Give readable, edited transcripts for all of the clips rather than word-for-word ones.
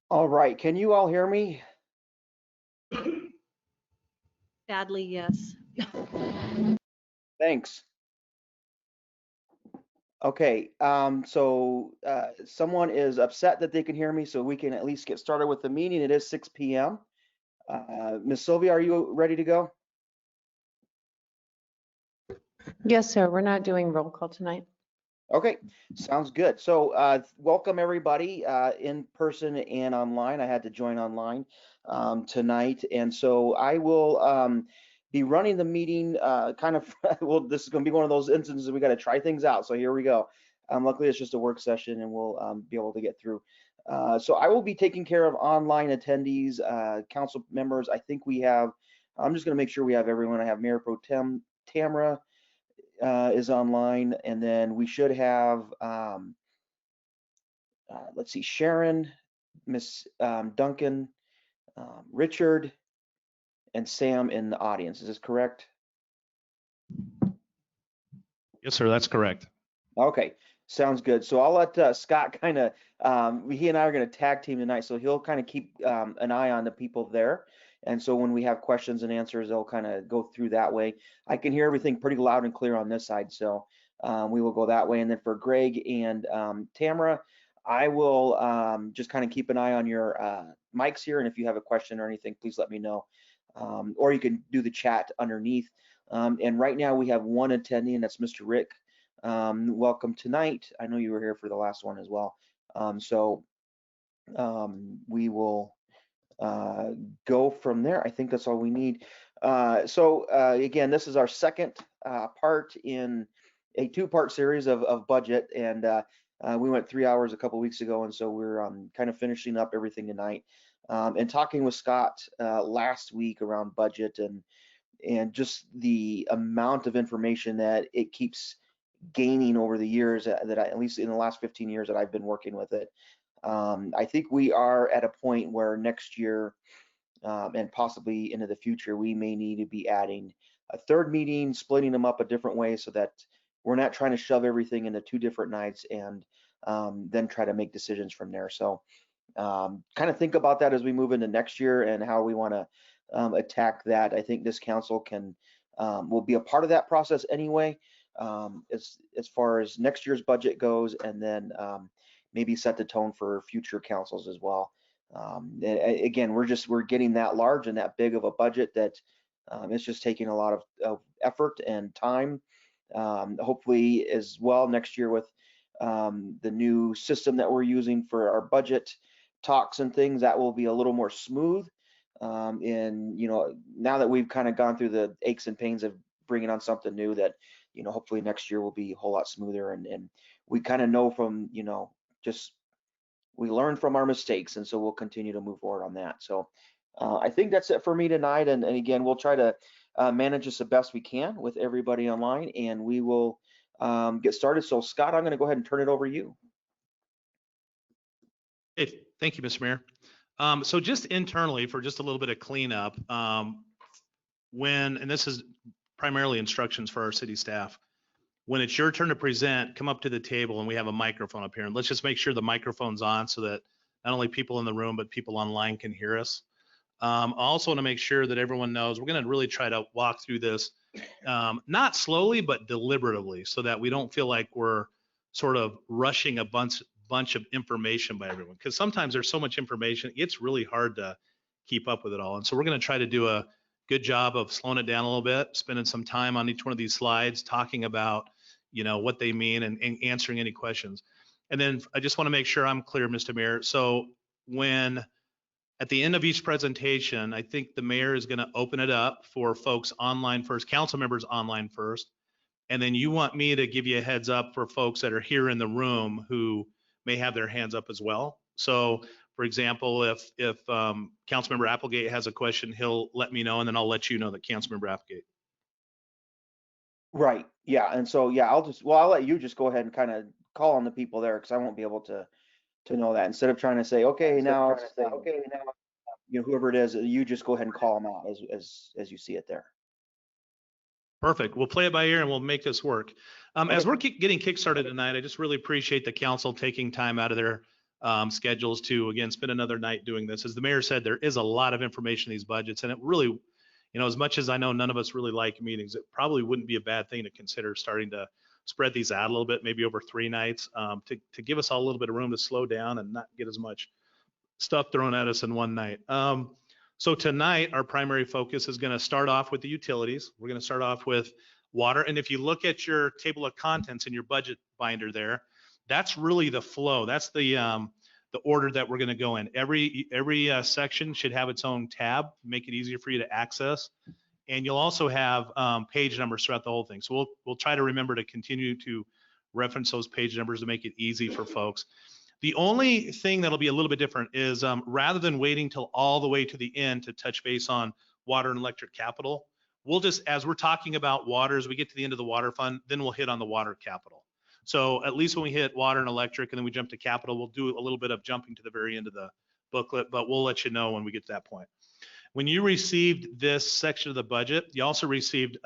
All right, can you all hear me? Sadly, yes. Thanks. Okay, someone is upset that they can hear me, so we can at least get started with the meeting. It is 6 p.m. Ms. Sylvia, are you ready to go? Yes, sir. We're not doing roll call tonight. Okay, sounds good. So welcome everybody in person and online. I had to join online tonight, and so I will be running the meeting kind of, well, this is going to be one of those instances we got to try things out. So here we go. Luckily, it's just a work session and we'll be able to get through. So I will be taking care of online attendees, council members. I think we have, I'm just going to make sure we have everyone. I have Mayor Pro Tem Tamara is online, and then we should have, let's see, Sharon, Miss Duncan, Richard, and Sam in the audience. Is this correct? Yes, sir, that's correct. Okay, sounds good. So I'll let Scott kind of, he and I are going to tag team tonight, so he'll kind of keep an eye on the people there. And so when we have questions and answers, they'll kind of go through that way. I can hear everything pretty loud and clear on this side, so we will go that way. And then for Greg and Tamara, I will just kind of keep an eye on your mics here, and if you have a question or anything, please let me know. Or you can do the chat underneath. And right now we have one attendee, and that's Mr. Rick. Welcome tonight. I know you were here for the last one as well. We will go from there. I think that's all we need. Again, this is our second part in a two-part series of budget, and we went 3 hours a couple weeks ago, and so we're kind of finishing up everything tonight. And talking with Scott last week around budget and just the amount of information that it keeps gaining over the years that at least in the last 15 years that I've been working with it. I think we are at a point where next year and possibly into the future, we may need to be adding a third meeting, splitting them up a different way so that we're not trying to shove everything into 2 different nights and then try to make decisions from there. So kind of think about that as we move into next year and how we want to attack that. I think this council will be a part of that process anyway, as far as next year's budget goes, and then maybe set the tone for future councils as well. Again, we're getting that large and that big of a budget that it's just taking a lot of effort and time. Hopefully as well next year with the new system that we're using for our budget talks and things, that will be a little more smooth. And now that we've kind of gone through the aches and pains of bringing on something new, that hopefully next year will be a whole lot smoother, and we kind of know from just we learn from our mistakes, and so we'll continue to move forward on that. So I think that's it for me tonight, and again, we'll try to manage this the best we can with everybody online, and we will get started. So Scott, I'm going to go ahead and turn it over to you. Hey, thank you, Mr. Mayor. So just internally, for just a little bit of cleanup, and this is primarily instructions for our city staff, when it's your turn to present, come up to the table and we have a microphone up here. And let's just make sure the microphone's on so that not only people in the room, but people online can hear us. I also want to make sure that everyone knows we're going to really try to walk through this, not slowly, but deliberatively, so that we don't feel like we're sort of rushing a bunch of information by everyone. Because sometimes there's so much information, it's really hard to keep up with it all. And so we're going to try to do a good job of slowing it down a little bit, spending some time on each one of these slides, talking about what they mean and answering any questions. And then I just want to make sure I'm clear, Mr. Mayor. So when at the end of each presentation, I think the mayor is going to open it up for folks online first, council members online first. And then you want me to give you a heads up for folks that are here in the room who may have their hands up as well. So for example, if Councilmember Applegate has a question, he'll let me know, and then I'll let you know that Councilmember Applegate. Right. Yeah. And so, yeah, I'll let you just go ahead and kind of call on the people there, because I won't be able to know that. Instead of trying to say, okay, now, whoever it is, you just go ahead and call them out as you see it there. Perfect. We'll play it by ear and we'll make this work. As we're getting kickstarted tonight, I just really appreciate the council taking time out of their schedules to, again, spend another night doing this. As the mayor said, there is a lot of information in these budgets, and it really, you know, as much as I know none of us really like meetings, it probably wouldn't be a bad thing to consider starting to spread these out a little bit, maybe over 3 nights, to give us all a little bit of room to slow down and not get as much stuff thrown at us in one night. So tonight, our primary focus is going to start off with the utilities. We're going to start off with water. And if you look at your table of contents in your budget binder there, that's really the flow. That's the order that we're going to go in. Every section should have its own tab, make it easier for you to access. And you'll also have page numbers throughout the whole thing. So we'll try to remember to continue to reference those page numbers to make it easy for folks. The only thing that'll be a little bit different is rather than waiting till all the way to the end to touch base on water and electric capital, we'll just, as we're talking about water, as we get to the end of the water fund, then we'll hit on the water capital. So at least when we hit water and electric and then we jump to capital, we'll do a little bit of jumping to the very end of the booklet, but we'll let you know when we get to that point. When you received this section of the budget, you also received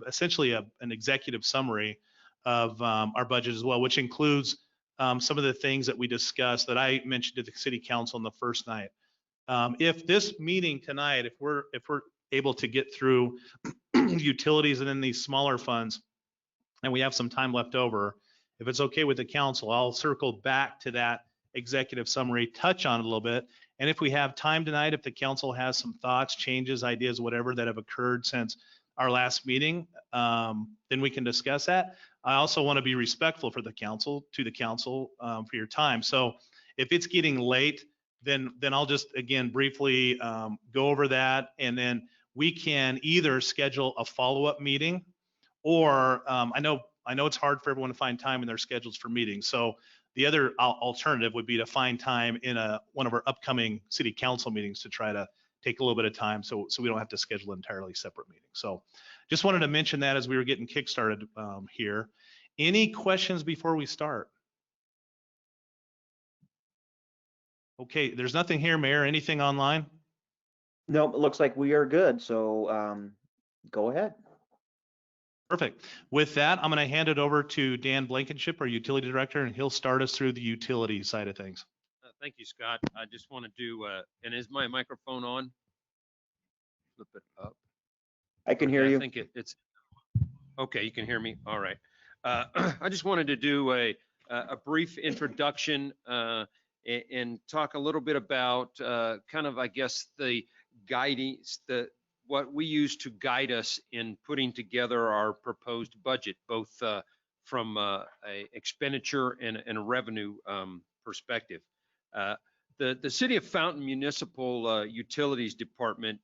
essentially an executive summary of our budget as well, which includes some of the things that we discussed that I mentioned to the city council on the first night. If this meeting tonight, if we're able to get through utilities and then these smaller funds, and we have some time left over, if it's okay with the council, I'll circle back to that executive summary, touch on it a little bit. And if we have time tonight, if the council has some thoughts, changes, ideas, whatever that have occurred since our last meeting, then we can discuss that. I also want to be respectful for the council, for your time. So if it's getting late, then I'll just, again, briefly go over that. And then we can either schedule a follow-up meeting or I know it's hard for everyone to find time in their schedules for meetings. So the other alternative would be to find time in one of our upcoming city council meetings to try to take a little bit of time so we don't have to schedule an entirely separate meeting. So just wanted to mention that as we were getting kickstarted here. Any questions before we start? Okay, there's nothing here, Mayor. Anything online? No, it looks like we are good. So go ahead. Perfect. With that, I'm going to hand it over to Dan Blankenship, our utility director, and he'll start us through the utility side of things. Thank you, Scott. I just want to do, and is my microphone on? Flip it up. I can hear you. I think it's, okay, you can hear me? All right. I just wanted to do a brief introduction and talk a little bit about kind of, I guess, the guidance, what we use to guide us in putting together our proposed budget, both from a expenditure and a revenue perspective. The City of Fountain Municipal Utilities Department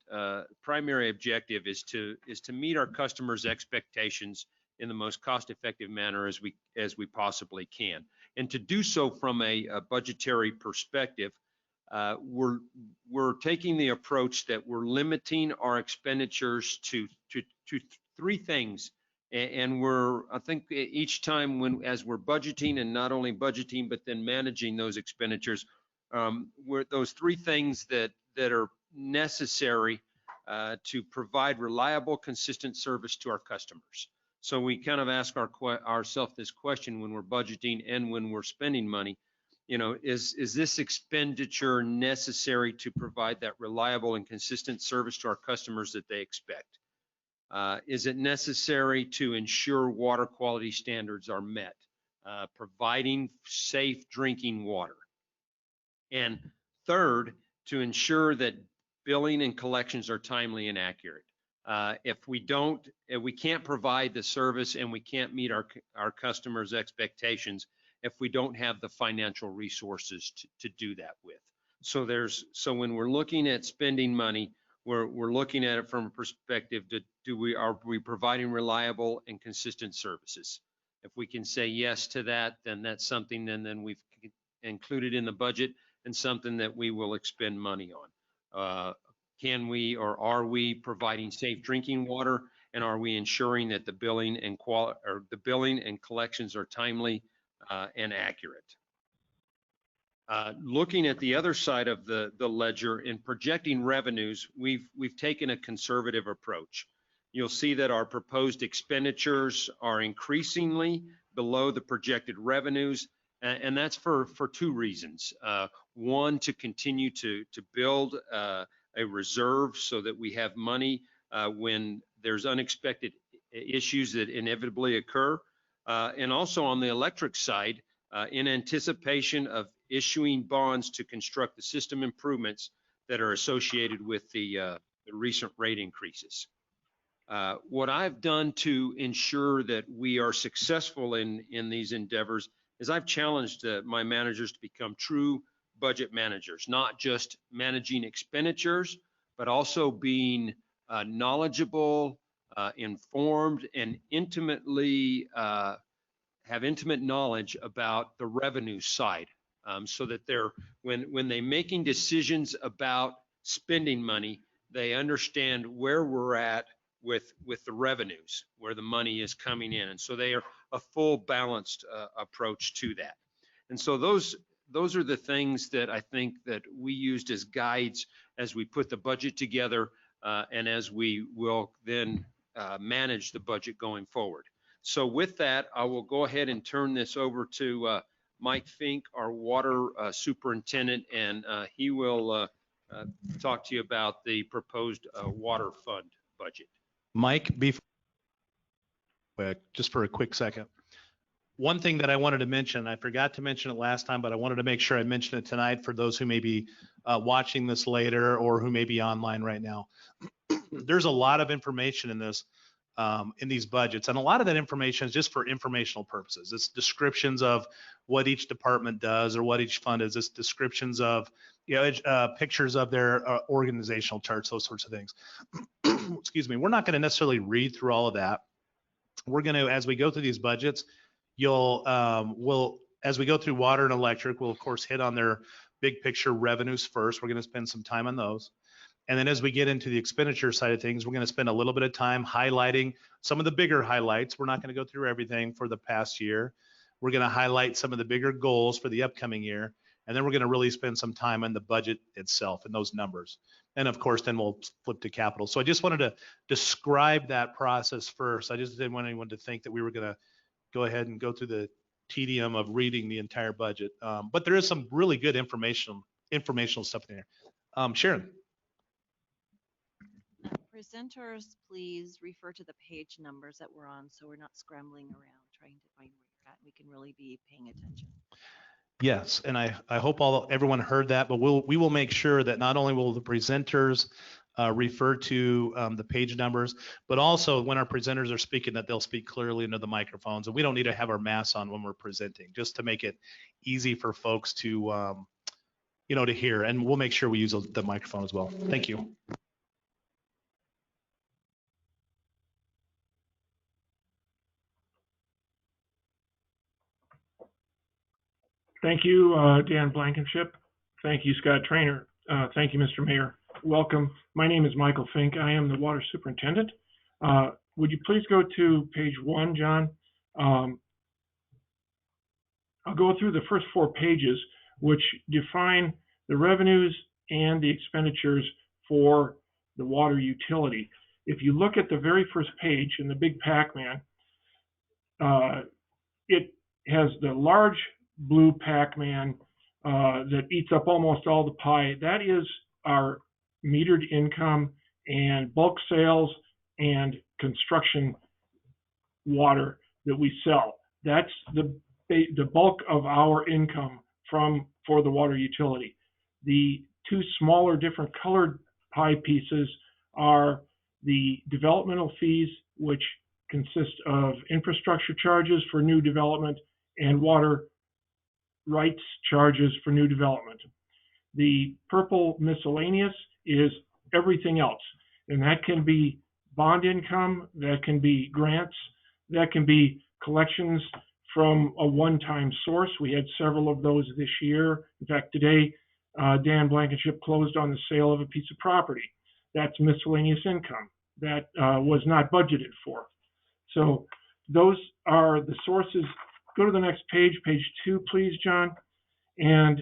primary objective is to meet our customers' expectations in the most cost-effective manner as we possibly can. And to do so from a budgetary perspective, we're taking the approach that we're limiting our expenditures to 3 things. And I think each time as we're budgeting, and not only budgeting, but then managing those expenditures, those 3 things that are necessary to provide reliable, consistent service to our customers. So we kind of ask ourselves this question when we're budgeting and when we're spending money. You know, is this expenditure necessary to provide that reliable and consistent service to our customers that they expect? Is it necessary to ensure water quality standards are met, providing safe drinking water? And third, to ensure that billing and collections are timely and accurate. If we can't provide the service and we can't meet our customers' expectations if we don't have the financial resources to do that with. So when we're looking at spending money, we're looking at it from a perspective are we providing reliable and consistent services? If we can say yes to that, then that's something then we've included in the budget and something that we will expend money on. Can we or are we providing safe drinking water, and are we ensuring that the billing and collections are timely and accurate? Looking at the other side of the ledger in projecting revenues, we've taken a conservative approach. You'll see that our proposed expenditures are increasingly below the projected revenues, And that's for two reasons. One, to continue to build a reserve so that we have money when there's unexpected issues that inevitably occur. And also on the electric side, in anticipation of issuing bonds to construct the system improvements that are associated with the recent rate increases. What I've done to ensure that we are successful in these endeavors is I've challenged my managers to become true budget managers, not just managing expenditures, but also being knowledgeable, informed, and intimately have intimate knowledge about the revenue side, so that when they're making decisions about spending money, they understand where we're at with the revenues, where the money is coming in. And so they are a full balanced approach to that. And so those are the things that I think that we used as guides as we put the budget together, and as we will then manage the budget going forward. So with that, I will go ahead and turn this over to Mike Fink, our water superintendent, and he will talk to you about the proposed water fund budget. Mike, just for a quick second. One thing that I wanted to mention, I forgot to mention it last time, but I wanted to make sure I mention it tonight for those who may be watching this later or who may be online right now. There's a lot of information in this, in these budgets, and a lot of that information is just for informational purposes. It's descriptions of what each department does or what each fund is. It's descriptions of, pictures of their organizational charts, those sorts of things. Excuse me. We're not going to necessarily read through all of that. We're going to, as we go through these budgets, as we go through water and electric, we'll of course hit on their big picture revenues first. We're going to spend some time on those. And then as we get into the expenditure side of things, we're going to spend a little bit of time highlighting some of the bigger highlights. We're not going to go through everything for the past year. We're going to highlight some of the bigger goals for the upcoming year. And then we're going to really spend some time on the budget itself and those numbers. And of course, then we'll flip to capital. So I just wanted to describe that process first. I just didn't want anyone to think that we were going to go ahead and go through the tedium of reading the entire budget. But there is some really good informational stuff in there. Sharon. Presenters, please refer to the page numbers that we're on so we're not scrambling around trying to find where you're at. We can really be paying attention. Yes, and I hope everyone heard that, but we will make sure that not only will the presenters refer to the page numbers, but also when our presenters are speaking, that they'll speak clearly into the microphones. And we don't need to have our masks on when we're presenting, just to make it easy for folks to, to hear. And we'll make sure we use the microphone as well. Thank you. Thank you, Dan Blankenship. Thank you, Scott Trainer. Thank you, Mr. Mayor. Welcome. My name is Michael Fink. I am the water superintendent. Would you please go to page 1, John? I'll go through the first 4 pages, which define the revenues and the expenditures for the water utility. If you look at the very first page in the big Pac-Man, it has the large blue Pac-Man that eats up almost all the pie. That is our metered income and bulk sales and construction water that we sell. That's the bulk of our income for the water utility. The 2 smaller different colored pie pieces are the developmental fees, which consist of infrastructure charges for new development and water rights charges for new development. The purple miscellaneous is everything else, and that can be bond income, that can be grants, that can be collections from a one-time source. We had several of those this year. In fact, today, Dan Blankenship closed on the sale of a piece of property. That's miscellaneous income that was not budgeted for. So those are the sources. Go to the next page, page 2, please, John. And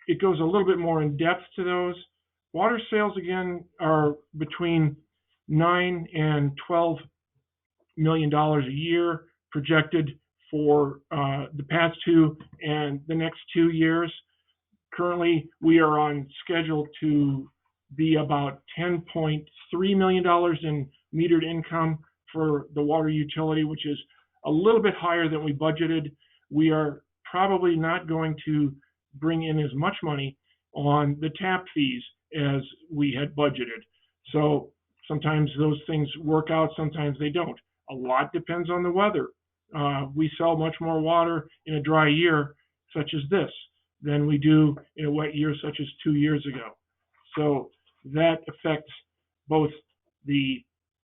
it goes a little bit more in depth to those. Water sales, again, are between $9 and $12 million a year projected for the past 2 and the next 2 years. Currently, we are on schedule to be about $10.3 million in metered income for the water utility, which is a little bit higher than we budgeted. We are probably not going to bring in as much money on the tap fees as we had budgeted. So sometimes those things work out, sometimes they don't. A lot depends on the weather. We sell much more water in a dry year, such as this, than we do in a wet year, such as 2 years ago. So that affects both the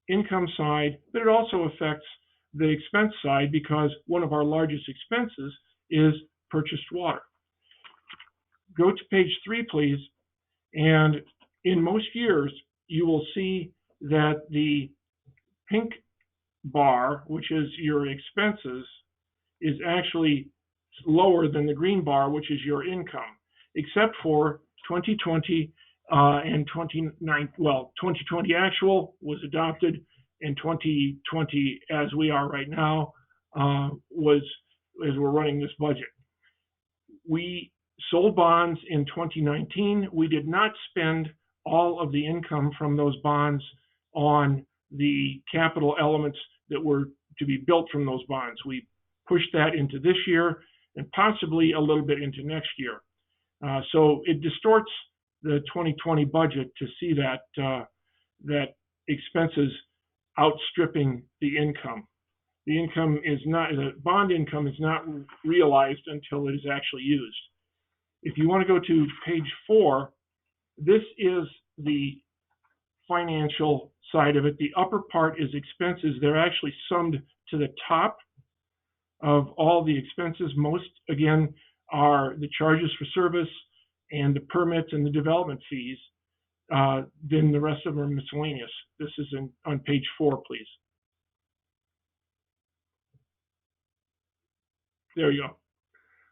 income side, but it also affects the expense side, because one of our largest expenses is purchased water. Go to page 3, please. And in most years, you will see that the pink bar, which is your expenses, is actually lower than the green bar, which is your income, except for 2020 and 2019. Well, 2020 actual was adopted, and 2020, as we are right now, was as we're running this budget. We sold bonds in 2019. We did not spend all of the income from those bonds on the capital elements that were to be built from those bonds. We pushed that into this year and possibly a little bit into next year. So it distorts the 2020 budget to see that expenses outstripping the income. The income is not, the bond income is not realized until it is actually used. If you want to go to page 4, this is the financial side of it. The upper part is expenses. They're actually summed to the top of all the expenses. Most, again, are the charges for service and the permits and the development fees. Then the rest of them are miscellaneous. This is on page 4, please. There you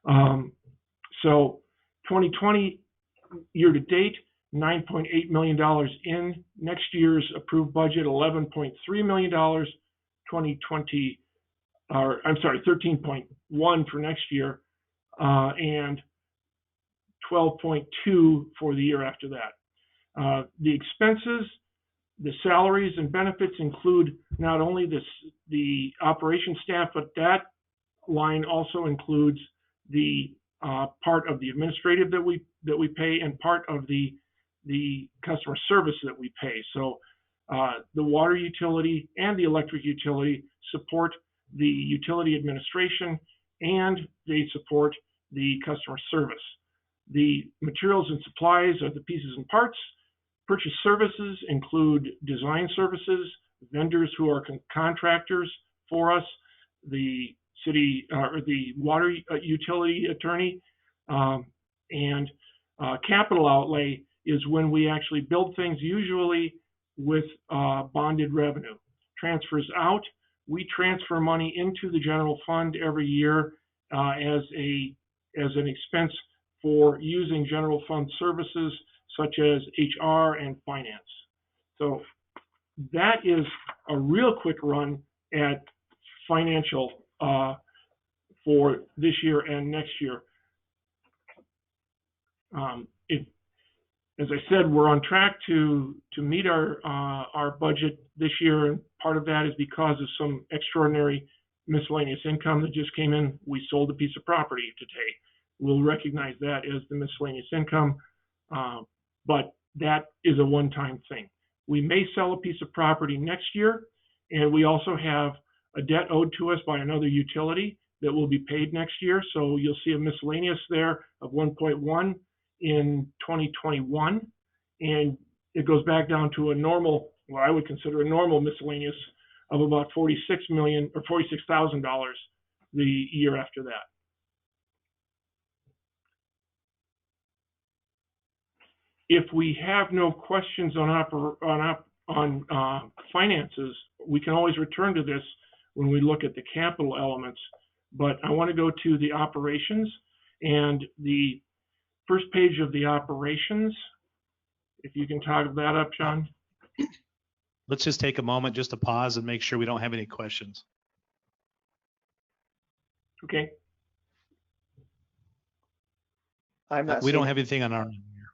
go. So 2020 year to date, $9.8 million in. Next year's approved budget, $11.3 million. 2020, I'm sorry, 13.1 for next year, and 12.2 for the year after that. The expenses, the salaries and benefits include not only the operation staff, but that line also includes the part of the administrative that we pay and part of the customer service that we pay. So the water utility and the electric utility support the utility administration, and they support the customer service. The materials and supplies are the pieces and parts. Purchase services include design services, vendors who are contractors for us, the city or the water utility attorney, and capital outlay is when we actually build things, usually with bonded revenue. Transfers out, we transfer money into the general fund every year as an expense for using general fund services such as HR and finance. So that is a real quick run at financial for this year and next year. As I said, we're on track to meet our budget this year, and part of that is because of some extraordinary miscellaneous income that just came in. We sold a piece of property today. We'll recognize that as the miscellaneous income, but that is a one-time thing. We may sell a piece of property next year, and we also have a debt owed to us by another utility that will be paid next year. So you'll see a miscellaneous there of 1.1 in 2021, and it goes back down to a normal, what I would consider a normal miscellaneous of about $46 million or $46,000 the year after that. If we have no questions on finances, we can always return to this when we look at the capital elements. But I want to go to the operations, and the first page of the operations, if you can toggle that up, John. Let's just take a moment just to pause and make sure we don't have any questions. Okay, I'm not We don't seeing, have anything on our end here.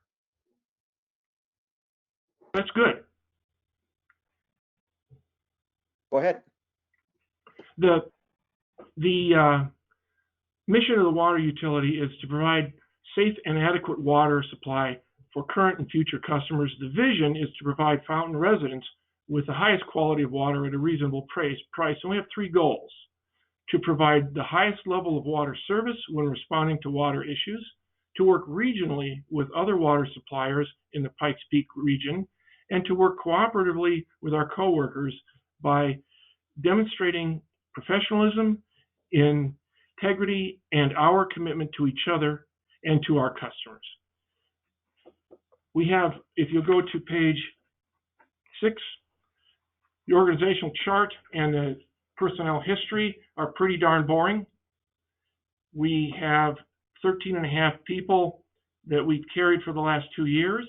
that's good. go ahead. The mission of the water utility is to provide safe and adequate water supply for current and future customers. The vision is to provide Fountain residents with the highest quality of water at a reasonable price. And we have three goals: to provide the highest level of water service when responding to water issues, to work regionally with other water suppliers in the Pikes Peak region, and to work cooperatively with our coworkers by demonstrating professionalism, integrity, and our commitment to each other and to our customers. We have, if you go to page 6, the organizational chart and the personnel history are pretty darn boring. We have 13 and a half people that we've carried for the last 2 years.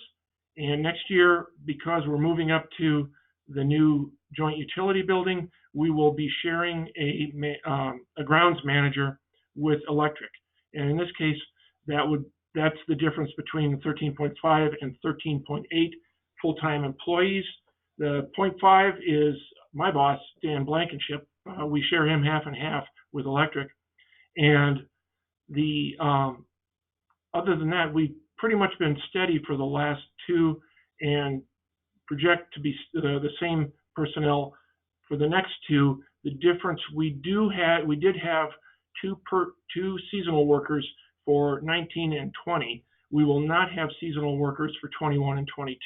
And next year, because we're moving up to the new joint utility building, we will be sharing a grounds manager with electric. And in this case, that's the difference between 13.5 and 13.8 full-time employees. The 0.5 is my boss, Dan Blankenship. We share him half and half with electric. And the other than that, we've pretty much been steady for the last 2 and project to be the same personnel for the next 2. The difference, we did have 2 seasonal workers for 19 and 20. We will not have seasonal workers for 21 and 22.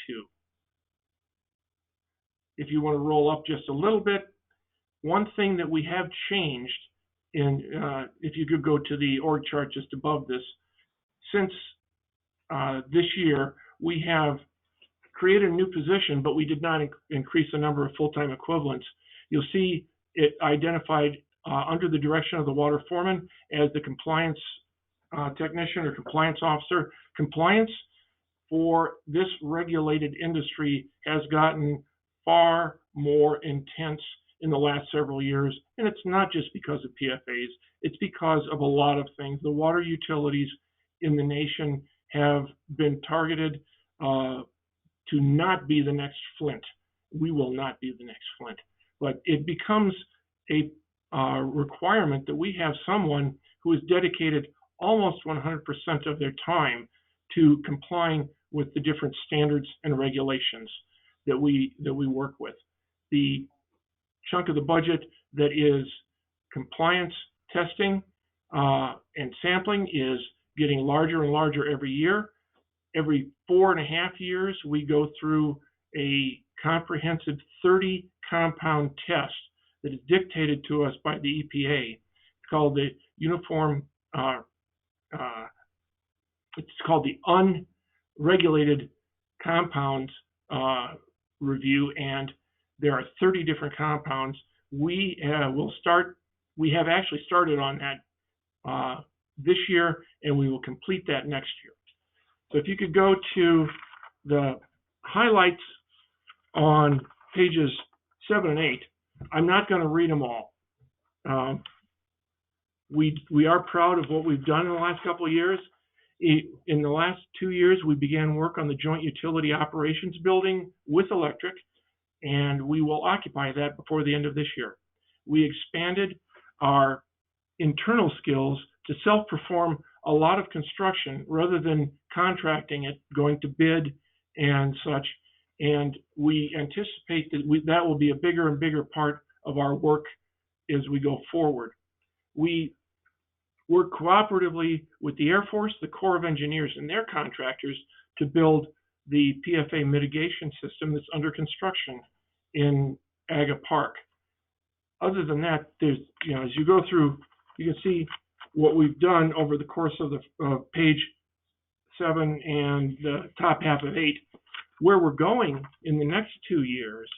If you want to roll up just a little bit, one thing that we have changed if you could go to the org chart just above this, since this year, we have created a new position, but we did not increase the number of full-time equivalents. You'll see it identified under the direction of the water foreman as the compliance technician or compliance officer. Compliance for this regulated industry has gotten far more intense in the last several years, and it's not just because of PFAs, it's because of a lot of things. The water utilities in the nation have been targeted to not be the next Flint. We will not be the next Flint, but it becomes a requirement that we have someone who is dedicated almost 100% of their time to complying with the different standards and regulations that we work with. The chunk of the budget that is compliance testing and sampling is getting larger and larger every year. Every 4.5 years, we go through a comprehensive 30 compound test that is dictated to us by the EPA. It's called the Uniform, it's called the Unregulated Compounds Review, and there are 30 different compounds. We have actually started on that this year, and we will complete that next year. So if you could go to the highlights on pages 7 and 8, I'm not going to read them all. We are proud of what we've done in the last couple of years. In the last 2 years, we began work on the Joint Utility Operations Building with electric, and we will occupy that before the end of this year. We expanded our internal skills to self-perform a lot of construction rather than contracting it, going to bid and such. And we anticipate that that will be a bigger and bigger part of our work as we go forward. We work cooperatively with the Air Force, the Corps of Engineers, and their contractors to build the PFA mitigation system that's under construction in Aga Park. Other than that, there's, as you go through, you can see what we've done over the course of the page 7 and the top half of 8. Where we're going in the next 2 years,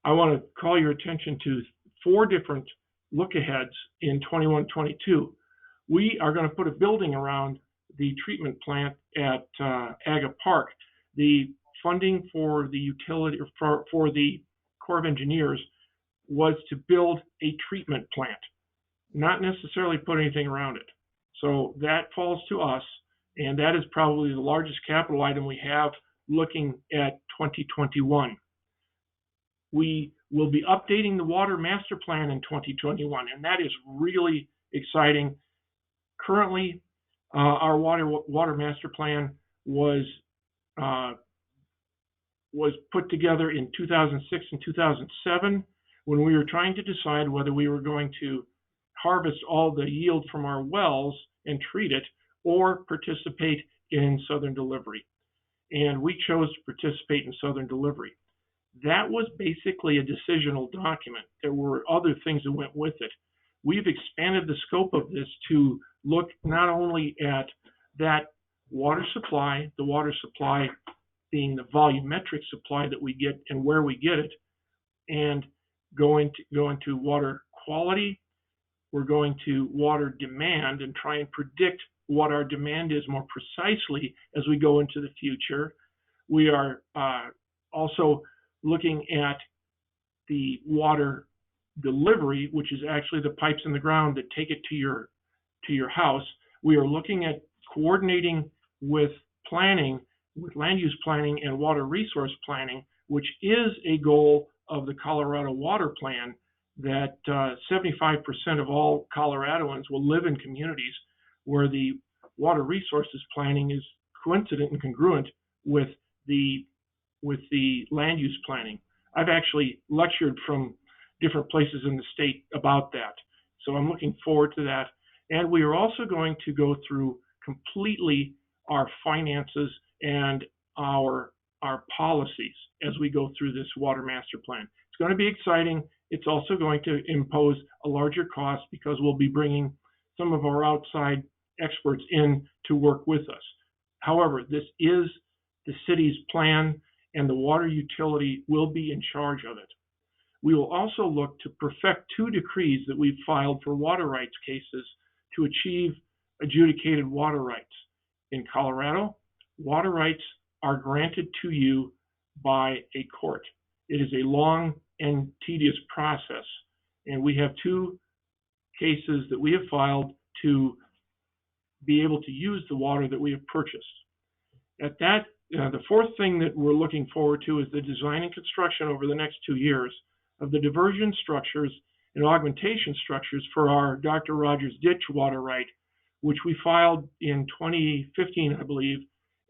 I want to call your attention to 4 different look-aheads in 21-22. We are going to put a building around the treatment plant at Aga Park. The funding for the utility, for the Corps of Engineers, was to build a treatment plant. not necessarily put anything around it. So that falls to us, and that is probably the largest capital item we have looking at 2021. We will be updating the water master plan in 2021, and that is really exciting. Currently, our water master plan was put together in 2006 and 2007 when we were trying to decide whether we were going to harvest all the yield from our wells and treat it, or participate in Southern Delivery. And we chose to participate in Southern Delivery. That was basically a decisional document. There were other things that went with it. We've expanded the scope of this to look not only at that water supply, the water supply being the volumetric supply that we get and where we get it, and go into water quality. We're going to water demand and try and predict what our demand is more precisely as we go into the future. We are also looking at the water delivery, which is actually the pipes in the ground that take it to your house. We are looking at coordinating with planning, with land use planning and water resource planning, which is a goal of the Colorado Water Plan, that 75% of all Coloradoans will live in communities where the water resources planning is coincident and congruent with the land use planning. I've actually lectured from different places in the state about that. So I'm looking forward to that. And we are also going to go through completely our finances and our policies as we go through this water master plan. It's going to be exciting. It's also going to impose a larger cost because we'll be bringing some of our outside experts in to work with us. However, this is the city's plan, and the water utility will be in charge of it. We will also look to perfect 2 decrees that we've filed for water rights cases to achieve adjudicated water rights. In Colorado, water rights are granted to you by a court. It is a long and tedious process, and we have 2 cases that we have filed to be able to use the water that we have purchased. At that, the 4th thing that we're looking forward to is the design and construction over the next 2 years of the diversion structures and augmentation structures for our Dr. Rogers Ditch water right, which we filed in 2015, I believe,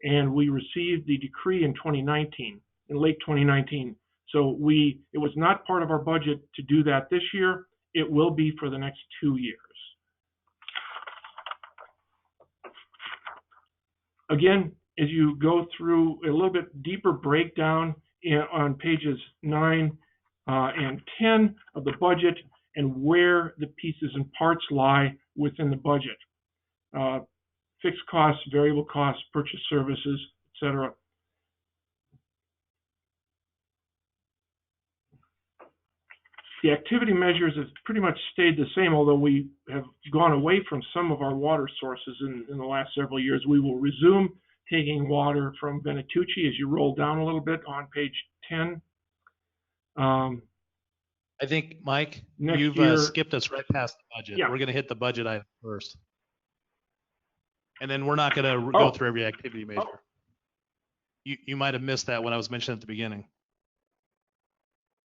and we received the decree in 2019, in late 2019. So it was not part of our budget to do that this year. It will be for the next 2 years. Again, as you go through a little bit deeper breakdown on pages 9 and 10 of the budget and where the pieces and parts lie within the budget. Fixed costs, variable costs, purchase services, etc. The activity measures have pretty much stayed the same, although we have gone away from some of our water sources in the last several years. We will resume taking water from Venatucci as you roll down a little bit on page 10. I think, Mike, Next you've year- skipped us right past the budget. Yeah. We're going to hit the budget item first. And then we're not going to go Oh. through every activity measure. Oh. You might have missed that when I was mentioning at the beginning.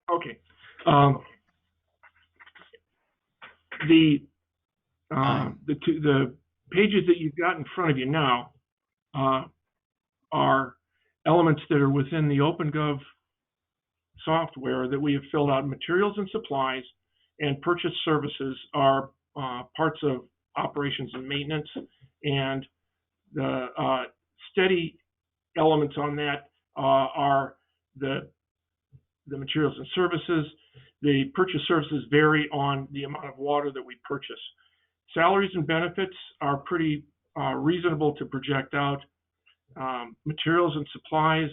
Okay. The pages that you've got in front of you now are elements that are within the OpenGov software that we have filled out. Materials and supplies and purchase services are parts of operations and maintenance, and the steady elements on that are the materials and services. The purchase services vary on the amount of water that we purchase. Salaries and benefits are pretty reasonable to project out. Materials and supplies,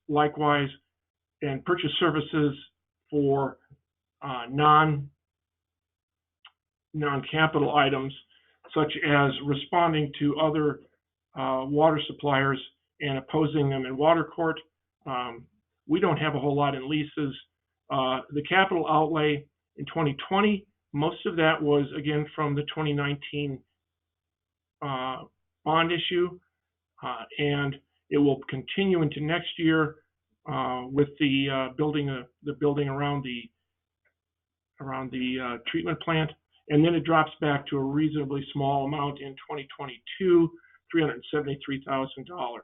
likewise, and purchase services for non-capital items, such as responding to other water suppliers and opposing them in water court. We don't have a whole lot in leases. The capital outlay in 2020 most of that was, again, from the 2019 bond issue, and it will continue into next year with the building around the treatment plant, and then it drops back to a reasonably small amount in 2022, $373,000.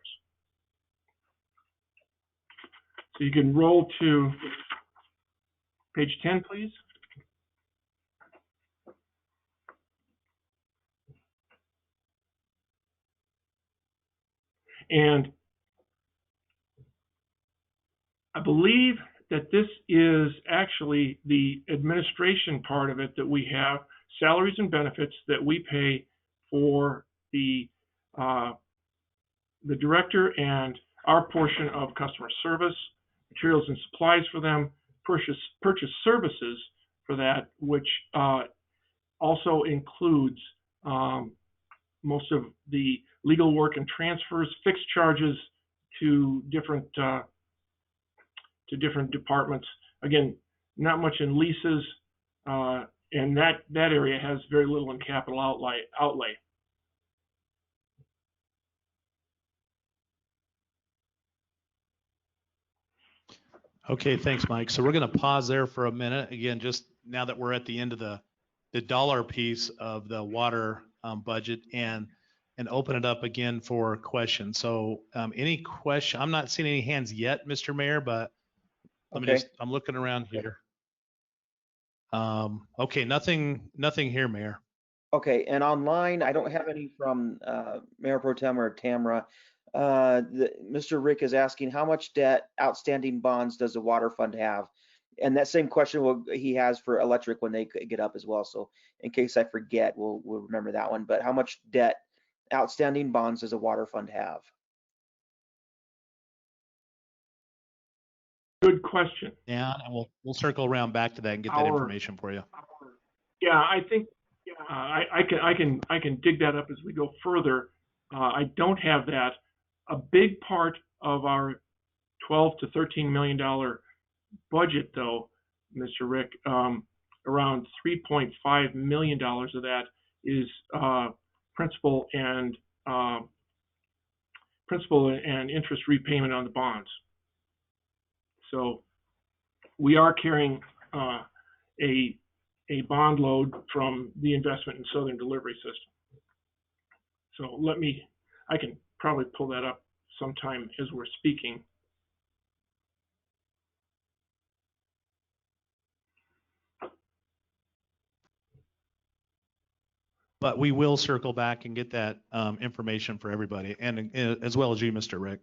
So you can roll to page 10, please. And I believe that this is actually the administration part of it that we have, salaries and benefits that we pay for the director and our portion of customer service, materials and supplies for them, purchase services for that, which also includes most of the legal work and transfers, fixed charges to different departments. Again, not much in leases, and that area has very little in capital outlay. Okay, thanks, Mike. So we're going to pause there for a minute. Again, just now that we're at the end of the dollar piece of the water budget, and open it up again for questions. So any question? I'm not seeing any hands yet, Mr. Mayor, but let me I'm looking around here. Okay, nothing here, Mayor. Okay, and online, I don't have any from Mayor Pro Tem or Tamara. Mr. Rick is asking, how much debt, outstanding bonds does the water fund have? And that same question he has for electric when they get up as well. So in case I forget, we'll remember that one. But how much debt, outstanding bonds does the water fund have? Good question. Yeah, and we'll circle around back to that and get that information for you. Yeah, I think I can dig that up as we go further. I don't have that. A big part of our $12 to $13 million budget, though, Mr. Rick, around $3.5 million of that is principal and interest repayment on the bonds. So we are carrying a bond load from the investment in Southern Delivery System. So I can probably pull that up sometime as we're speaking. But we will circle back and get that information for everybody, and as well as you, Mr. Rick.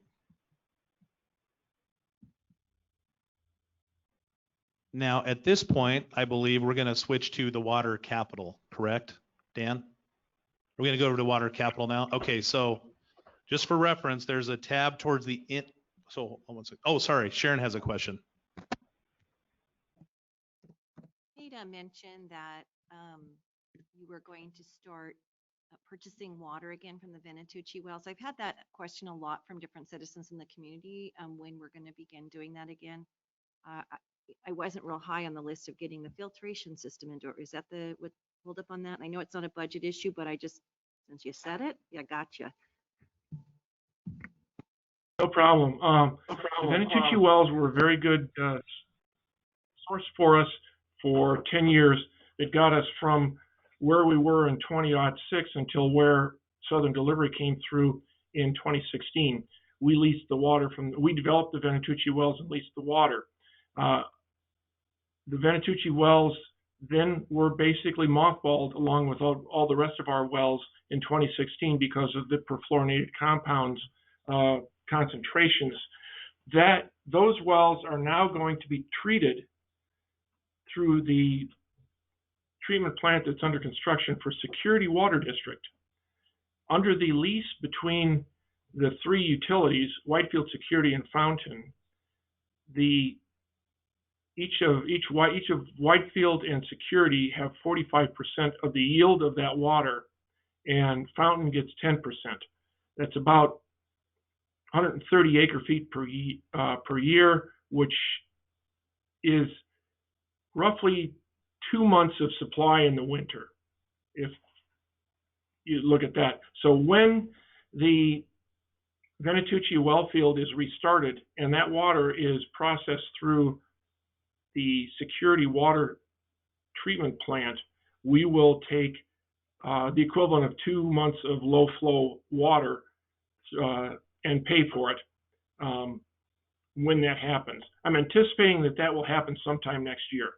Now, at this point, I believe we're going to switch to the water capital, correct, Dan? We're going to go over to water capital now. Okay, so just for reference, there's a tab towards the end. So, oh, sorry, Sharon has a question. Ada mentioned that you were going to start purchasing water again from the Venatucci wells. I've had that question a lot from different citizens in the community when we're going to begin doing that again. I wasn't real high on the list of getting the filtration system into it. Is that what hold up on that? And I know it's not a budget issue, but since you said it, yeah, gotcha. No problem. The Venatucci wells were a very good source for us for 10 years. It got us from where we were in 2006 until where Southern Delivery came through in 2016. We leased the water we developed the Venatucci wells and leased the water. The Venatucci wells then were basically mothballed along with all the rest of our wells in 2016 because of the perfluorinated compounds concentrations. Those wells are now going to be treated through the treatment plant that's under construction for Security Water District. Under the lease between the three utilities, Whitefield, Security, and Fountain, each of Whitefield and Security have 45% of the yield of that water, and Fountain gets 10%. That's about 130 acre-feet per year, which is roughly 2 months of supply in the winter, if you look at that. So when the Venatucci well field is restarted and that water is processed through the Security Water Treatment Plant, we will take the equivalent of 2 months of low flow water and pay for it when that happens. I'm anticipating that that will happen sometime next year.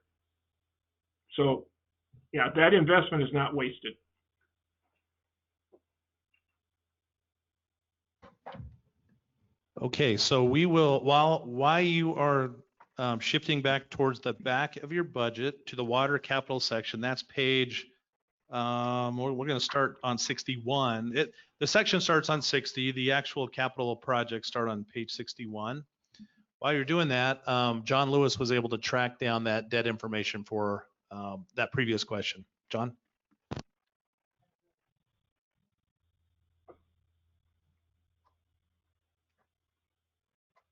So yeah, that investment is not wasted. Okay, so we will, while you are shifting back towards the back of your budget to the water capital section, that's page, we're going to start on 61. The section starts on 60. The actual capital projects start on page 61. While you're doing that, John Lewis was able to track down that debt information for that previous question. John?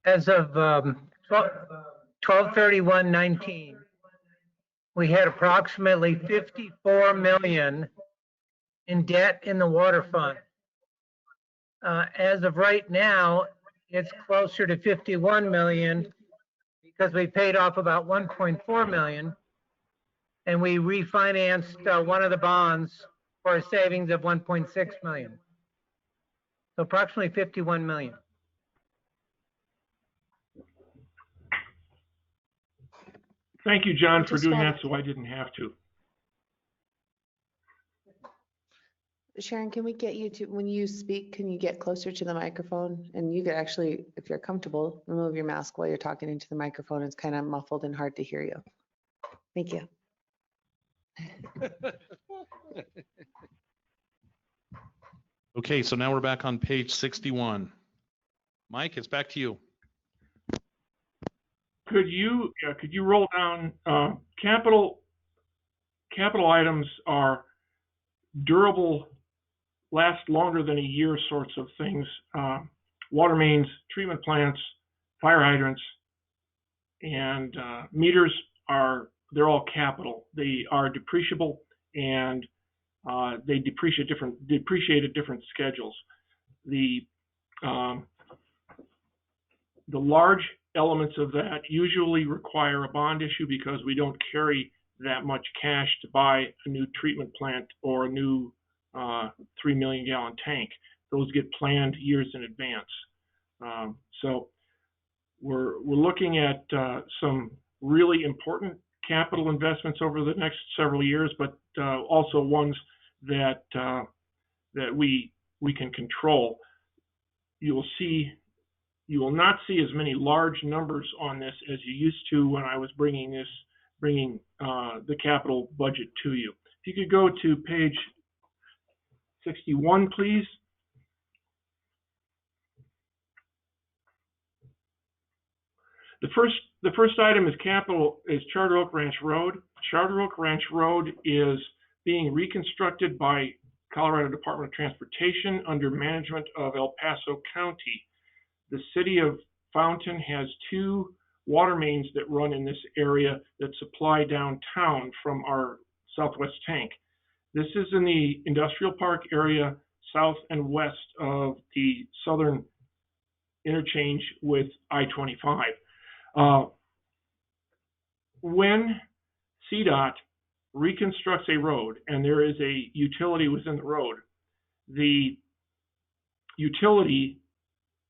As of 12/31/19, we had approximately 54 million in debt in the water fund. As of right now, it's closer to 51 million because we paid off about 1.4 million and we refinanced one of the bonds for a savings of 1.6 million. So approximately 51 million. Thank you, John, for Just doing wanted- that so I didn't have to. Sharon, can we get you to, when you speak, can you get closer to the microphone? And you could actually, if you're comfortable, remove your mask while you're talking into the microphone. It's kind of muffled and hard to hear you. Thank you. Okay, so now we're back on page 61. Mike, it's back to you. Could you roll down capital items are durable, last longer than a year sorts of things. Water mains, treatment plants, fire hydrants, and meters they're all capital. They are depreciable and they depreciate at different schedules. The large elements of that usually require a bond issue because we don't carry that much cash to buy a new treatment plant or a new 3 million gallon tank. Those get planned years in advance. So we're looking at some really important capital investments over the next several years, but also ones that we can control. You will not see as many large numbers on this as you used to when I was bringing the capital budget to you. If you could go to page 61, please. The first item is Charter Oak Ranch Road. Charter Oak Ranch Road is being reconstructed by Colorado Department of Transportation under management of El Paso County. The city of Fountain has 2 water mains that run in this area that supply downtown from our southwest tank. This is in the industrial park area south and west of the southern interchange with I-25. When CDOT reconstructs a road and there is a utility within the road, the utility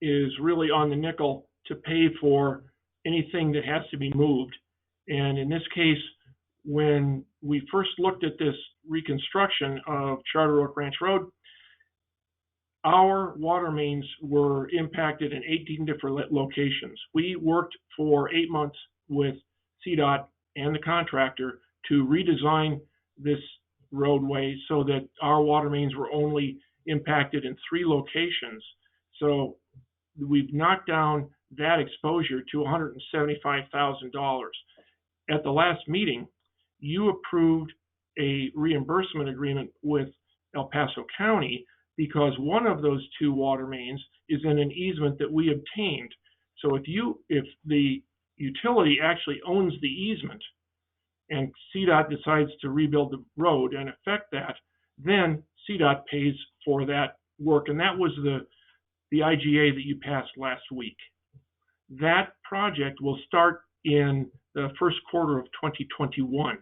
is really on the nickel to pay for anything that has to be moved. And in this case, when we first looked at this reconstruction of Charter Oak Ranch Road, our water mains were impacted in 18 different locations. We worked for 8 months with CDOT and the contractor to redesign this roadway so that our water mains were only impacted in 3 locations. So we've knocked down that exposure to $175,000. At the last meeting, you approved a reimbursement agreement with El Paso County because one of those 2 water mains is in an easement that we obtained. So if the utility actually owns the easement, and CDOT decides to rebuild the road and affect that, then CDOT pays for that work. And that was the IGA that you passed last week. That project will start in the first quarter of 2021.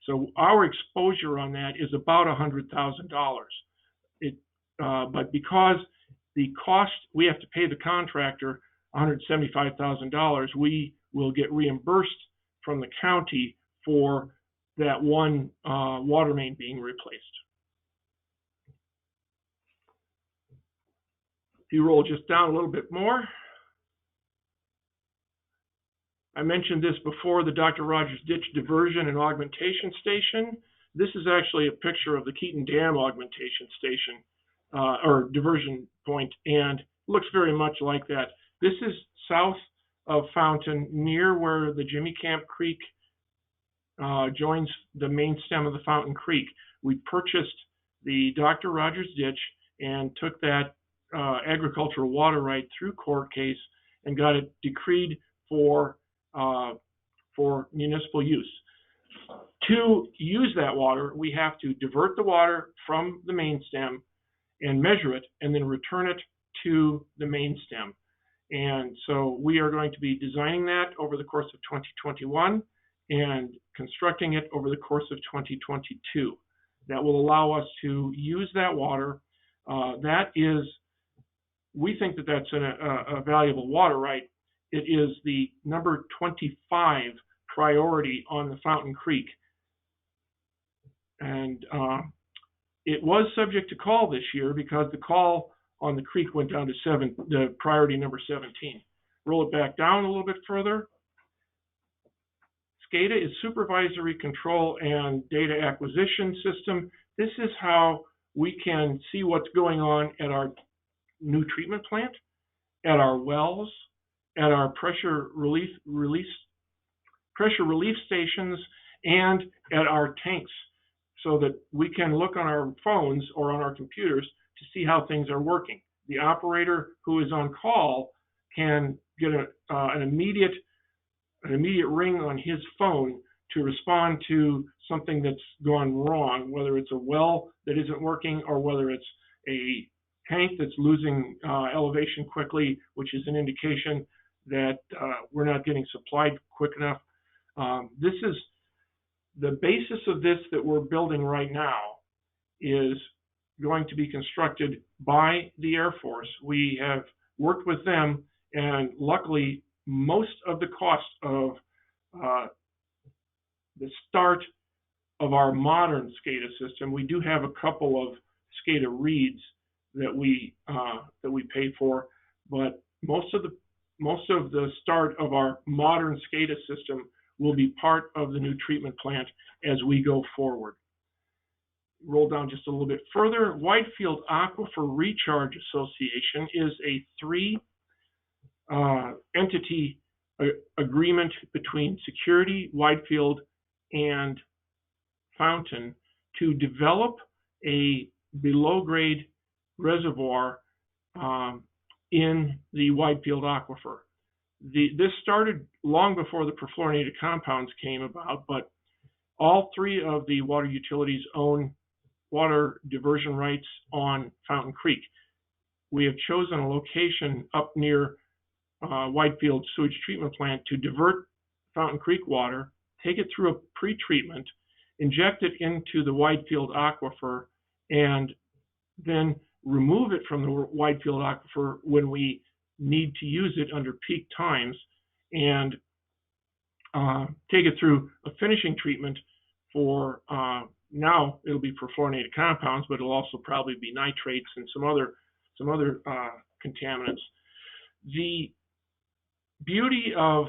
So our exposure on that is about $100,000. But because the cost, we have to pay the contractor $175,000, we will get reimbursed from the county for that one water main being replaced. If you roll just down a little bit more, I mentioned this before, the Dr. Rogers Ditch Diversion and Augmentation Station. This is actually a picture of the Keaton Dam Augmentation Station, or diversion point, and looks very much like that. This is south of Fountain, near where the Jimmy Camp Creek joins the main stem of the Fountain Creek. We purchased the Dr. Rogers Ditch and took that agricultural water right through court case and got it decreed for municipal use. To use that water, we have to divert the water from the main stem and measure it and then return it to the main stem. And so we are going to be designing that over the course of 2021 and constructing it over the course of 2022. That will allow us to use that water. We think that that's a valuable water right. It is the number 25 priority on the Fountain Creek. And it was subject to call this year because the call on the creek went down to the priority number 17. Roll it back down a little bit further. SCADA is supervisory control and data acquisition system. This is how we can see what's going on at our new treatment plant, at our wells, at our pressure relief stations, and at our tanks, so that we can look on our phones or on our computers to see how things are working. The operator who is on call can get an immediate ring on his phone to respond to something that's gone wrong, whether it's a well that isn't working or whether it's a tank that's losing elevation quickly, which is an indication that we're not getting supplied quick enough. This is the basis of this that we're building right now is going to be constructed by the Air Force. We have worked with them, and luckily most of the cost of the start of our modern SCADA system, we do have a couple of SCADA reads that we pay for, but most of the start of our modern SCADA system will be part of the new treatment plant as we go forward. Roll down just a little bit further. Whitefield Aquifer Recharge Association is a three-entity agreement between Security, Whitefield, and Fountain to develop a below-grade reservoir in the Whitefield Aquifer. This started long before the perfluorinated compounds came about, but all three of the water utilities own water diversion rights on Fountain Creek. We have chosen a location up near Whitefield sewage treatment plant to divert Fountain Creek water, take it through a pre-treatment, inject it into the Whitefield Aquifer, and then remove it from the Whitefield Aquifer when we need to use it under peak times, and take it through a finishing treatment for now it'll be perfluorinated compounds, but it'll also probably be nitrates and some other contaminants. The beauty of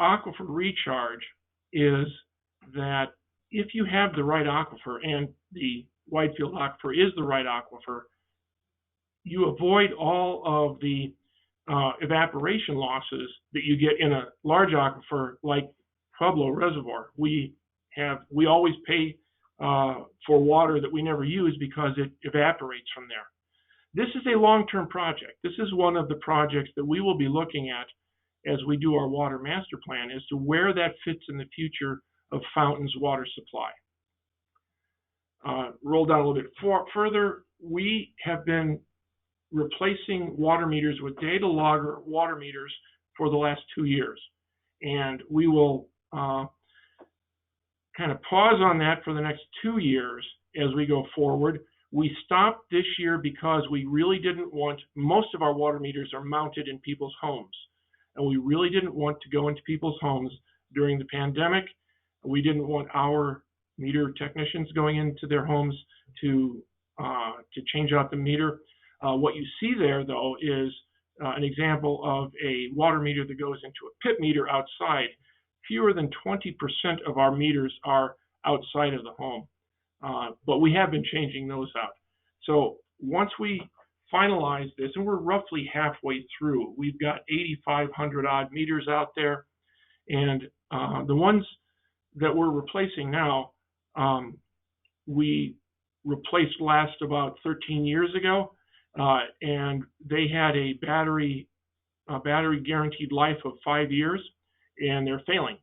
aquifer recharge is that if you have the right aquifer, and the Whitefield Aquifer is the right aquifer, you avoid all of the evaporation losses that you get in a large aquifer like Pueblo Reservoir. We always pay for water that we never use because it evaporates from there. This is a long-term project. This is one of the projects that we will be looking at as we do our water master plan as to where that fits in the future of Fountain's water supply. Roll down a little bit further, we have been replacing water meters with data logger water meters for the last 2 years. And we will kind of pause on that for the next 2 years as we go forward. We stopped this year because we really didn't want, most of our water meters are mounted in people's homes. And we really didn't want to go into people's homes during the pandemic. We didn't want our meter technicians going into their homes to change out the meter. What you see there, though, is an example of a water meter that goes into a pit meter outside. Fewer than 20% of our meters are outside of the home, but we have been changing those out. So once we finalize this, and we're roughly halfway through, we've got 8,500 odd meters out there, and the ones that we're replacing now, we replaced last about 13 years ago, and they had a battery guaranteed life of 5 years, and they're failing.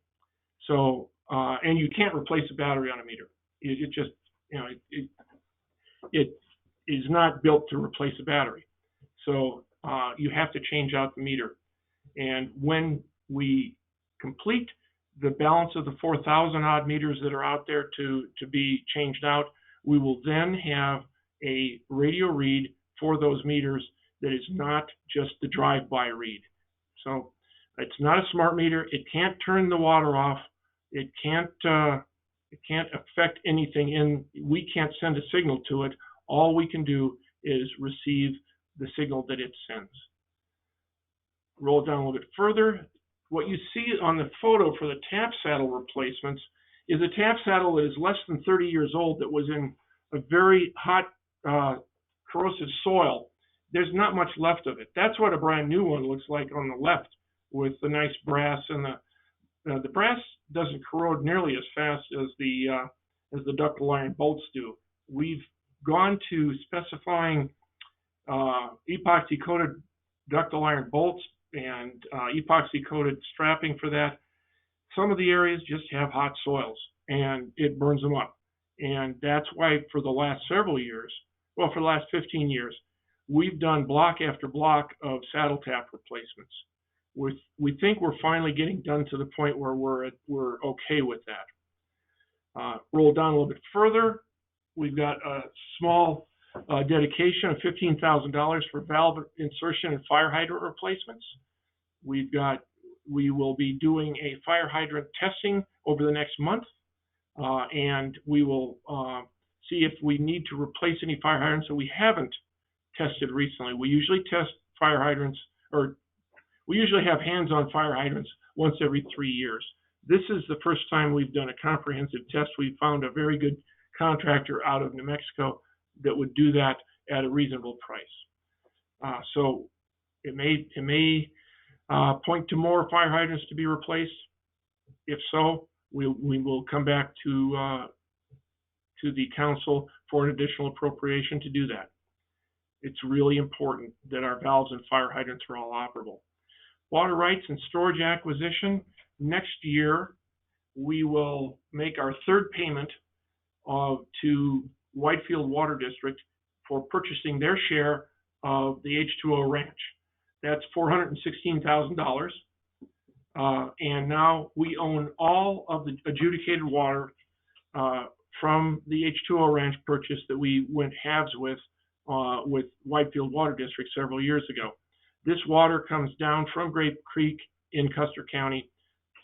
So, and you can't replace a battery on a meter. It just, you know, it is not built to replace a battery. So you have to change out the meter. And when we complete the balance of the 4,000 odd meters that are out there to be changed out, we will then have a radio read for those meters that is not just the drive-by read. So it's not a smart meter. It can't turn the water off. It can't affect anything. We can't send a signal to it. All we can do is receive the signal that it sends. Roll it down a little bit further. What you see on the photo for the tap saddle replacements is a tap saddle that is less than 30 years old that was in a very hot, corrosive soil. There's not much left of it. That's what a brand new one looks like on the left, with the nice brass, and the brass doesn't corrode nearly as fast as the ductile iron bolts do. We've gone to specifying epoxy coated ductile iron bolts and epoxy coated strapping for that. Some of the areas just have hot soils and it burns them up. And that's why for the last several years, well, for the last 15 years, we've done block after block of saddle tap replacements. We think we're finally getting done to the point where we're okay with that. Roll down a little bit further. We've got a small dedication of $15,000 for valve insertion and fire hydrant replacements. We will be doing a fire hydrant testing over the next month, and we will see if we need to replace any fire hydrants that we haven't tested recently. We usually test fire hydrants, or we usually have hands-on fire hydrants once every 3 years. This is the first time we've done a comprehensive test. We found a very good contractor out of New Mexico that would do that at a reasonable price. So it may point to more fire hydrants to be replaced. If so, we will come back to the council for an additional appropriation to do that. It's really important that our valves and fire hydrants are all operable. Water rights and storage acquisition. Next year, we will make our third payment to Whitefield Water District for purchasing their share of the H2O ranch. That's $416,000. And now we own all of the adjudicated water from the H2O ranch purchase that we went halves with Whitefield Water District several years ago. This water comes down from Grape Creek in Custer County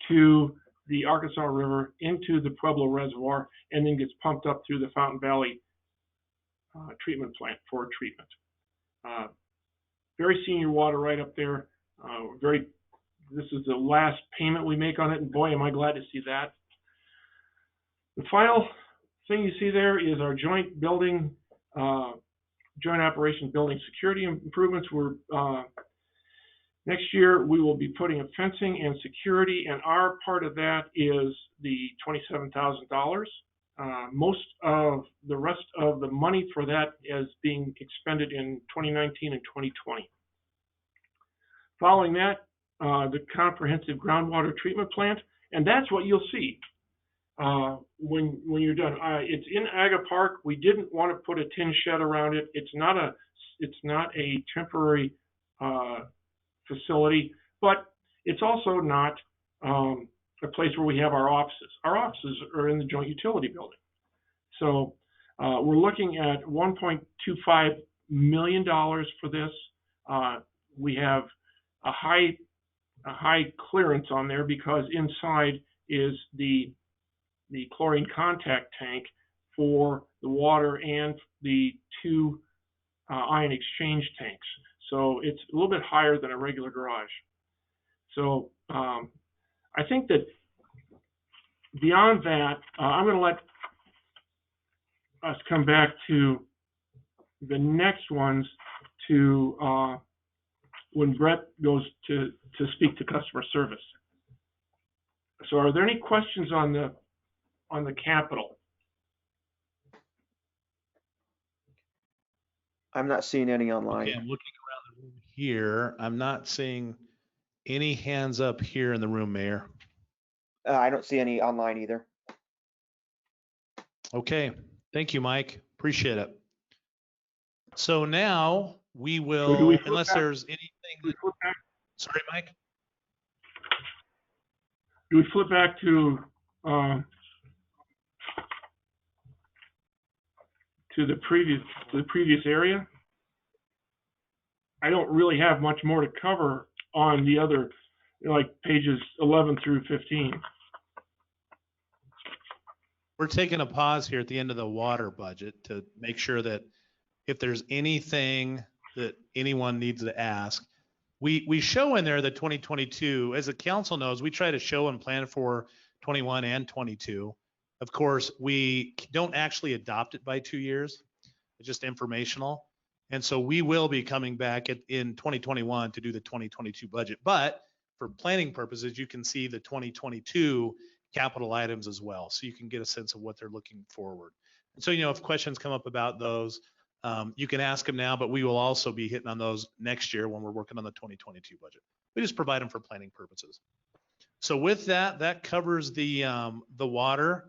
to the Arkansas River into the Pueblo Reservoir, and then gets pumped up through the Fountain Valley treatment plant for treatment. Very senior water right up there. This is the last payment we make on it, and boy, am I glad to see that. The final thing you see there is our joint operation building security improvements. Next year, we will be putting up fencing and security, and our part of that is the $27,000. Most of the rest of the money for that is being expended in 2019 and 2020. Following that, the comprehensive groundwater treatment plant, and that's what you'll see. when you're done. It's in Aga Park. We didn't want to put a tin shed around it. It's not a temporary facility, but it's also not a place where we have our offices. Our offices are in the joint utility building. So we're looking at $1.25 million for this. We have a high clearance on there because inside is the chlorine contact tank for the water and the two ion exchange tanks. So it's a little bit higher than a regular garage. So I think that beyond that, I'm going to let us come back to the next ones to when Brett goes to speak to customer service. So are there any questions on the capital? I'm not seeing any online. Okay, I'm looking around the room here. I'm not seeing any hands up here in the room, Mayor. I don't see any online either. Okay, thank you, Mike. Appreciate it. So now we So do will, we flip unless back- there's anything, sorry, Mike? Do we flip back to the previous area? I don't really have much more to cover on the other, like pages 11 through 15. We're taking a pause here at the end of the water budget to make sure that if there's anything that anyone needs to ask, we show in there the 2022, as the council knows, we try to show and plan for 21 and 22. Of course, we don't actually adopt it by 2 years. It's just informational. And so we will be coming back in 2021 to do the 2022 budget. But for planning purposes, you can see the 2022 capital items as well. So you can get a sense of what they're looking forward. And so, if questions come up about those, you can ask them now, but we will also be hitting on those next year when we're working on the 2022 budget. We just provide them for planning purposes. So with that, that covers the water.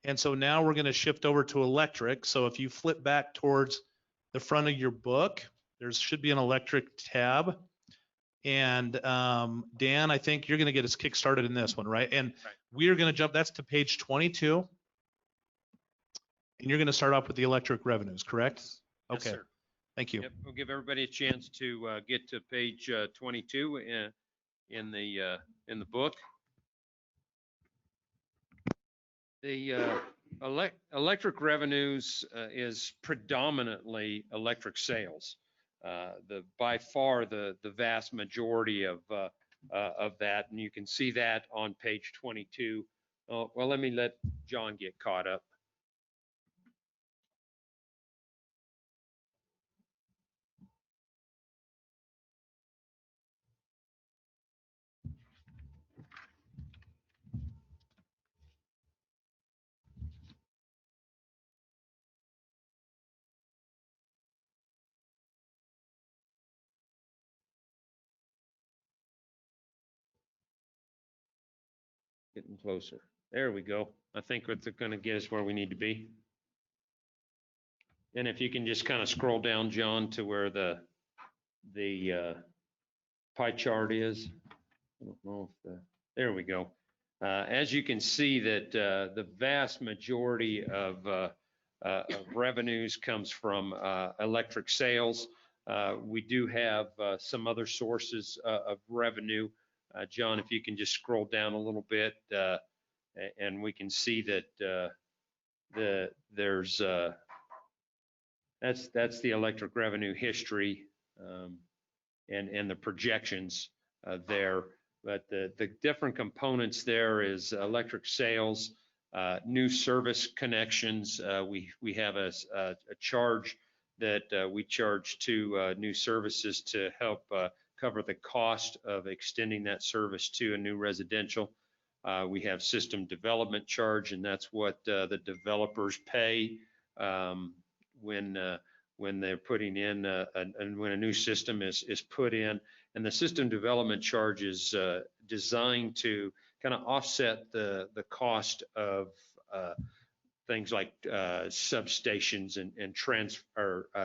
And so now we're going to shift over to electric. So if you flip back towards the front of your book, there should be an electric tab. And Dan, I think you're going to get us kick-started in this one, right? And we are going to jump, that's to page 22. And you're going to start off with the electric revenues, correct? Yes, Okay, sir. thank you. Yep, we'll give everybody a chance to get to page 22 in the book. The electric revenues is predominantly electric sales. By far the vast majority of that, and you can see that on page 22. Well, let me let John get caught up. Getting closer. There we go. I think it's going to get us where we need to be. And if you can just kind of scroll down, John, to where the pie chart is. I don't know if there we go. As you can see that the vast majority of revenues comes from electric sales. We do have some other sources of revenue. John, if you can just scroll down a little bit, and we can see that there's that's the electric revenue history, and the projections there. But the different components there is electric sales, new service connections. We have a charge that we charge to new services to help cover the cost of extending that service to a new residential. We have system development charge, and that's what the developers pay when they're putting in and when a new system is put in. And the system development charge is designed to kind of offset the cost of things like substations and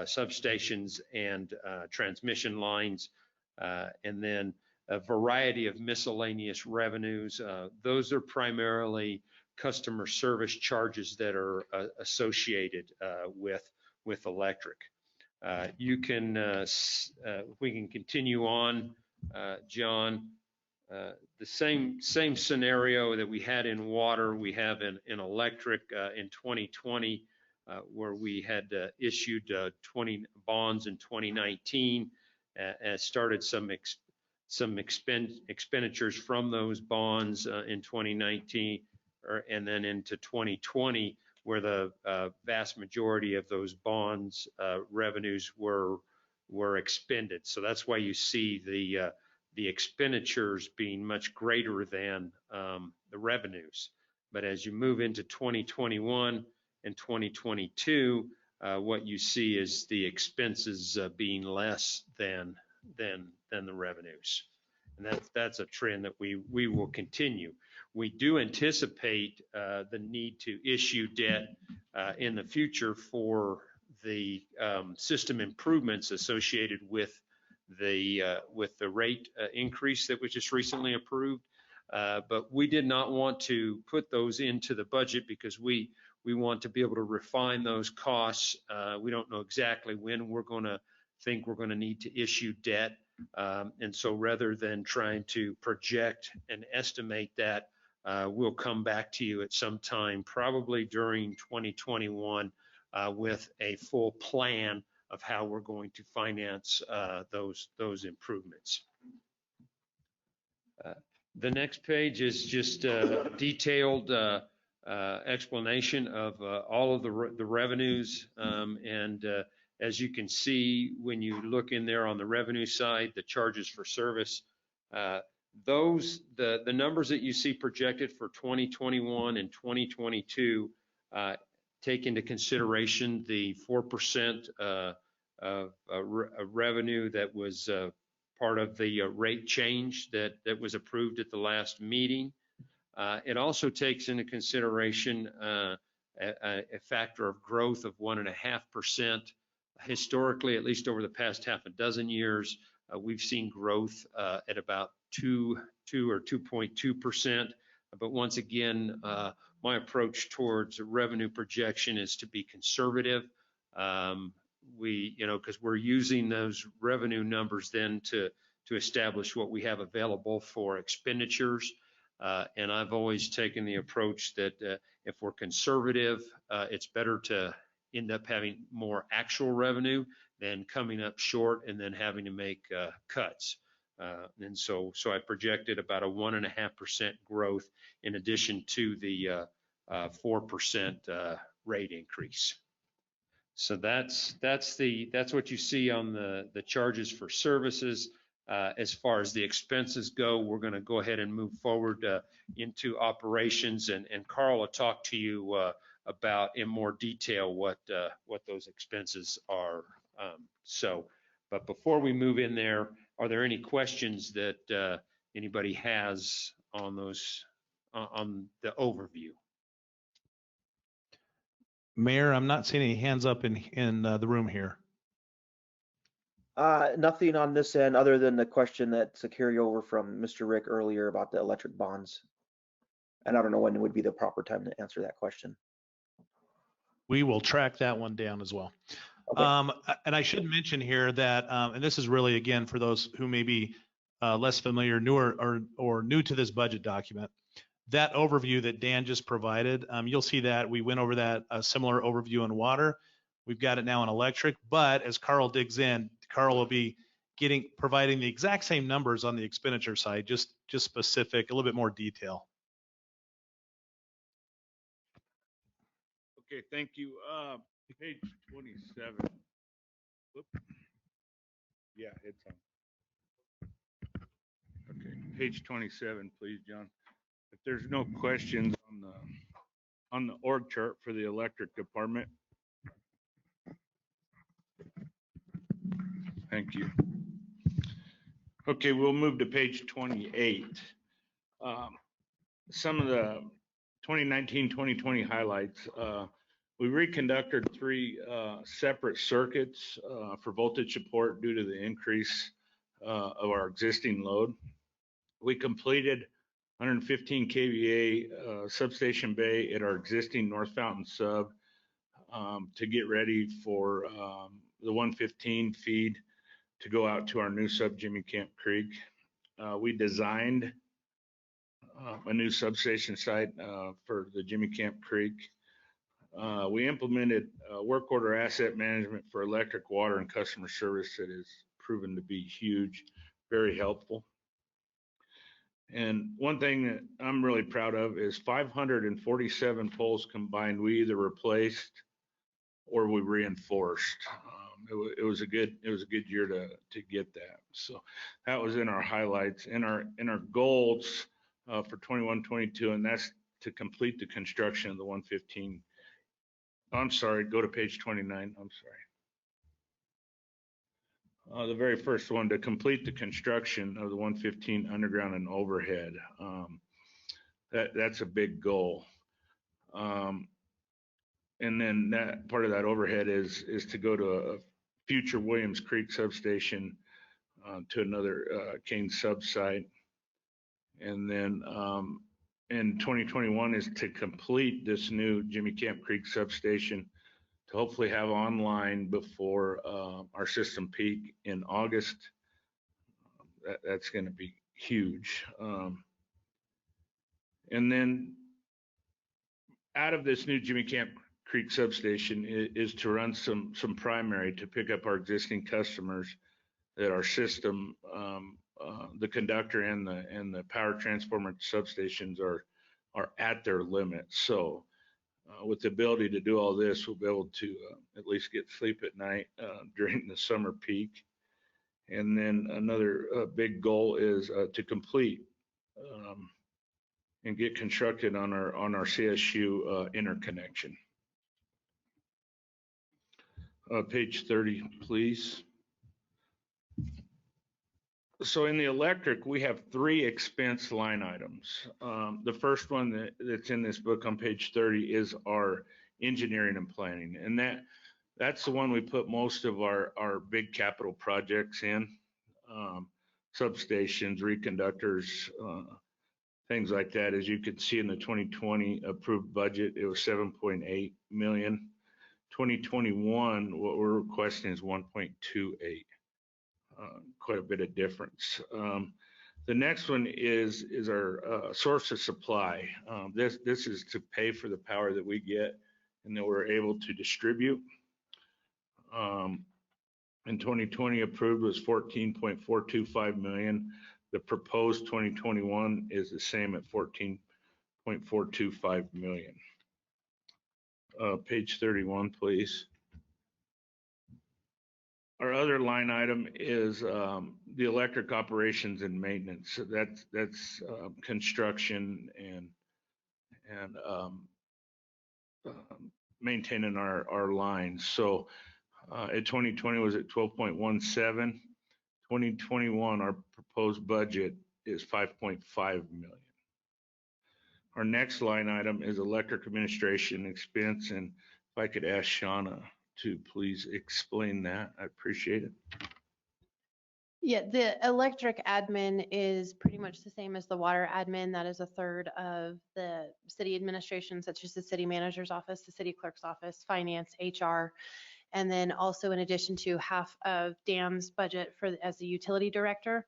substations and transmission lines, and then a variety of miscellaneous revenues. Those are primarily customer service charges that are associated with electric. You can, we can continue on, John. The same scenario that we had in water, we have in electric in 2020, where we had issued 20 bonds in 2019, and started some expenditures from those bonds in 2019, and then into 2020, where the vast majority of those bonds revenues were expended. So that's why you see the expenditures being much greater than the revenues. But as you move into 2021 and 2022, what you see is the expenses being less than the revenues. And that's a trend that we will continue. We do anticipate the need to issue debt in the future for the system improvements associated with the rate increase that was just recently approved. But we did not want to put those into the budget because we want to be able to refine those costs. We don't know exactly when we're going to need to issue debt. And so rather than trying to project and estimate that, we'll come back to you at some time, probably during 2021, with a full plan of how we're going to finance those improvements. The next page is just a detailed explanation of all of the revenues. As you can see, when you look in there on the revenue side, the charges for service, the numbers that you see projected for 2021 and 2022 take into consideration the 4% of revenue that was part of the rate change that was approved at the last meeting. It also takes into consideration a factor of growth of 1.5%. Historically, at least over the past half a dozen years, we've seen growth at about 2 or 2.2%. But once again, my approach towards revenue projection is to be conservative. Because we're using those revenue numbers then to establish what we have available for expenditures. And I've always taken the approach that if we're conservative, it's better to end up having more actual revenue than coming up short and then having to make cuts. And so I projected about a 1.5% growth in addition to the 4% rate increase. So that's what you see on the charges for services. As far as the expenses go, we're going to go ahead and move forward into operations, and Carl will talk to you about in more detail what those expenses are. But before we move in there, are there any questions that anybody has on those on the overview? Mayor, I'm not seeing any hands up in the room here. Nothing on this end other than the question that's a carryover from Mr. Rick earlier about the electric bonds. And I don't know when would be the proper time to answer that question. We will track that one down as well. Okay. And I should mention here that, and this is really, again, for those who may be less familiar, newer or new to this budget document, that overview that Dan just provided, you'll see that we went over that similar overview in water. We've got it now in electric, but as Carl digs in, Carl will be providing the exact same numbers on the expenditure side, just specific, a little bit more detail. Okay, thank you. Page 27. Whoop. Yeah, it's on. Okay, page 27, please, John. If there's no questions on the org chart for the electric department. Thank you. Okay, we'll move to page 28. Some of the 2019-2020 highlights. We reconducted 3 separate circuits for voltage support due to the increase of our existing load. We completed 115 kVA substation bay at our existing North Fountain sub to get ready for the 115 feed to go out to our new sub Jimmy Camp Creek. We designed a new substation site for the Jimmy Camp Creek. We implemented work order asset management for electric, water, and customer service that has proven to be huge, very helpful. And one thing that I'm really proud of is 547 poles combined. We either replaced or we reinforced. It was a good year to get that. So that was in our highlights, in our goals for 21-22, and that's to complete the construction of the 115. I'm sorry, go to page 29. I'm sorry. The very first one, to complete the construction of the 115 underground and overhead. That's a big goal. And then that part of that overhead is to go to a future Williams Creek substation, to another Kane sub site. And then in 2021 is to complete this new Jimmy Camp Creek substation to hopefully have online before our system peak in August. That's going to be huge. And then out of this new Jimmy Camp Creek substation is to run some primary to pick up our existing customers that our system, the conductor and the power transformer substations are at their limit. So with the ability to do all this, we'll be able to at least get sleep at night during the summer peak. And then another big goal is to complete and get constructed on our CSU interconnection. Page 30, please. So in the electric, we have 3 expense line items. The first one that's in this book on page 30 is our engineering and planning. And that's the one we put most of our big capital projects in, substations, reconductors, things like that. As you can see in the 2020 approved budget, it was 7.8 million. 2021, what we're requesting is 1.28. Quite a bit of difference. The next one is our source of supply. This is to pay for the power that we get and that we're able to distribute. In 2020 approved was 14.425 million. The proposed 2021 is the same at 14.425 million. Page 31, please. Our other line item is the electric operations and maintenance. So that's construction and maintaining our lines. So at 2020 was at 12.17. 2021, our proposed budget is 5.5 million. Our next line item is electric administration expense, and if I could ask Shauna to please explain that, I appreciate it. Yeah, the electric admin is pretty much the same as the water admin. That is a third of the city administration, such as the city manager's office, the city clerk's office, finance, HR, and then also in addition to half of Dan's budget as the utility director.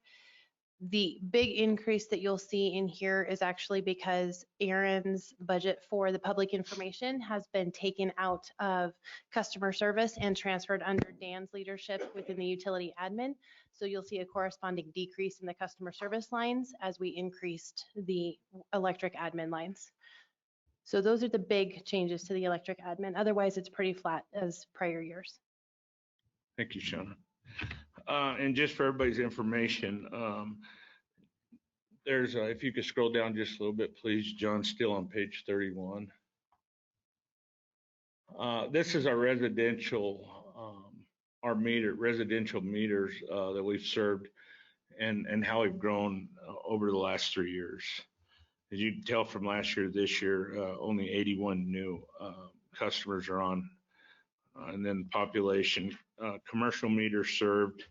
The big increase that you'll see in here is actually because Aaron's budget for the public information has been taken out of customer service and transferred under Dan's leadership within the utility admin. So you'll see a corresponding decrease in the customer service lines as we increased the electric admin lines. So those are the big changes to the electric admin. Otherwise, it's pretty flat as prior years. Thank you, Shauna. And just for everybody's information, there's if you could scroll down just a little bit, please, John, still on page 31. This is our residential, residential meters that we've served and how we've grown over the last 3 years. As you can tell from last year, this year, only 81 new customers are on. And then population, commercial meters served,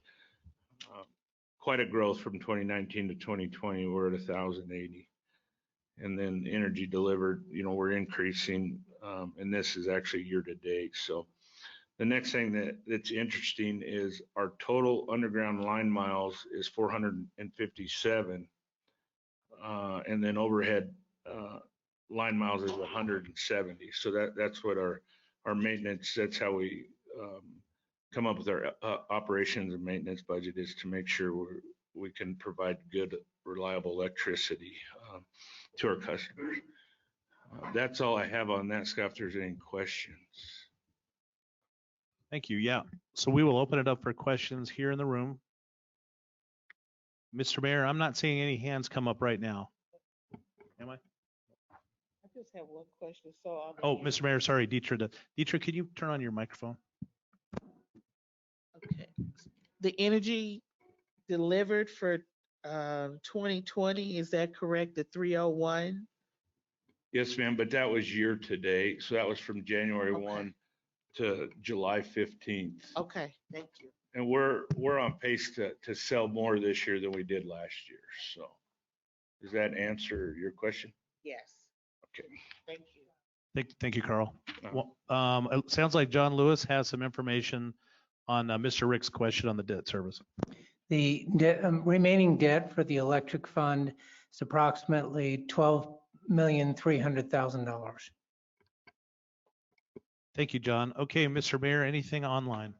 quite a growth from 2019 to 2020. We're at 1,080. And then energy delivered, we're increasing, and this is actually year to date. So the next thing that's interesting is our total underground line miles is 457. And then overhead line miles is 170. So that's what our maintenance, that's how we come up with our operations and maintenance budget, is to make sure we can provide good, reliable electricity to our customers. That's all I have on that, Scott, if there's any questions. Thank you. Yeah. So we will open it up for questions here in the room. Mr. Mayor, I'm not seeing any hands come up right now. Am I? I just have one question. So, Oh, Mr. Mayor, sorry, Dietrich. Dietrich, could you turn on your microphone? okay, the energy delivered for 2020, is that correct? The 301? Yes, ma'am, but that was year to date. So that was from January Okay. 1 to July 15th. Okay, thank you. And we're on pace to sell more this year than we did last year. So does that answer your question? Yes, Okay. thank you. Thank you, Carl. Well, it sounds like John Lewis has some information on Mr. Rick's question on the debt service. The remaining debt for the electric fund is approximately $12,300,000. Thank you, John. Okay, Mr. Mayor, anything online?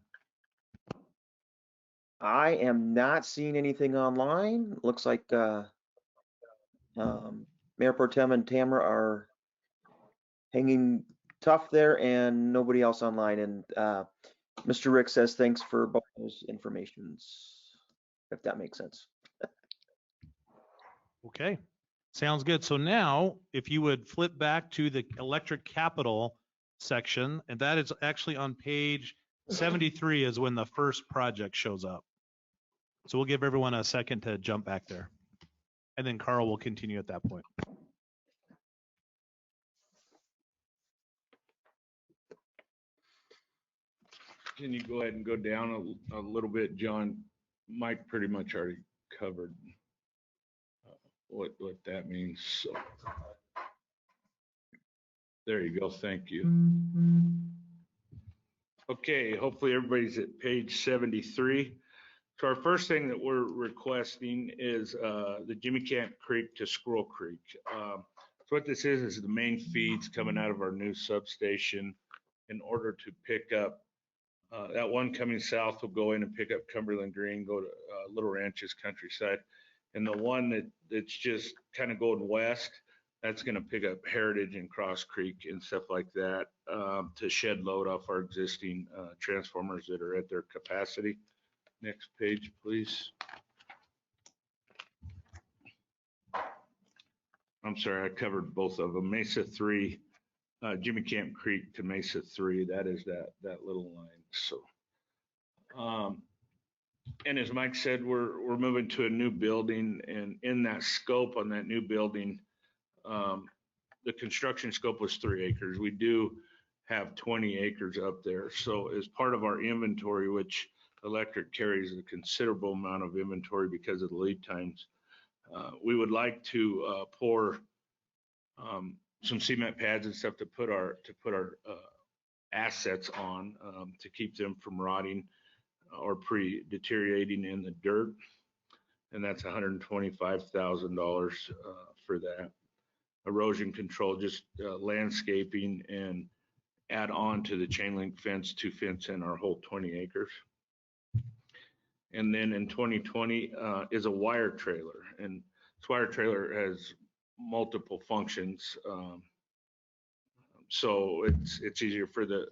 I am not seeing anything online. Looks like Mayor Pro Tem and Tamara are hanging tough there, and nobody else online. And Mr. Rick says thanks for both those informations, if that makes sense. Okay, sounds good. So now, if you would flip back to the electric capital section, and that is actually on page 73 is when the first project shows up. So we'll give everyone a second to jump back there. And then Carl will continue at that point. Can you go ahead and go down a little bit, John? Mike pretty much already covered what that means. So there you go. Thank you. Okay, hopefully everybody's at page 73. So our first thing that we're requesting is the Jimmy Camp Creek to Squirrel Creek. So what this is the main feeds coming out of our new substation in order to pick up that one coming south will go in and pick up Cumberland Green, go to Little Ranches Countryside. And the one that's just kind of going west, that's going to pick up Heritage and Cross Creek and stuff like that to shed load off our existing transformers that are at their capacity. Next page, please. I'm sorry, I covered both of them. Mesa 3, Jimmy Camp Creek to Mesa 3, that is that little line. So, and as Mike said, we're moving to a new building, and in that scope on that new building, the construction scope was 3 acres. We do have 20 acres up there. So as part of our inventory, which electric carries a considerable amount of inventory because of the lead times, we would like to pour some cement pads and stuff to put our assets on to keep them from rotting or pre-deteriorating in the dirt. And that's $125,000 for that. Erosion control, just landscaping, and add on to the chain link fence to fence in our whole 20 acres. And then in 2020 is a wire trailer, and this wire trailer has multiple functions. So it's easier for the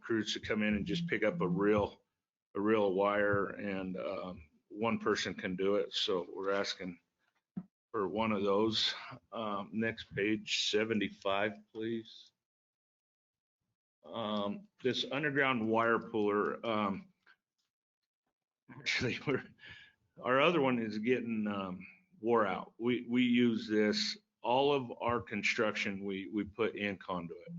crews to come in and just pick up a real wire, and one person can do it. So we're asking for one of those. Next page, 75, please. This underground wire puller, actually our other one is getting wore out. We use this all of our construction, we put in conduit.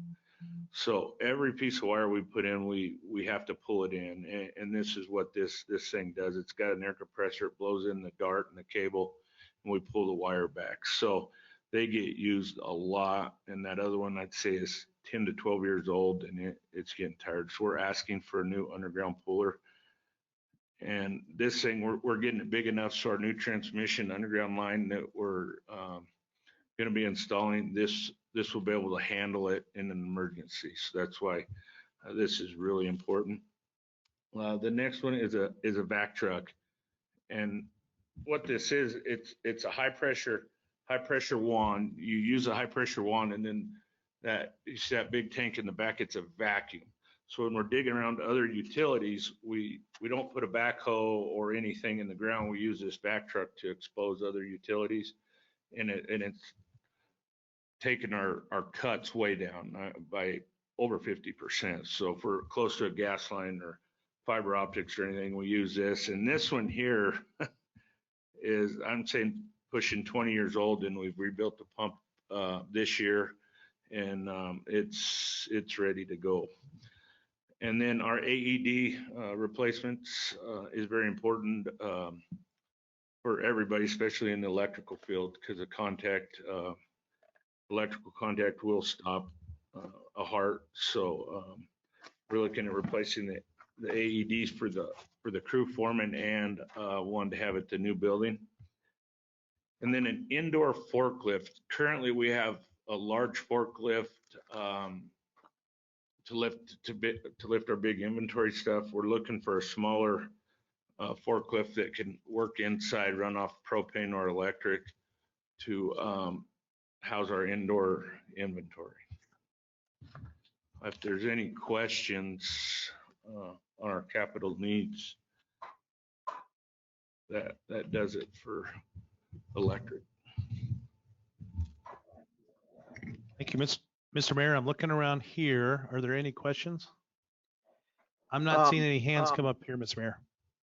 So every piece of wire we put in, we have to pull it in. And this is what this thing does. It's got an air compressor, it blows in the dart and the cable, and we pull the wire back. So they get used a lot. And that other one I'd say is 10 to 12 years old, and it's getting tired. So we're asking for a new underground puller. And this thing, we're getting it big enough so our new transmission underground line that we're going to be installing, this will be able to handle it in an emergency. So that's why this is really important. The next one is a vac truck, and what this is, it's a high pressure wand. You use a high pressure wand, and then you see that big tank in the back. It's a vacuum. So when we're digging around other utilities, we don't put a backhoe or anything in the ground. We use this vac truck to expose other utilities, and it's taken our cuts way down by over 50%. So if we're close to a gas line or fiber optics or anything, we use this. And this one here is, I'm saying, pushing 20 years old, and we've rebuilt the pump this year, and it's ready to go. And then our AED replacements is very important for everybody, especially in the electrical field, because electrical contact will stop a heart. So we're looking at replacing the AEDs for the crew foreman and one to have at the new building. And then an indoor forklift. Currently, we have a large forklift to lift our big inventory stuff. We're looking for a smaller forklift that can work inside, run off propane or electric to house our indoor inventory. If there's any questions on our capital needs, that does it for electric. Thank you, Mr. Mayor. I'm looking around here. Are there any questions? I'm not seeing any hands come up here, Mr. Mayor.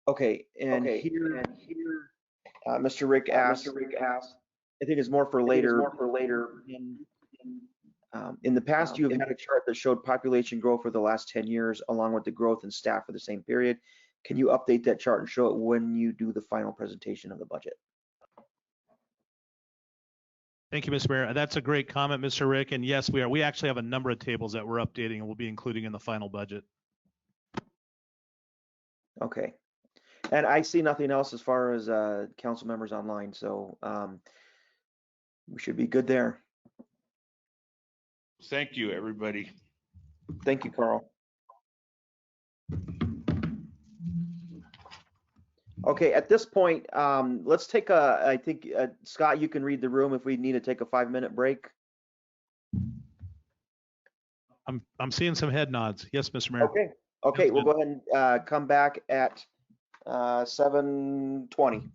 Okay, and here, Mr. Rick asked, I think it's more for later. In the past, you've had a chart that showed population growth for the last 10 years, along with the growth in staff for the same period. Can you update that chart and show it when you do the final presentation of the budget? Thank you, Mr. Mayor. That's a great comment, Mr. Rick. And yes, we are. We actually have a number of tables that we're updating and we'll be including in the final budget. Okay. And I see nothing else as far as council members online, so we should be good there. Thank you, everybody. Thank you, Carl. Okay, at this point, let's take I think, Scott, you can read the room if we need to take a 5-minute break. I'm seeing some head nods. Yes, Mr. Mayor. Okay, we'll go ahead and come back at 7:20.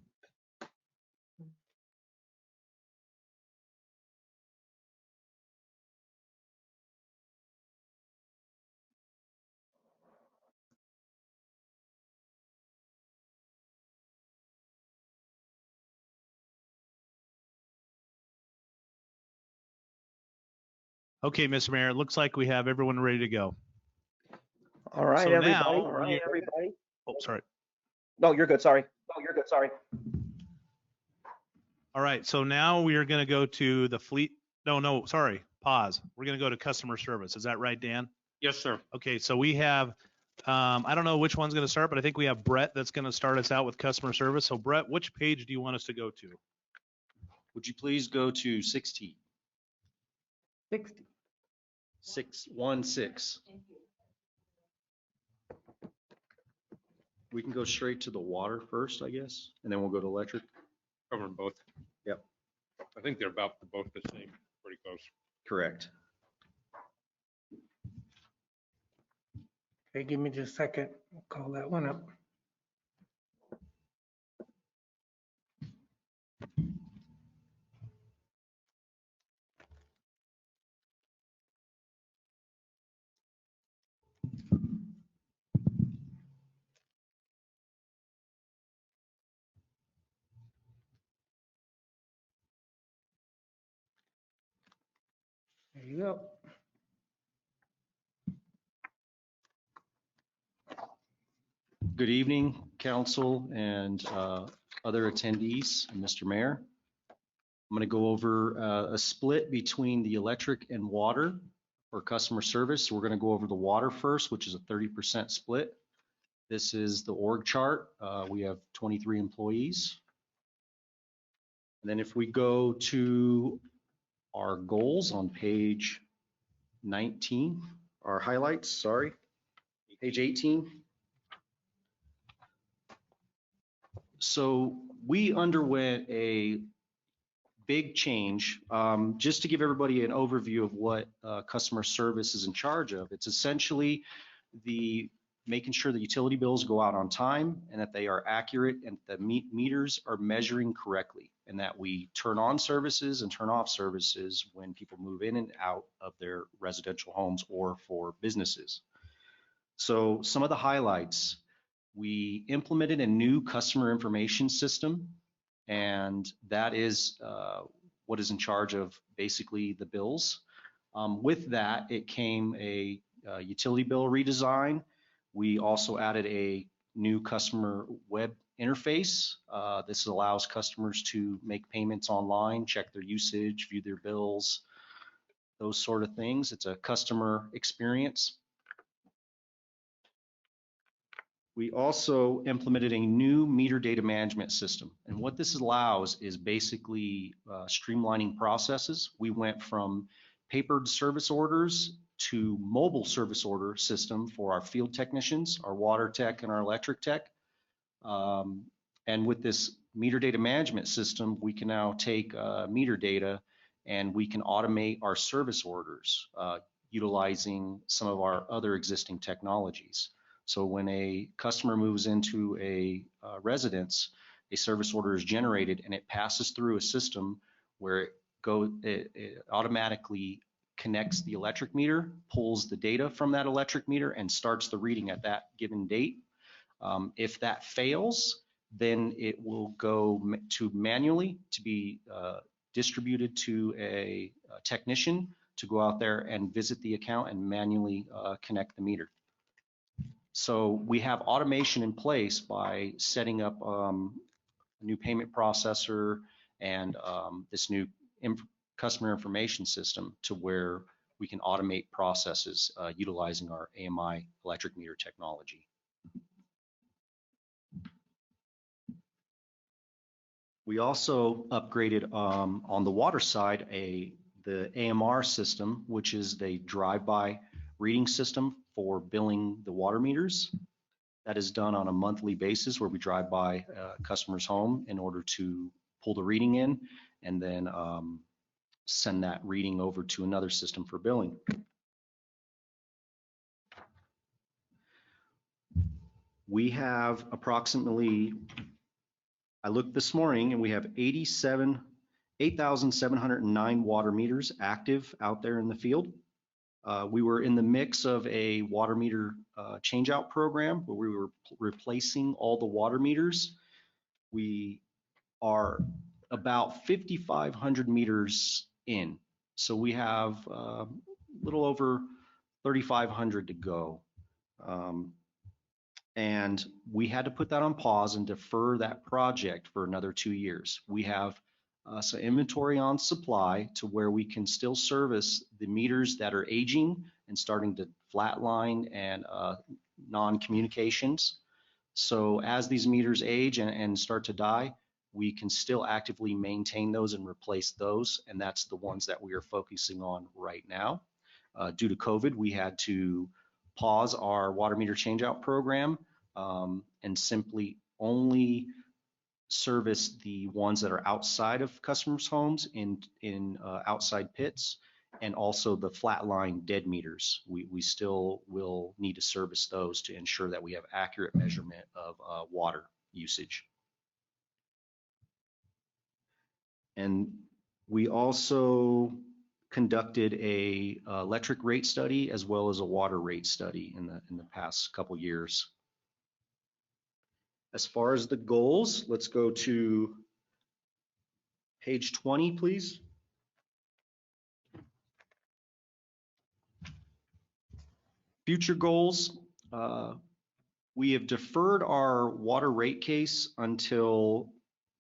Okay, Mr. Mayor, it looks like we have everyone ready to go. All right, So everybody. now All right, everybody. Oh, sorry. No, you're good. Sorry. All right, so now we are going to go to the fleet. No, sorry, pause. We're going to go to customer service. Is that right, Dan? Yes, sir. Okay, so we have, I don't know which one's going to start, but I think we have Brett that's going to start us out with customer service. So Brett, which page do you want us to go to? Would you please go to 16? 60. 616. We can go straight to the water first, I guess, and then we'll go to electric. Cover both. Yep. I think they're about both the same, pretty close. Correct. Okay, give me just a second. I'll call that one up. There you go. Good evening, council and other attendees, and Mr. Mayor. I'm going to go over a split between the electric and water for customer service. We're going to go over the water first, which is a 30% split. This is the org chart. We have 23 employees. And then if we go to our goals on page 19, our highlights, sorry, page 18. So we underwent a big change. Just to give everybody an overview of what customer service is in charge of, it's essentially the making sure the utility bills go out on time and that they are accurate and the meters are measuring correctly, and that we turn on services and turn off services when people move in and out of their residential homes or for businesses. So some of the highlights: we implemented a new customer information system, and that is what is in charge of basically the bills. With that, it came a utility bill redesign. We also added a new customer web interface. This allows customers to make payments online, check their usage, view their bills, those sort of things. It's a customer experience. We also implemented a new meter data management system. And what this allows is basically streamlining processes. We went from papered service orders to mobile service order system for our field technicians, our water tech and our electric tech. And with this meter data management system, we can now take meter data and we can automate our service orders utilizing some of our other existing technologies. So when a customer moves into a residence, a service order is generated and it passes through a system where it automatically connects the electric meter, pulls the data from that electric meter, and starts the reading at that given date. If that fails, then it will go to manually to be distributed to a technician to go out there and visit the account and manually connect the meter. So we have automation in place by setting up a new payment processor and this new customer information system to where we can automate processes utilizing our AMI electric meter technology. We also upgraded on the water side the AMR system, which is the drive-by reading system for billing the water meters. That is done on a monthly basis where we drive by a customer's home in order to pull the reading in and then send that reading over to another system for billing. We have approximately, I looked this morning, and we have 8,709 water meters active out there in the field. We were in the mix of a water meter change-out program where we were replacing all the water meters. We are about 5,500 meters in. So we have a little over 3,500 to go. And we had to put that on pause and defer that project for another 2 years. We have some inventory on supply to where we can still service the meters that are aging and starting to flatline and non-communications. So as these meters age and start to die, we can still actively maintain those and replace those. And that's the ones that we are focusing on right now. Due to COVID, we had to pause our water meter changeout program and simply only service the ones that are outside of customers' homes in outside pits, and also the flatline dead meters. We still will need to service those to ensure that we have accurate measurement of water usage. And we also conducted a electric rate study as well as a water rate study in the past couple years. As far as the goals, let's go to page 20, please. Future goals, we have deferred our water rate case until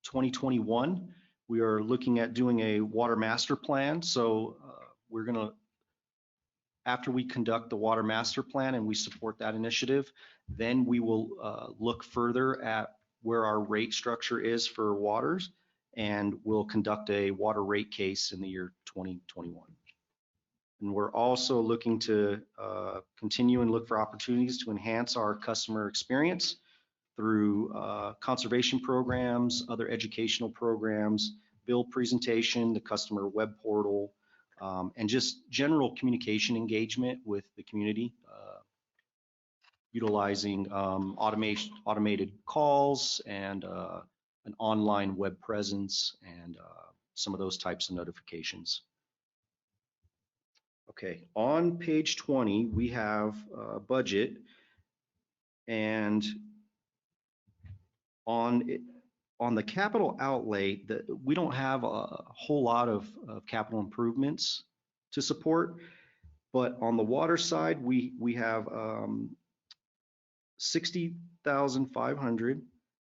2021. We are looking at doing a water master plan. So we're gonna, after we conduct the water master plan and we support that initiative, then we will look further at where our rate structure is for waters, and we'll conduct a water rate case in the year 2021. And we're also looking to continue and look for opportunities to enhance our customer experience through conservation programs, other educational programs, bill presentation, the customer web portal, and just general communication engagement with the community, utilizing automated calls and an online web presence and some of those types of notifications. Okay, on page 20, we have a budget, and on the capital outlay, we don't have a whole lot of capital improvements to support, but on the water side, we have 60,500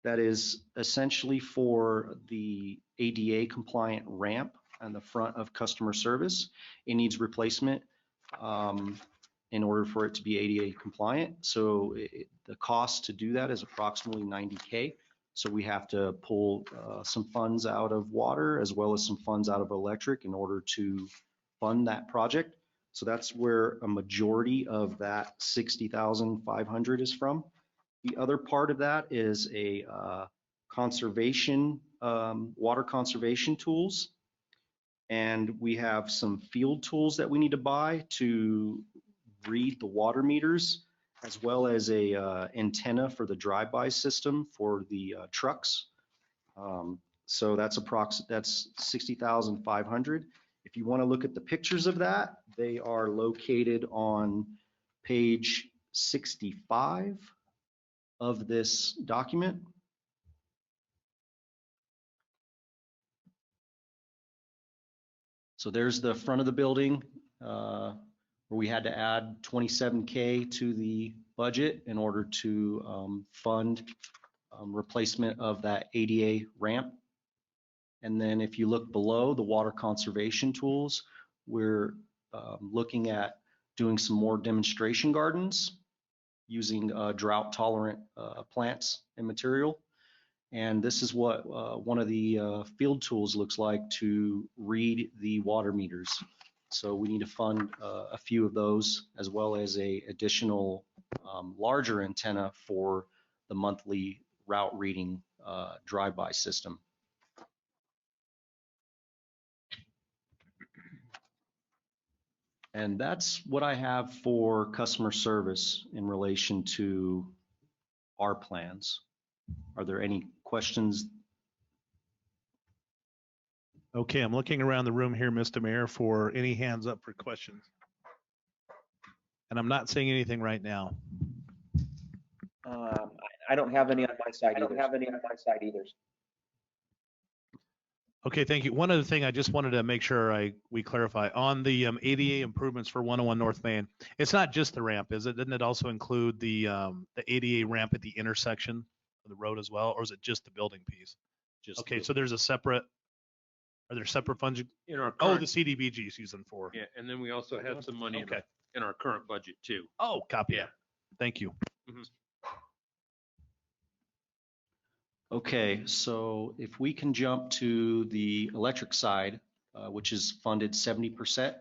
that is essentially for the ADA compliant ramp on the front of customer service. It needs replacement in order for it to be ADA compliant. So the cost to do that is approximately $90K. So we have to pull some funds out of water as well as some funds out of electric in order to fund that project. So that's where a majority of that 60,500 is from. The other part of that is a conservation, water conservation tools. And we have some field tools that we need to buy to read the water meters, as well as a antenna for the drive-by system for the trucks. So that's 60,500. If you want to look at the pictures of that, they are located on page 65 of this document. So there's the front of the building where we had to add 27K to the budget in order to fund replacement of that ADA ramp. And then if you look below the water conservation tools, we're looking at doing some more demonstration gardens using drought tolerant plants and material. And this is what one of the field tools looks like to read the water meters. So we need to fund a few of those, as well as a additional larger antenna for the monthly route reading drive-by system. And that's what I have for customer service in relation to our plans. Are there any questions? Okay, I'm looking around the room here, Mr. Mayor, for any hands up for questions. And I'm not seeing anything right now. I don't have any on my side either. Okay, thank you. One other thing I just wanted to make sure we clarify on the ADA improvements for 101 North Main. It's not just the ramp, is it? Didn't it also include the ADA ramp at the intersection of the road as well, or is it just the building piece? Just okay, so there's a separate. Are there separate funds? In our current, current, the CDBG is using for. yeah, and then we also have some money Okay. in our current budget too. Oh, copy that. Thank you. Okay, so if we can jump to the electric side, which is funded 70%.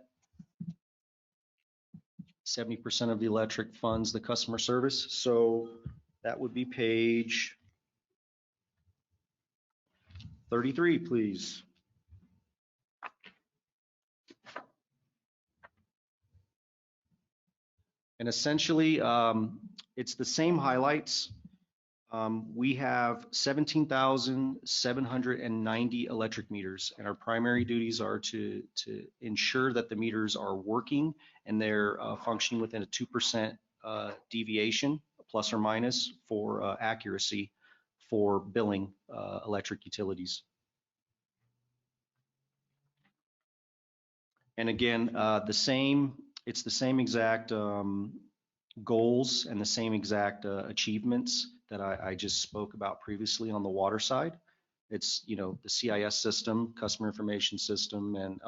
70% of the electric funds the customer service. So that would be page 33, please. And essentially, it's the same highlights. We have 17,790 electric meters, and our primary duties are to ensure that the meters are working and they're functioning within a 2% deviation, plus or minus, for accuracy for billing electric utilities. And again, it's the same exact goals and the same exact achievements that I just spoke about previously on the water side. It's, you know, the CIS system, customer information system, and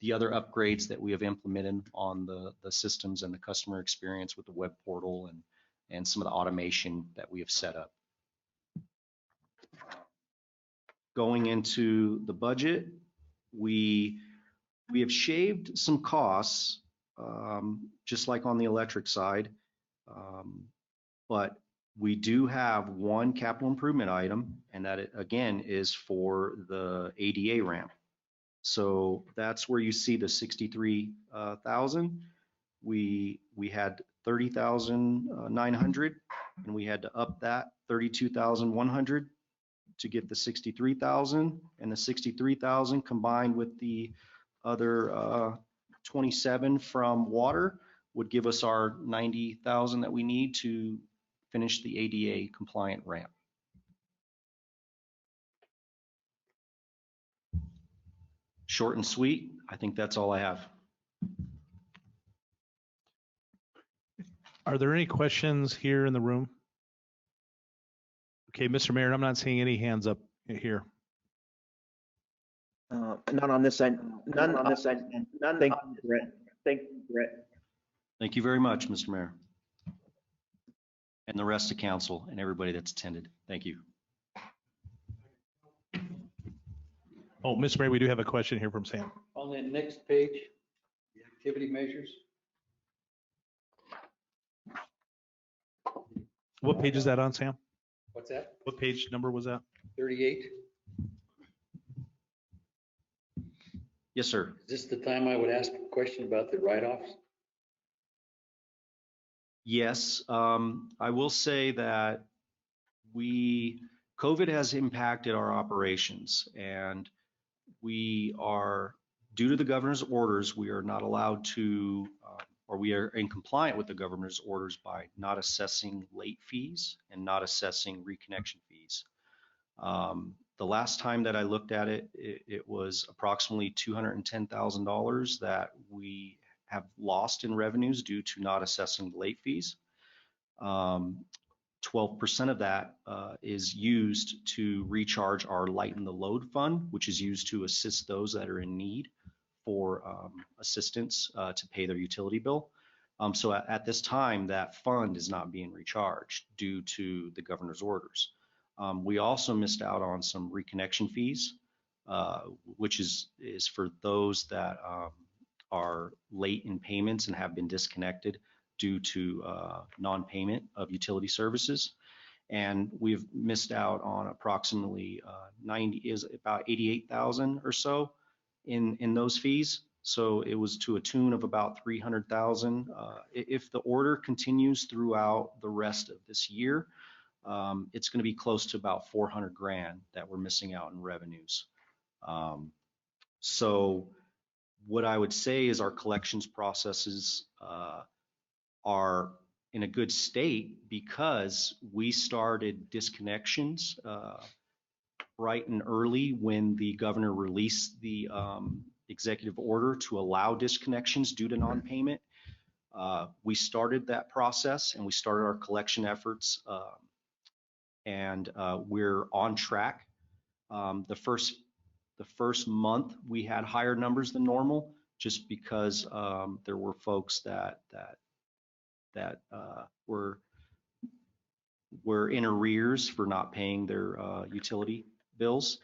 the other upgrades that we have implemented on the systems and the customer experience with the web portal and some of the automation that we have set up. Going into the budget, we have shaved some costs, just like on the electric side, but we do have one capital improvement item, and that again is for the ADA ramp. So that's where you see the 63,000. We had 30,900, and we had to up that 32,100 to get the 63,000, and the 63,000 combined with the other 27 from water would give us our 90,000 that we need to finish the ADA compliant ramp. Short and sweet. I think that's all I have. Are there any questions here in the room? Okay, Mr. Mayor, I'm not seeing any hands up here. None on this side. None on this side. None. Thank you, Brett. Thank you, Brett. Thank you very much, Mr. Mayor. And the rest of council and everybody that's attended. Thank you. Oh, Mr. Mayor, we do have a question here from Sam. On that next page, the activity measures. What page is that on, Sam? What's that? What page number was that? 38. Yes, sir. Is this the time I would ask a question about the write-offs? Yes, I will say that COVID has impacted our operations, and we are, due to the governor's orders, we are not allowed to, or we are in compliant with the governor's orders by not assessing late fees and not assessing reconnection fees. The last time that I looked at it, it was approximately $210,000 that we have lost in revenues due to not assessing late fees. 12% of that is used to recharge our Lighten the Load fund, which is used to assist those that are in need for assistance to pay their utility bill. So at this time, that fund is not being recharged due to the governor's orders. We also missed out on some reconnection fees, which is for those that are late in payments and have been disconnected due to non-payment of utility services. And we've missed out on approximately about 88,000 or so in those fees. So it was to a tune of about 300,000. If the order continues throughout the rest of this year, it's going to be close to about 400 grand that we're missing out in revenues. So what I would say is our collections processes are in a good state because we started disconnections bright and early when the governor released the executive order to allow disconnections due to non-payment. We started that process and we started our collection efforts, and we're on track. The first month we had higher numbers than normal just because there were folks that were in arrears for not paying their utility bills.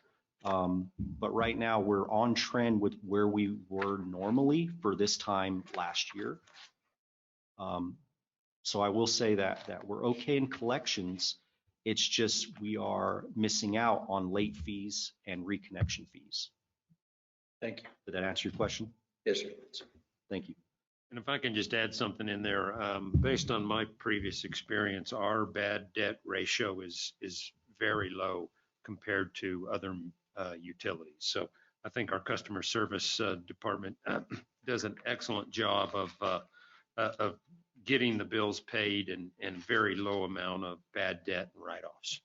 But right now we're on trend with where we were normally for this time last year. So I will say that we're okay in collections. It's just we are missing out on late fees and reconnection fees. Thank you. Did that answer your question? Yes, sir. Thank you. And if I can just add something in there, based on my previous experience, our bad debt ratio is very low compared to other utilities. So I think our customer service department does an excellent job of getting the bills paid and very low amount of bad debt and write-offs.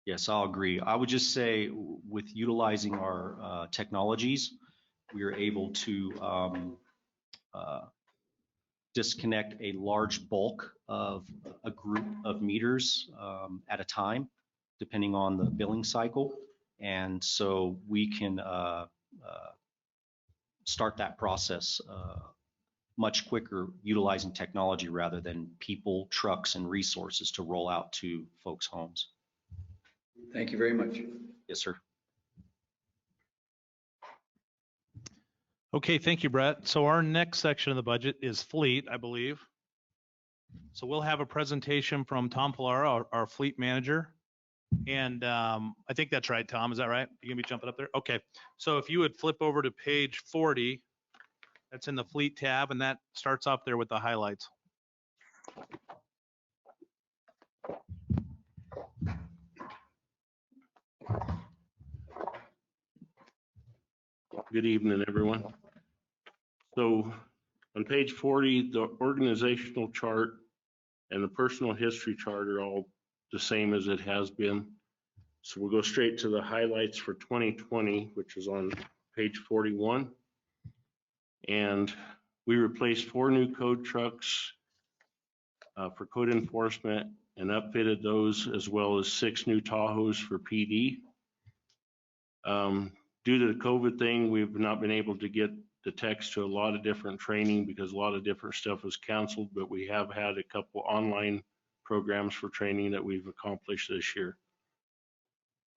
Yes, I'll agree. I would just say with utilizing our technologies, we are able to disconnect a large bulk of a group of meters at a time, depending on the billing cycle. And so we can start that process much quicker utilizing technology rather than people, trucks, and resources to roll out to folks' homes. Thank you very much. Yes, sir. Okay, thank you, Brett. So our next section of the budget is fleet, I believe. So we'll have a presentation from Tom Pilara, our fleet manager. And I think that's right, Tom. Is that right? You gonna be jumping up there? Okay. So if you would flip over to page 40, that's in the fleet tab, and that starts off there with the highlights. Good evening, everyone. So on page 40, the organizational chart and the personal history chart are all the same as it has been. So we'll go straight to the highlights for 2020, which is on page 41. And we replaced 4 new code trucks for code enforcement and upfitted those, as well as 6 new Tahoes for PD. Due to the COVID thing, we've not been able to get the techs to a lot of different training because a lot of different stuff was canceled, but we have had a couple online programs for training that we've accomplished this year.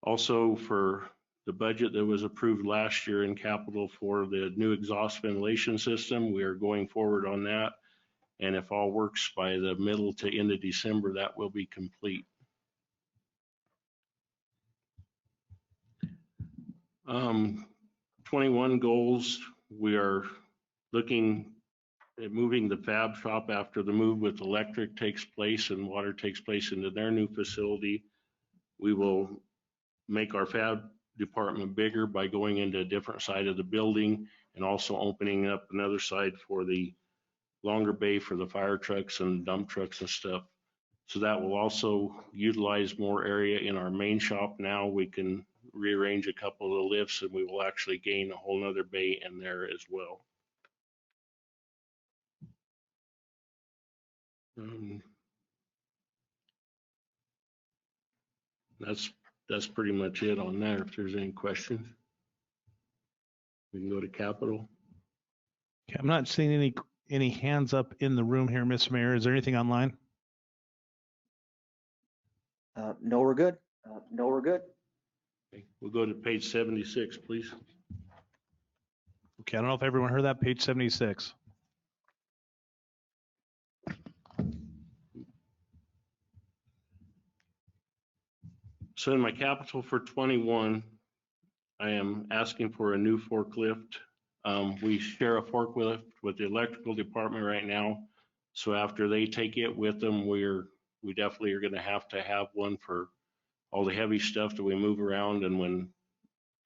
Also, for the budget that was approved last year in capital for the new exhaust ventilation system, we are going forward on that. And if all works by the middle to end of December, that will be complete. 21 goals. We are looking at moving the fab shop after the move with electric takes place and water takes place into their new facility. We will make our fab department bigger by going into a different side of the building and also opening up another side for the longer bay for the fire trucks and dump trucks and stuff. So that will also utilize more area in our main shop. Now we can rearrange a couple of the lifts and we will actually gain a whole nother bay in there as well. That's pretty much it on there. If there's any questions, we can go to capital. Okay, I'm not seeing any hands up in the room here, Mr. Mayor. Is there anything online? No, we're good. No, we're good. Okay, we'll go to page 76, please. Okay, I don't know if everyone heard that, page 76. So in my capital for 21, I am asking for a new forklift. We share a forklift with the electrical department right now. So after they take it with them, we definitely are gonna have to have one for all the heavy stuff that we move around. And when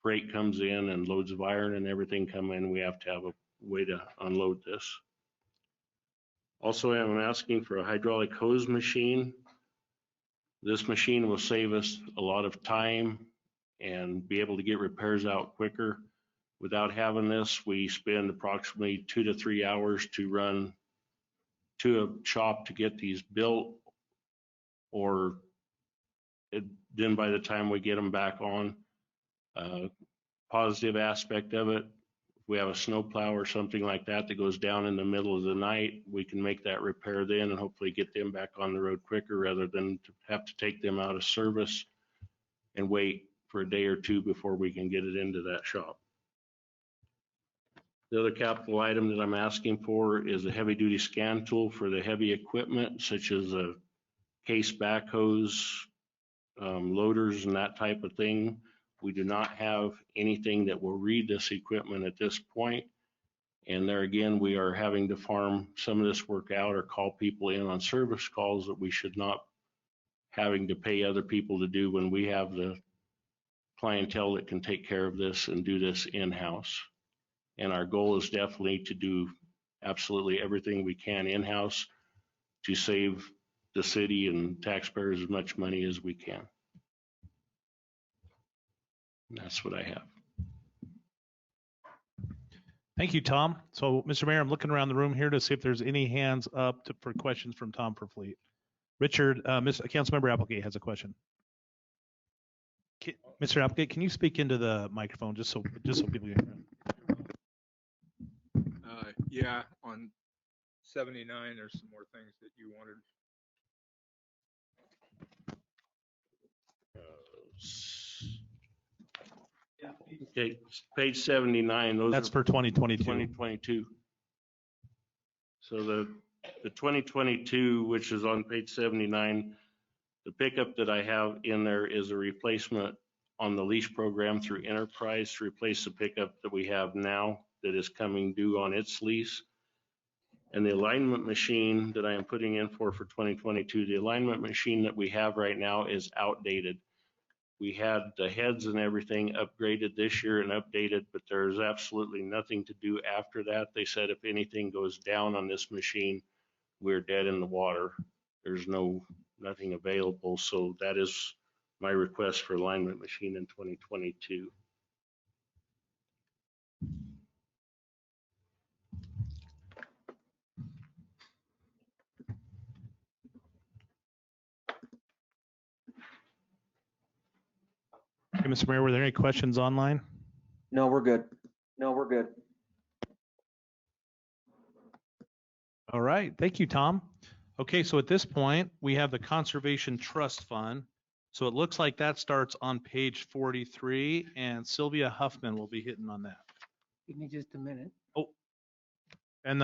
freight comes in and loads of iron and everything come in, we have to have a way to unload this. Also, I'm asking for a hydraulic hose machine. This machine will save us a lot of time and be able to get repairs out quicker. Without having this, we spend approximately 2 to 3 hours to run to a shop to get these built, or then by the time we get them back on, positive aspect of it, if we have a snow plow or something like that that goes down in the middle of the night, we can make that repair then and hopefully get them back on the road quicker rather than to have to take them out of service and wait for a day or two before we can get it into that shop. The other capital item that I'm asking for is a heavy duty scan tool for the heavy equipment, such as a case backhoes, loaders and that type of thing. We do not have anything that will read this equipment at this point. And there again, we are having to farm some of this work out or call people in on service calls that we should not having to pay other people to do when we have the clientele that can take care of this and do this in-house. And our goal is definitely to do absolutely everything we can in-house to save the city and taxpayers as much money as we can. And that's what I have. Thank you, Tom. So, Mr. Mayor, I'm looking around the room here to see if there's any hands up for questions from Tom for Fleet. Richard, Councilmember Applegate has a question. Mr. Applegate, can you speak into the microphone just so people can hear? Yeah, on 79, there's some more things that you wanted. Okay, page 79. That's for 2022. 2022. So the 2022, which is on page 79, the pickup that I have in there is a replacement on the lease program through Enterprise to replace the pickup that we have now that is coming due on its lease. And the alignment machine that I am putting in for 2022, the alignment machine that we have right now is outdated. We had the heads and everything upgraded this year and updated, but there's absolutely nothing to do after that. They said if anything goes down on this machine, we're dead in the water. There's nothing available. So that is my request for alignment machine in 2022. Okay, Mr. Mayor, were there any questions online? No, we're good. No, we're good. All right, thank you, Tom. Okay, so at this point, we have the Conservation Trust Fund. So it looks like that starts on page 43, and Sylvia Huffman will be hitting on that. Give me just a minute. Oh, and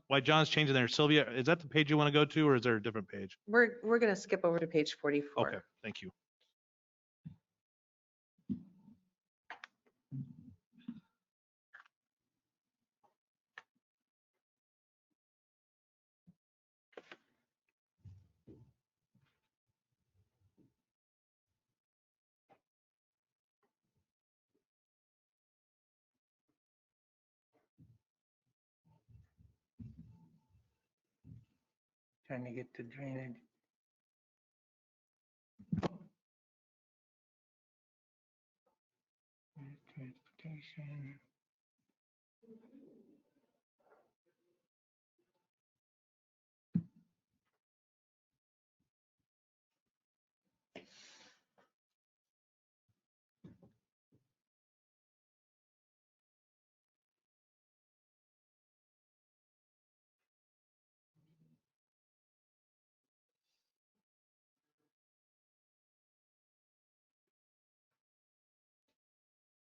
why John's changing there. Sylvia, is that the page you want to go to, or is there a different page? We're going to skip over to page 44. Okay, thank you. Trying to get to drainage. Transportation.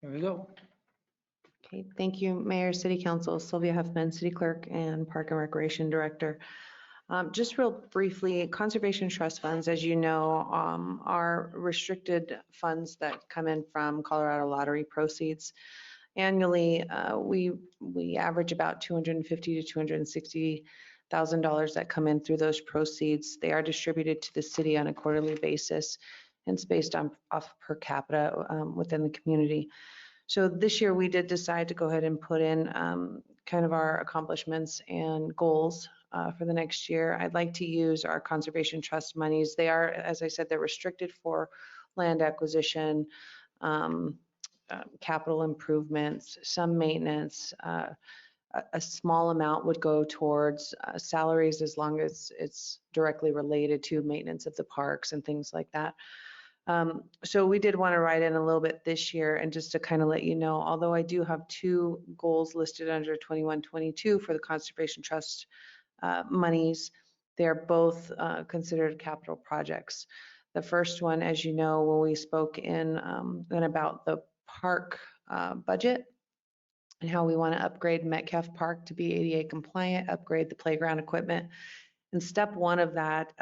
Here we go. Okay, thank you, Mayor, City Council, Sylvia Huffman, City Clerk, and Park and Recreation Director. Just real briefly, Conservation Trust Funds, as you know, are restricted funds that come in from Colorado Lottery proceeds. Annually, we average about $250,000 to $260,000 that come in through those proceeds. They are distributed to the city on a quarterly basis, and it's based off per capita within the community. So this year we did decide to go ahead and put in kind of our accomplishments and goals for the next year. I'd like to use our Conservation Trust monies. They are, as I said, they're restricted for land acquisition, capital improvements, some maintenance. A small amount would go towards salaries as long as it's directly related to maintenance of the parks and things like that. So we did want to write in a little bit this year, and just to kind of let you know, although I do have two goals listed under 21-22 for the Conservation Trust monies, they're both considered capital projects. The first one, as you know, when we spoke in about the park budget and how we want to upgrade Metcalf Park to be ADA compliant, upgrade the playground equipment. And step one of that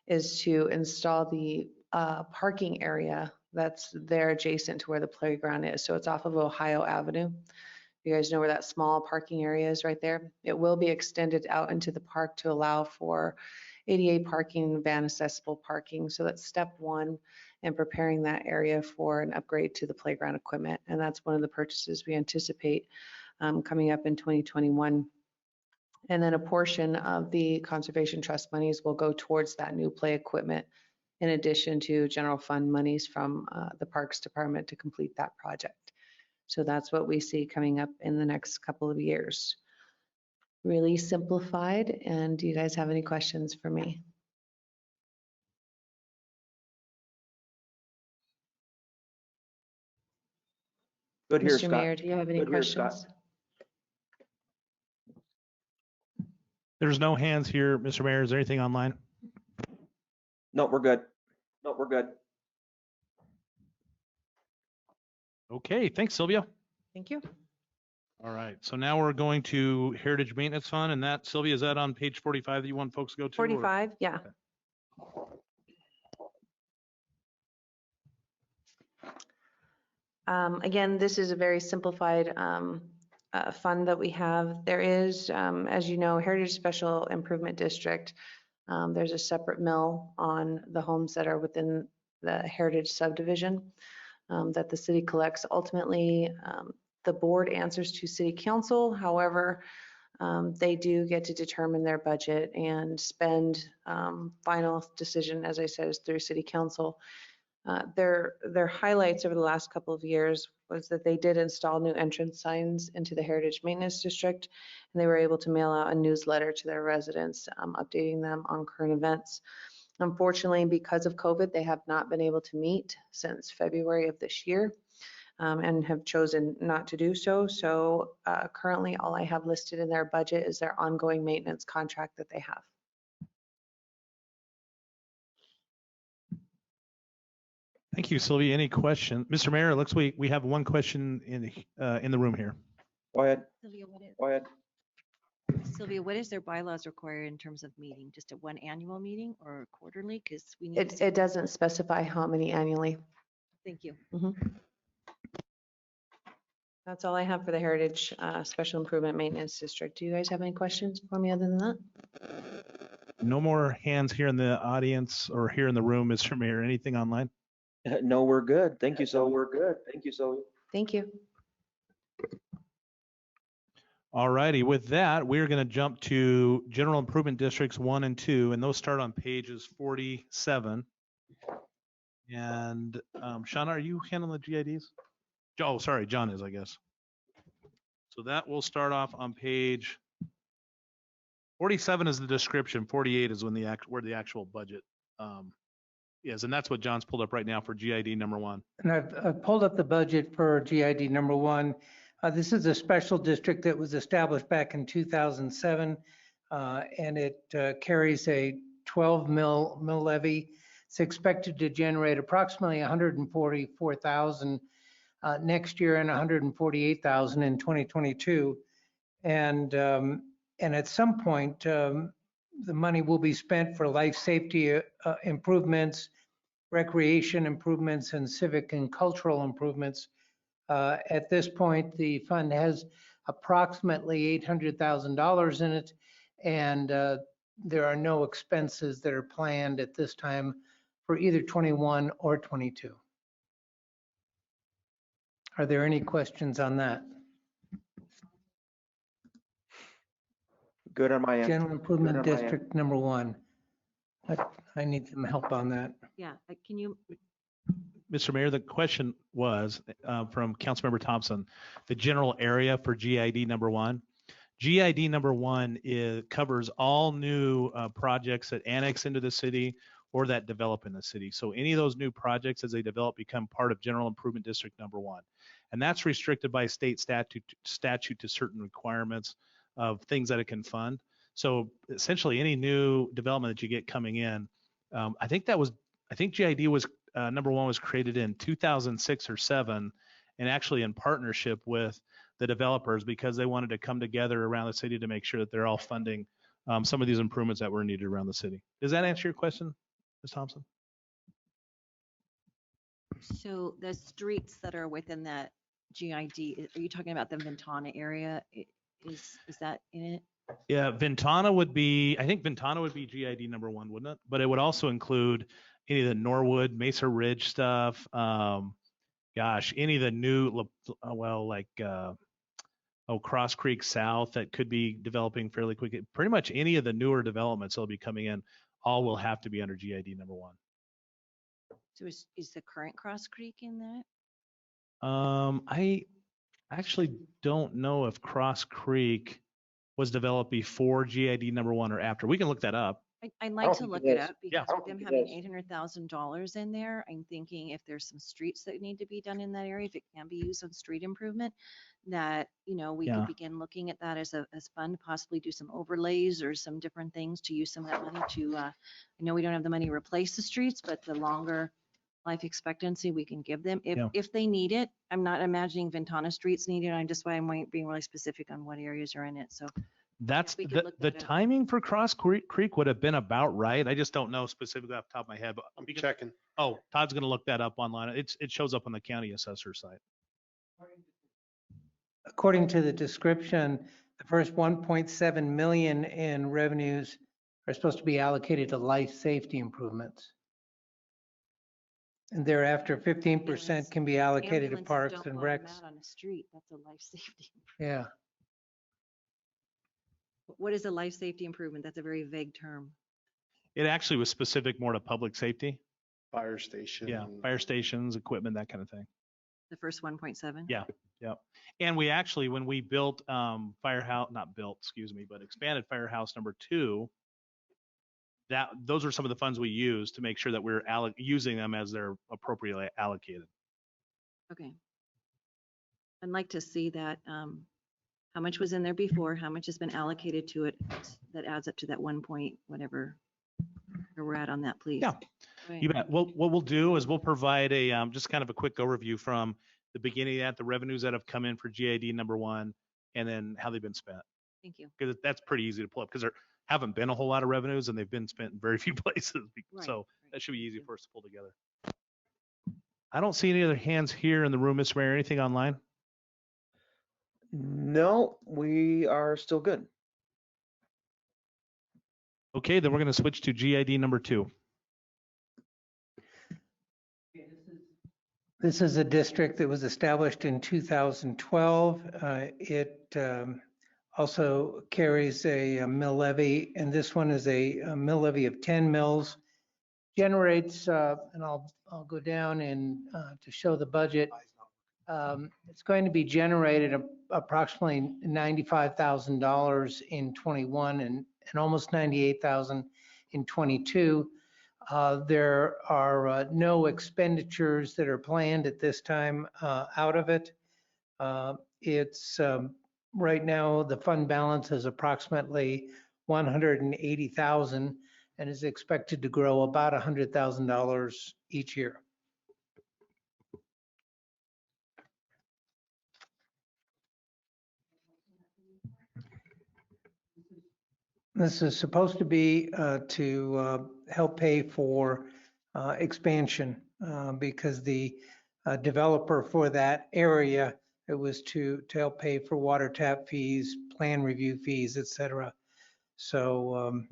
is to install the parking area that's there adjacent to where the playground is. So it's off of Ohio Avenue. You guys know where that small parking area is right there. It will be extended out into the park to allow for ADA parking, van accessible parking. So that's step one in preparing that area for an upgrade to the playground equipment. And that's one of the purchases we anticipate coming up in 2021. And then a portion of the Conservation Trust monies will go towards that new play equipment, in addition to general fund monies from the Parks Department to complete that project. So that's what we see coming up in the next couple of years. Really simplified. And do you guys have any questions for me? Good here, Mr. Scott. Mayor, do you have any Good here, Scott. questions? There's no hands here, Mr. Mayor. Is there anything online? No, we're good. No, we're good. Okay, thanks, Sylvia. Thank you. All right, so now we're going to Heritage Maintenance Fund, and that, Sylvia, is that on page 45 that you want folks to go to? or- 45, yeah. Again, this is a very simplified fund that we have. There is, as you know, Heritage Special Improvement District. There's a separate mill on the homes that are within the Heritage subdivision that the city collects. Ultimately, the board answers to city council. However, they do get to determine their budget and spend final decision, as I said, is through city council. Their highlights over the last couple of years was that they did install new entrance signs into the Heritage Maintenance District, and they were able to mail out a newsletter to their residents, updating them on current events. Unfortunately, because of COVID, they have not been able to meet since February of this year, and have chosen not to do so. So currently, all I have listed in their budget is their ongoing maintenance contract that they have. Thank you, Sylvia. Any question? Mr. Mayor, it looks we have one question in the room here. Go ahead. Sylvia, Go ahead. Sylvia, what is their bylaws require in terms of meeting? Just a one annual meeting or quarterly? Because we need to. It doesn't specify how many annually. Thank you. That's all I have for the Heritage Special Improvement Maintenance District. Do you guys have any questions for me other than that? No more hands here in the audience or here in the room, Mr. Mayor. Anything online? No, we're good. Thank you, Sylvia. We're good. Thank you, Sylvia. Thank you. All righty. With that, we're going to jump to General Improvement Districts 1 and 2, and those start on pages 47. And Shauna, are you handling the GIDs? Oh, sorry, John is, I guess. So that will start off on page 47 is the description. 48 is when where the actual budget is, and that's what John's pulled up right now for GID number 1. And I've pulled up the budget for GID number 1. This is a special district that was established back in 2007, and it carries a 12 mill levy. It's expected to generate approximately 144,000 next year and 148,000 in 2022. And at some point, the money will be spent for life safety improvements, recreation improvements, and civic and cultural improvements. At this point, the fund has approximately $800,000 in it, and there are no expenses that are planned at this time for either 21 or 22. Are there any questions on that? Good on my end. General Improvement Good on my end. District number 1. I need some help on that. Yeah, can you, Mr. Mayor, the question was from Councilmember Thompson, the general area for GID number 1. GID number 1 covers all new projects that annex into the city or that develop in the city. So any of those new projects as they develop become part of General Improvement District number 1. And that's restricted by state statute to certain requirements of things that it can fund. So essentially any new development that you get coming in, I think GID was number 1 was created in 2006 or 7, and actually in partnership with the developers because they wanted to come together around the city to make sure that they're all funding some of these improvements that were needed around the city. Does that answer your question, Ms. Thompson? so the streets that are within that GID, are you talking about the Ventana area? Is that in it? Yeah, Ventana would be, I think Ventana would be GID number 1, wouldn't it? But it would also include any of the Norwood, Mesa Ridge stuff. Any of the new, Cross Creek South that could be developing fairly quickly. Pretty much any of the newer developments that'll be coming in, all will have to be under GID number 1. So is the current Cross Creek in that? I actually don't know if Cross Creek was developed before GID number 1 or after. We can look that up. I'd don't like to think look it it is. up Yeah. because I don't with them think it having is. $800,000 in there, I'm thinking if there's some streets that need to be done in that area, if it can be used on street improvement, that, you know, we Yeah. could begin looking at that as fund, possibly do some overlays or some different things to use some of that money to, I know we don't have the money to replace the streets, but the longer life expectancy we can give them Yeah. if they need it. I'm not imagining Ventana streets need it. I'm just why I'm being really specific on what areas are in it. So That's we could look the that up. timing for Cross Creek would have been about right. I just don't know specifically off the top of my head. But I'm checking. oh, Todd's going to look that up online. It shows up on the county assessor site. According to the description, the first 1.7 million in revenues are supposed to be allocated to life safety improvements. And thereafter, 15% can be allocated to Ambulances parks don't and go recs. mad on a street. That's a life safety. Yeah. What is a life safety improvement? That's a very vague term. It actually was specific more to public safety. Fire station. Yeah, fire stations, equipment, that kind of thing. The first 1.7? Yeah, yeah. And we actually, when we built Firehouse, not built, excuse me, but expanded Firehouse number 2, those are some of the funds we used to make sure that we're using them as they're appropriately allocated. Okay. I'd like to see that, how much was in there before, how much has been allocated to it that adds up to that 1 point, whatever, where we're at on that, please. Yeah. Right. You bet. What we'll do is we'll provide a just kind of a quick overview from the beginning at the revenues that have come in for GID number 1 and then how they've been spent. Thank you. Because that's pretty easy to pull up because there haven't been a whole lot of revenues and they've been spent in very few places. Right, So right. that should be easy for us to pull together. I don't see any other hands here in the room, Mr. Mayor. Anything online? No, we are still good. Okay, then we're going to switch to GID number 2. This is a district that was established in 2012. It also carries a mill levy, and this one is a mill levy of 10 mills. Generates, and I'll go down and to show the budget. It's going to be generated approximately $95,000 in 21 and almost $98,000 in 22. There are no expenditures that are planned at this time out of it. It's right now the fund balance is approximately $180,000 and is expected to grow about $100,000 each year. This is supposed to be to help pay for expansion because the developer for that area, it was to help pay for water tap fees, plan review fees, et cetera. So,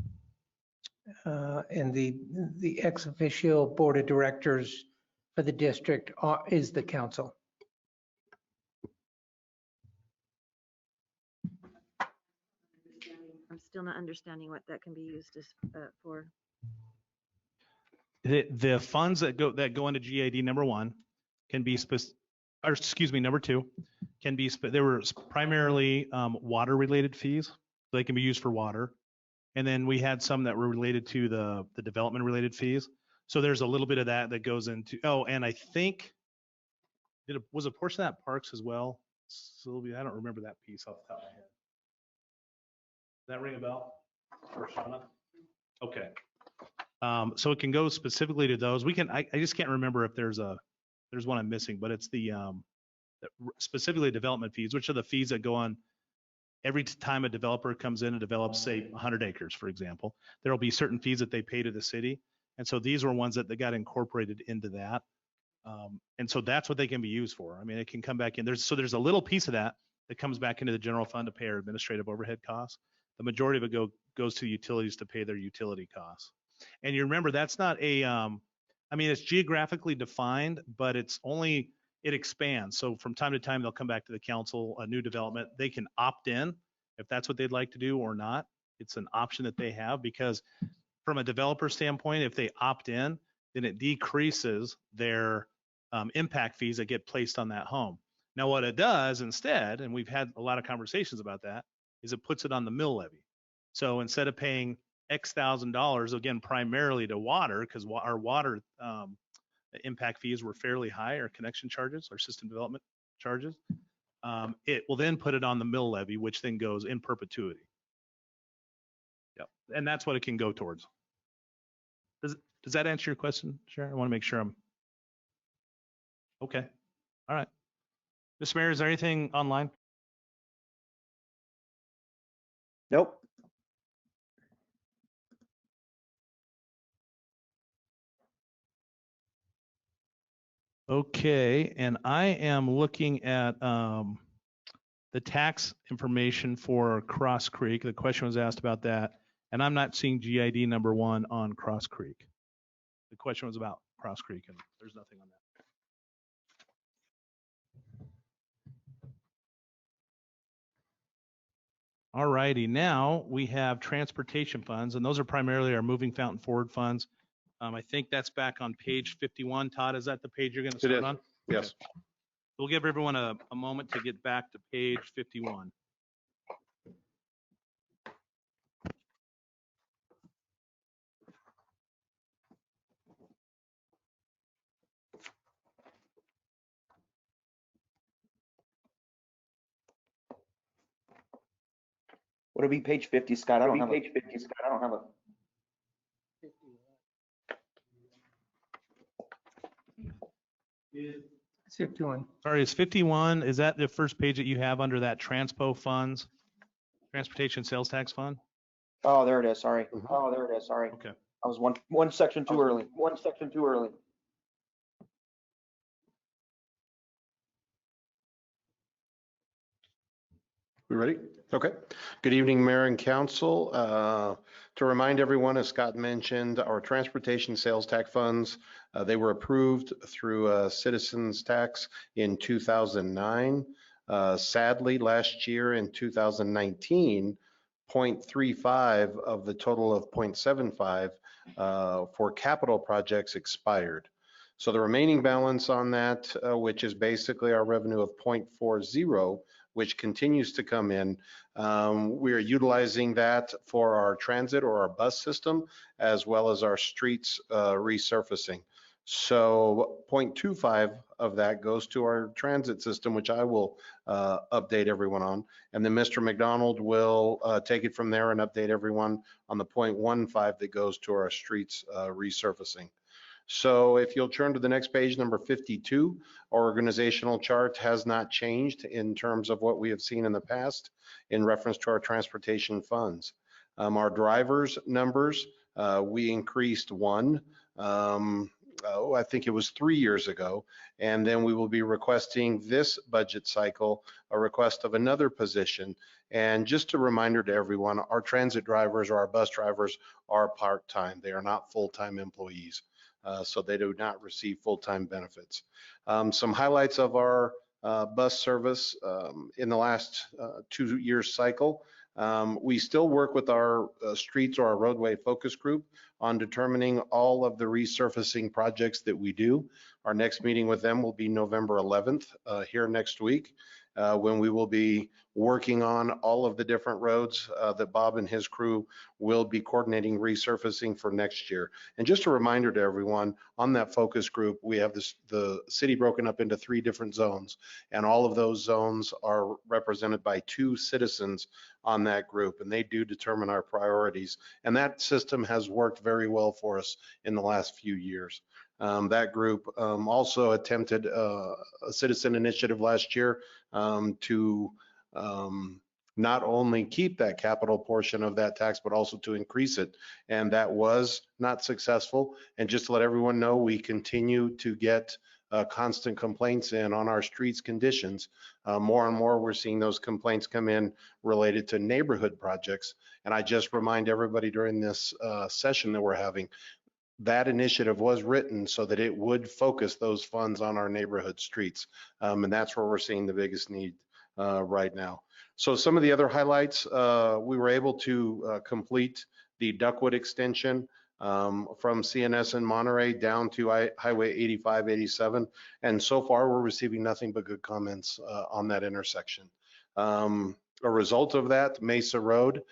and the ex officio board of directors for the district is the council. I'm still not understanding what that can be used as, for. The funds that go into GID number 1 can be number 2 can be they were primarily water related fees. So they can be used for water. And then we had some that were related to the development related fees. So there's a little bit of that goes into, oh, and I think was a portion of that parks as well. Sylvia, I don't remember that piece off the top of my head. Does that ring a bell? Or Shauna? Okay. So it can go specifically to those. I just can't remember if there's one I'm missing, but it's the specifically development fees, which are the fees that go on every time a developer comes in and develops, say, 100 acres, for example. There'll be certain fees that they pay to the city. And so these were ones that got incorporated into that. And so that's what they can be used for. I mean, it can come back in. There's a little piece of that comes back into the general fund to pay our administrative overhead costs. The majority of it goes to utilities to pay their utility costs. And you remember that's not it's geographically defined, but it expands. So from time to time, they'll come back to the council, a new development. They can opt in if that's what they'd like to do or not. It's an option that they have because from a developer standpoint, if they opt in, then it decreases their impact fees that get placed on that home. Now, what it does instead, and we've had a lot of conversations about that, is it puts it on the mill levy. So instead of paying X $1,000, again, primarily to water, because our water impact fees were fairly high, our connection charges, our system development charges, it will then put it on the mill levy, which then goes in perpetuity. Yep, and that's what it can go towards. Does that answer your question, Sharon? I want to make sure I'm okay. All right. Mr. Mayor, is there anything online? Nope. Okay, and I am looking at the tax information for Cross Creek. The question was asked about that, and I'm not seeing GID number 1 on Cross Creek. The question was about Cross Creek, and there's nothing on that. All righty, now we have transportation funds, and those are primarily our moving fountain forward funds. I think that's back on page 51. Todd, is that the page you're going to start on? Yes. Okay. We'll give everyone a moment to get back to page 51. Would it be page 50, Scott? I don't have page 50, Scott. I don't have a. 51. Sorry, is 51, is that the first page that you have under that transpo funds, transportation sales tax fund? Oh, there it is. Sorry. Oh, there it is. Sorry. Okay. I was one section too early. One section too early. We ready? Okay. Good evening, Mayor and Council. To remind everyone, as Scott mentioned, our transportation sales tax funds, they were approved through citizens tax in 2009. Sadly, last year in 2019, 0.35 of the total of 0.75 for capital projects expired. So the remaining balance on that, which is basically our revenue of 0.40, which continues to come in. We are utilizing that for our transit or our bus system, as well as our streets resurfacing. So 0.25 of that goes to our transit system, which I will update everyone on. And then Mr. McDonald will take it from there and update everyone on the 0.15 that goes to our streets resurfacing. So if you'll turn to the next page, number 52, our organizational chart has not changed in terms of what we have seen in the past in reference to our transportation funds. Our drivers numbers, we increased one. I think it was 3 years ago, and then we will be requesting this budget cycle a request of another position. And just a reminder to everyone, our transit drivers or our bus drivers are part-time. They are not full-time employees. So they do not receive full-time benefits. Some highlights of our bus service in the last 2 years cycle. We still work with our streets or our roadway focus group on determining all of the resurfacing projects that we do. Our next meeting with them will be November 11th here next week, when we will be working on all of the different roads that Bob and his crew will be coordinating resurfacing for next year. And just a reminder to everyone, on that focus group, we have the city broken up into 3 different zones, and all of those zones are represented by 2 citizens on that group, and they do determine our priorities. And that system has worked very well for us in the last few years. That group also attempted a citizen initiative last year to not only keep that capital portion of that tax, but also to increase it. And that was not successful. And just to let everyone know, we continue to get constant complaints in on our streets conditions. More and more, we're seeing those complaints come in related to neighborhood projects. And I just remind everybody during this session that we're having, that initiative was written so that it would focus those funds on our neighborhood streets. And that's where we're seeing the biggest need right now. So some of the other highlights, we were able to complete the Duckwood extension from CNS in Monterey down to Highway 85, 87. And so far, we're receiving nothing but good comments on that intersection. A result of that, Mesa Road,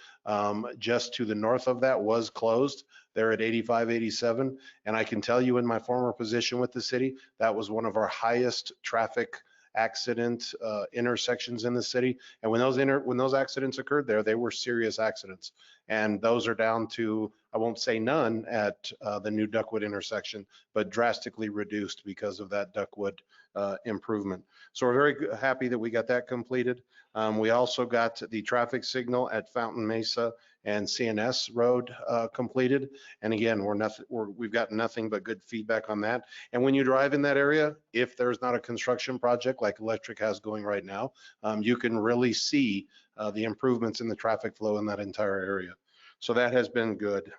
just to the north of that, was closed. They're at 85, 87. And I can tell you in my former position with the city, that was one of our highest traffic accident intersections in the city. And when those accidents occurred there, they were serious accidents. And those are down to, I won't say none at the new Duckwood intersection, but drastically reduced because of that Duckwood improvement. So we're very happy that we got that completed. We also got the traffic signal at Fountain Mesa and CNS Road completed. And again, we've got nothing but good feedback on that. And when you drive in that area, if there's not a construction project like Electric has going right now, you can really see the improvements in the traffic flow in that entire area. So that has been good.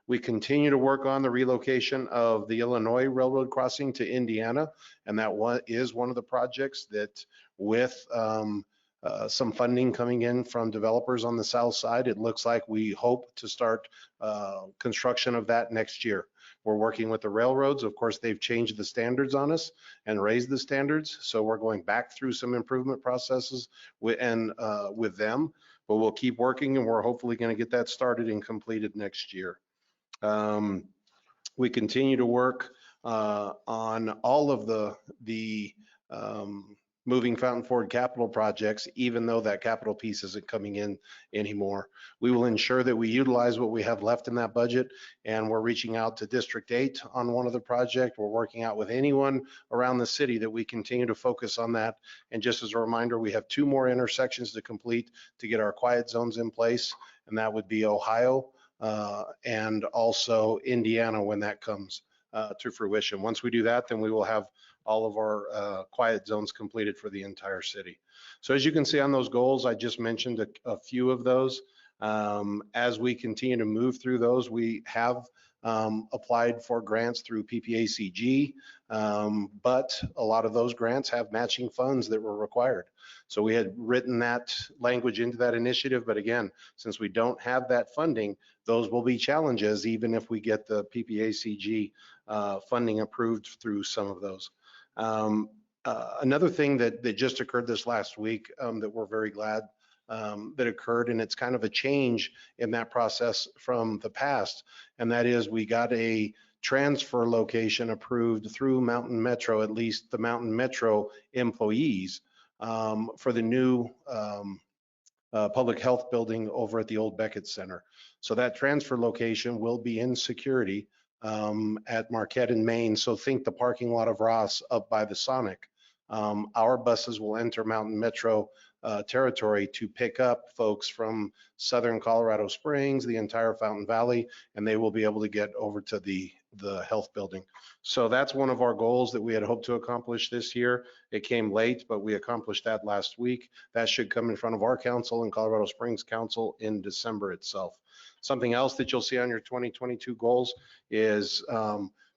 We continue to work on the relocation of the Illinois Railroad crossing to Indiana. And that is one of the projects that with some funding coming in from developers on the south side, it looks like we hope to start construction of that next year. We're working with the railroads. Of course, they've changed the standards on us and raised the standards. So we're going back through some improvement processes with them, but we'll keep working and we're hopefully going to get that started and completed next year. We continue to work on all of the moving Fountain Ford capital projects, even though that capital piece isn't coming in anymore. We will ensure that we utilize what we have left in that budget, and we're reaching out to District 8 on one of the projects. We're working out with anyone around the city that we continue to focus on that. And just as a reminder, we have 2 more intersections to complete to get our quiet zones in place, and that would be Ohio and also Indiana when that comes to fruition. Once we do that, then we will have all of our quiet zones completed for the entire city. So as you can see on those goals, I just mentioned a few of those. As we continue to move through those, we have applied for grants through PPACG, but a lot of those grants have matching funds that were required. So we had written that language into that initiative, but again, since we don't have that funding, those will be challenges even if we get the PPACG funding approved through some of those. Another thing that just occurred this last week that we're very glad that occurred, and it's kind of a change in that process from the past, and that is we got a transfer location approved through Mountain Metro, at least the Mountain Metro employees, for the new public health building over at the old Beckett Center. So that transfer location will be in security at Marquette and Main. So think the parking lot of Ross up by the Sonic. Our buses will enter Mountain Metro territory to pick up folks from southern Colorado Springs, the entire Fountain Valley, and they will be able to get over to the health building. So that's one of our goals that we had hoped to accomplish this year. It came late, but we accomplished that last week. That should come in front of our council and Colorado Springs Council in December itself. Something else that you'll see on your 2022 goals is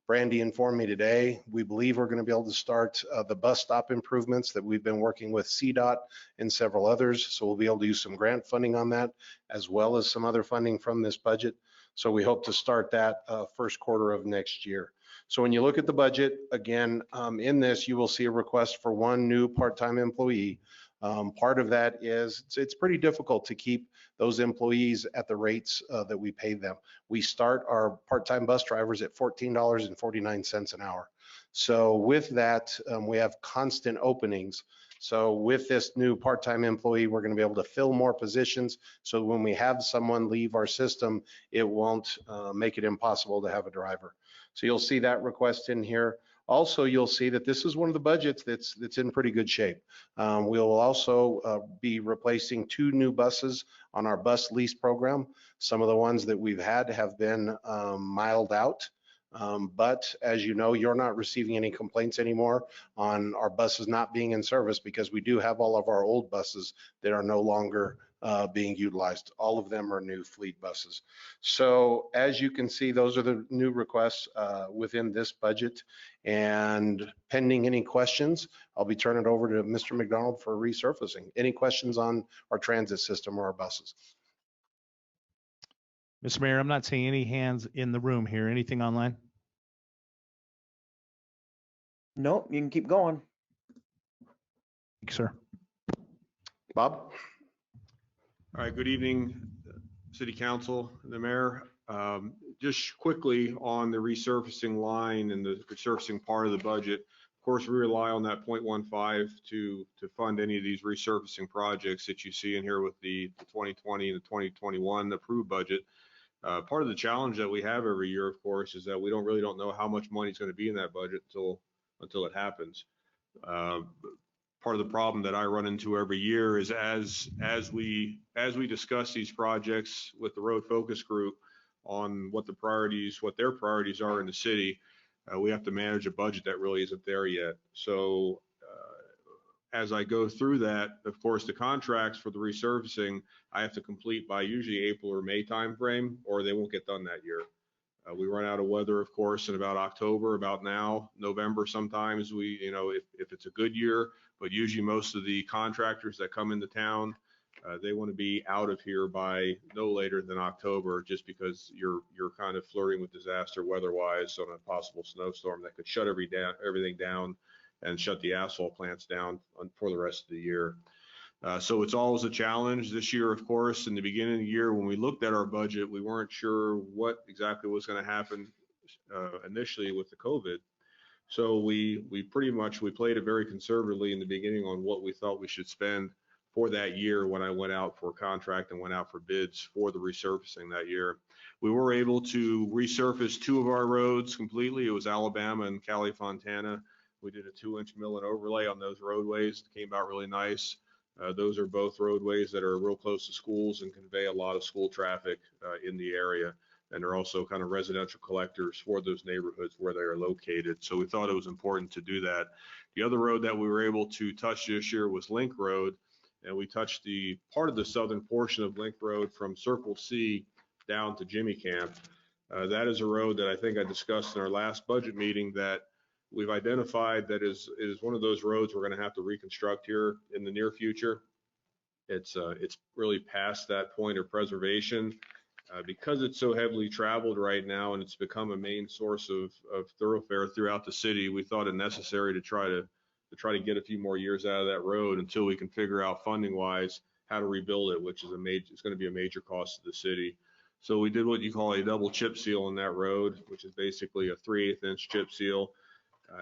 Brandy informed me today, we believe we're going to be able to start the bus stop improvements that we've been working with CDOT and several others. So we'll be able to use some grant funding on that, as well as some other funding from this budget. So we hope to start that first quarter of next year. So when you look at the budget, again, in this, you will see a request for 1 new part-time employee. Part of that is it's pretty difficult to keep those employees at the rates that we pay them. We start our part-time bus drivers at $14.49 an hour. So with that, we have constant openings. So with this new part-time employee, we're going to be able to fill more positions. So when we have someone leave our system, it won't make it impossible to have a driver. So you'll see that request in here. Also, you'll see that this is one of the budgets that's in pretty good shape. We'll also be replacing 2 new buses on our bus lease program. Some of the ones that we've had have been miled out. But as you know, you're not receiving any complaints anymore on our buses not being in service because we do have all of our old buses that are no longer being utilized. All of them are new fleet buses. So as you can see, those are the new requests within this budget. And pending any questions, I'll be turning it over to Mr. McDonald for resurfacing. Any questions on our transit system or our buses? Mr. Mayor, I'm not seeing any hands in the room here. Anything online? Nope, you can keep going. Thank you, sir. Bob? All right, good evening, City Council, the Mayor. Just quickly on the resurfacing line and the resurfacing part of the budget. Of course, we rely on that 0.15 to fund any of these resurfacing projects that you see in here with the 2020 and the 2021 approved budget. Part of the challenge that we have every year, of course, is that we really don't know how much money is going to be in that budget until it happens. Part of the problem that I run into every year is as we discuss these projects with the road focus group on what their priorities are in the city, we have to manage a budget that really isn't there yet. So as I go through that, of course, the contracts for the resurfacing, I have to complete by usually April or May timeframe, or they won't get done that year. We run out of weather, of course, in about October, about now, November sometimes. If it's a good year, but usually most of the contractors that come into town, they want to be out of here by no later than October, just because you're kind of flirting with disaster weather-wise on a possible snowstorm that could shut everything down and shut the asphalt plants down for the rest of the year. So it's always a challenge. This year, of course, in the beginning of the year, when we looked at our budget, we weren't sure what exactly was going to happen initially with the COVID. So we played it very conservatively in the beginning on what we thought we should spend for that year when I went out for contract and went out for bids for the resurfacing that year. We were able to resurface 2 of our roads completely. It was Alabama and Cali Fontana. We did a 2-inch mill and overlay on those roadways. It came out really nice. Those are both roadways that are real close to schools and convey a lot of school traffic in the area. And they're also kind of residential collectors for those neighborhoods where they are located. So we thought it was important to do that. The other road that we were able to touch this year was Link Road. And we touched the part of the southern portion of Link Road from Circle C down to Jimmy Camp. That is a road that I think I discussed in our last budget meeting that we've identified that is one of those roads we're going to have to reconstruct here in the near future. It's really past that point of preservation. Because it's so heavily traveled right now and it's become a main source of thoroughfare throughout the city, we thought it necessary to try to get a few more years out of that road until we can figure out funding wise how to rebuild it, which is it's going to be a major cost to the city. So we did what you call a double chip seal on that road, which is basically a 3/8 inch chip seal.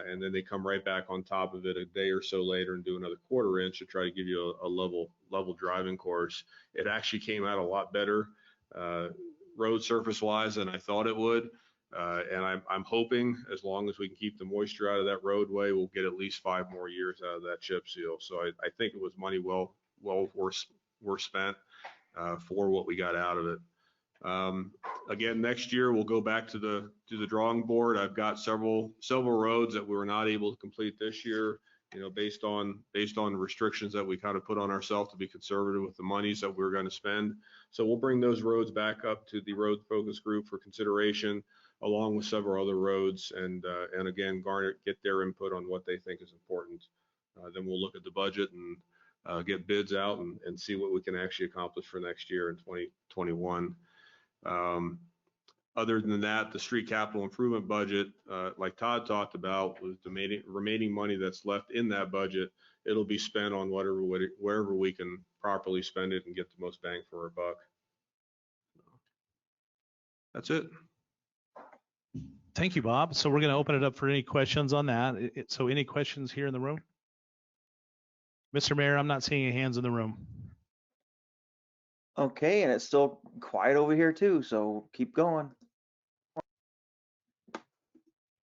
And then they come right back on top of it a day or so later and do another 1/4 inch to try to give you a level driving course. It actually came out a lot better road surface wise than I thought it would. And I'm hoping as long as we can keep the moisture out of that roadway, we'll get at least 5 more years out of that chip seal. So I think it was money well worth spent for what we got out of it. Again, next year we'll go back to the drawing board. I've got several roads that we were not able to complete this year, based on restrictions that we kind of put on ourselves to be conservative with the monies that we're going to spend. So we'll bring those roads back up to the road focus group for consideration, along with several other roads, and again, get their input on what they think is important. Then we'll look at the budget and get bids out and see what we can actually accomplish for next year in 2021. Other than that, the street capital improvement budget, like Todd talked about, with the remaining money that's left in that budget, it'll be spent on wherever we can properly spend it and get the most bang for our buck. That's it. Thank you, Bob. So we're going to open it up for any questions on that. So any questions here in the room? Mr. Mayor, I'm not seeing any hands in the room. Okay, and it's still quiet over here too, so keep going.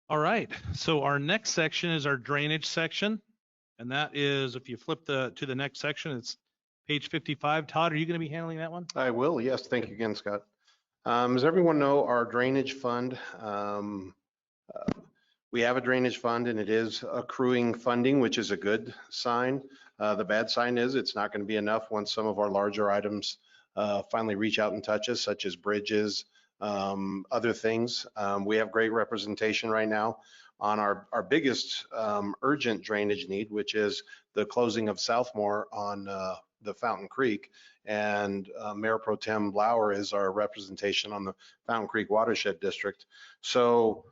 All right, so our next section is our drainage section. And that is, if you flip to the next section, it's page 55. Todd, are you going to be handling that one? I will, yes. Thank you again, Scott. As everyone know, our drainage fund, we have a drainage fund and it is accruing funding, which is a good sign. The bad sign is it's not going to be enough once some of our larger items finally reach out and touch us, such as bridges, other things. We have great representation right now on our biggest urgent drainage need, which is the closing of Southmore on the Fountain Creek. And Mayor Pro Tem Blauer is our representation on the Fountain Creek Watershed District. So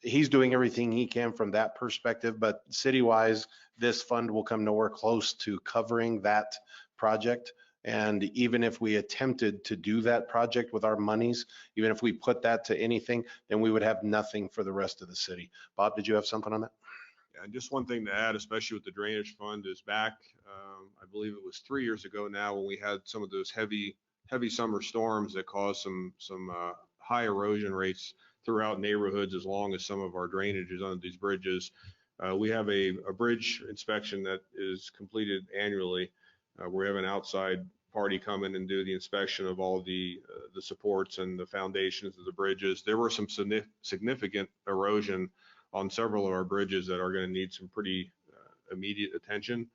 he's doing everything he can from that perspective, but city-wise, this fund will come nowhere close to covering that project. And even if we attempted to do that project with our monies, even if we put that to anything, then we would have nothing for the rest of the city. Bob, did you have something on that? Yeah, and just one thing to add, especially with the drainage fund, is back, I believe it was 3 years ago now, when we had some of those heavy summer storms that caused some high erosion rates throughout neighborhoods, as long as some of our drainage is under these bridges. We have a bridge inspection that is completed annually. We have an outside party come in and do the inspection of all the supports and the foundations of the bridges. There were some significant erosion on several of our bridges that are going to need some pretty immediate attention.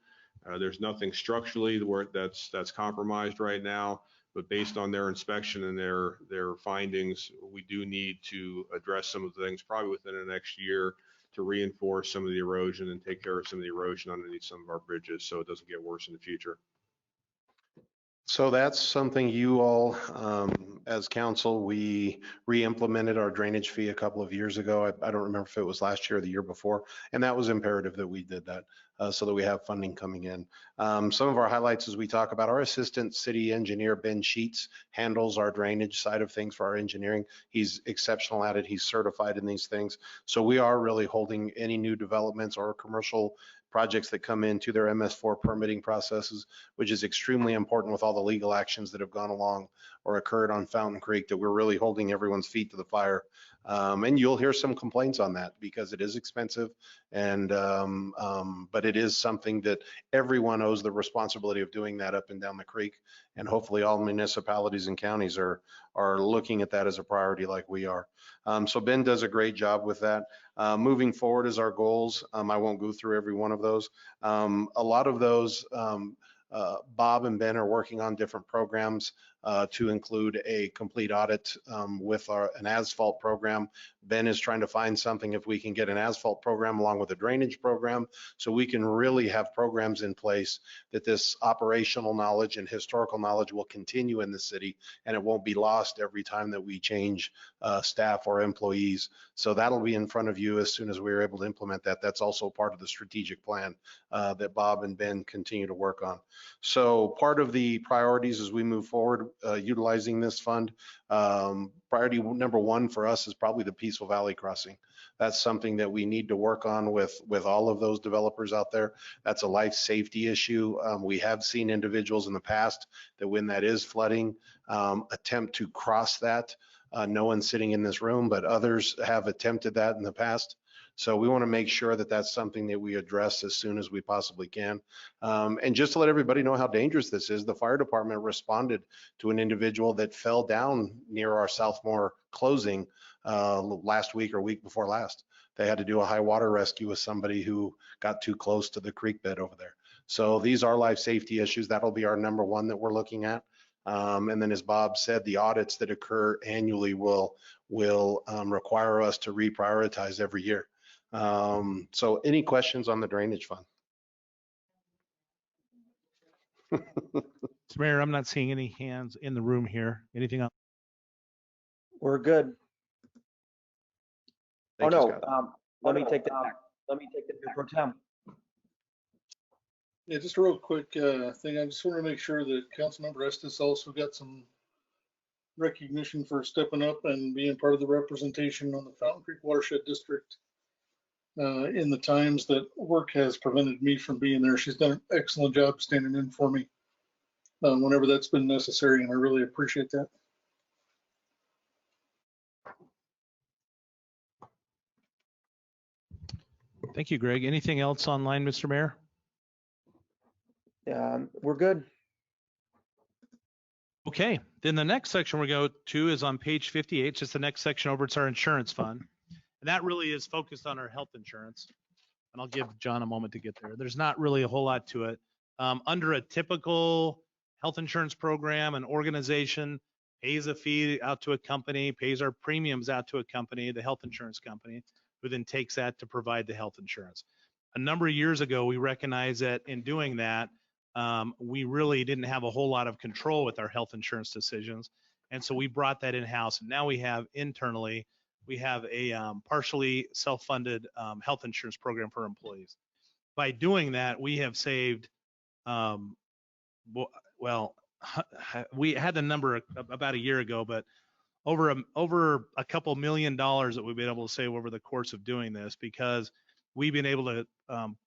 There's nothing structurally where that's compromised right now, but based on their inspection and their findings, we do need to address some of the things probably within the next year to reinforce some of the erosion and take care of some of the erosion underneath some of our bridges so it doesn't get worse in the future. So that's something you all, as council, we re-implemented our drainage fee a couple of years ago. I don't remember if it was last year or the year before, and that was imperative that we did that so that we have funding coming in. Some of our highlights as we talk about, our assistant city engineer, Ben Sheets, handles our drainage side of things for our engineering. He's exceptional at it. He's certified in these things. So we are really holding any new developments or commercial projects that come into their MS4 permitting processes, which is extremely important with all the legal actions that have gone along or occurred on Fountain Creek, that we're really holding everyone's feet to the fire. And you'll hear some complaints on that because it is expensive, and but it is something that everyone owes the responsibility of doing that up and down the creek. And hopefully all municipalities and counties are looking at that as a priority like we are. So Ben does a great job with that. Moving forward is our goals. I won't go through every one of those. A lot of those, Bob and Ben are working on different programs to include a complete audit with an asphalt program. Ben is trying to find something if we can get an asphalt program along with a drainage program, so we can really have programs in place that this operational knowledge and historical knowledge will continue in the city, and it won't be lost every time that we change staff or employees. So that'll be in front of you as soon as we're able to implement that. That's also part of the strategic plan that Bob and Ben continue to work on. So part of the priorities as we move forward utilizing this fund, priority number one for us is probably the Peaceful Valley crossing. That's something that we need to work on with all of those developers out there. That's a life safety issue. We have seen individuals in the past that when that is flooding, attempt to cross that. No one sitting in this room, but others have attempted that in the past. So we want to make sure that that's something that we address as soon as we possibly can. And just to let everybody know how dangerous this is, the fire department responded to an individual that fell down near our Southmore closing last week or week before last. They had to do a high water rescue with somebody who got too close to the creek bed over there. So these are life safety issues. That'll be our number one that we're looking at. And then as Bob said, the audits that occur annually will require us to reprioritize every year. So any questions on the drainage fund? Mr. Mayor, I'm not seeing any hands in the room here. Anything else? We're good. Thank you, Scott. Let me take that back. Let me take the Pro Tem. Yeah, just a real quick thing. I just want to make sure that Councilmember Estes also got some recognition for stepping up and being part of the representation on the Fountain Creek Watershed District in the times that work has prevented me from being there. She's done an excellent job standing in for me whenever that's been necessary, and I really appreciate that. Thank you, Greg. Anything else online, Mr. Mayor? We're good. Okay, then the next section we're going to is on page 58, just the next section over. It's our insurance fund. And that really is focused on our health insurance. And I'll give John a moment to get there. There's not really a whole lot to it. Under a typical health insurance program, an organization pays a fee out to a company, pays our premiums out to a company, the health insurance company, who then takes that to provide the health insurance. A number of years ago, we recognized that in doing that, we really didn't have a whole lot of control with our health insurance decisions. And so we brought that in-house. And now we have internally, we have a partially self-funded health insurance program for employees. By doing that, we have saved, well, we had the number about a year ago, but over a couple $1 million that we've been able to save over the course of doing this, because we've been able to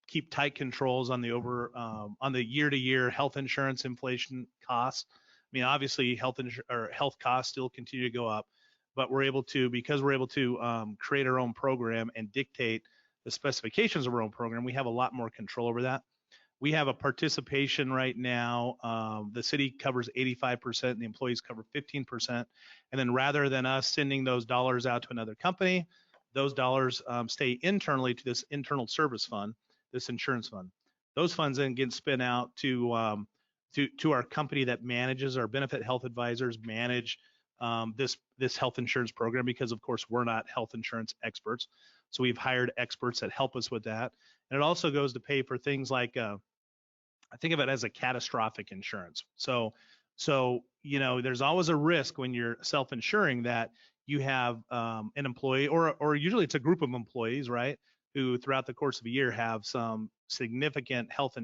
keep tight controls on the year-to-year health insurance inflation costs. I mean, obviously health costs still continue to go up, but because we're able to create our own program and dictate the specifications of our own program, we have a lot more control over that. We have a participation right now. The city covers 85% and the employees cover 15%. And then rather than us sending those dollars out to another company, those dollars stay internally to this internal service fund, this insurance fund. Those funds then get spent out to our company that manages our benefit health advisors, manage this health insurance program, because of course we're not health insurance experts. So we've hired experts that help us with that. And it also goes to pay for things like, I think of it as a catastrophic insurance. So, there's always a risk when you're self-insuring that you have an employee, or usually it's a group of employees, right, who throughout the course of a year have some significant health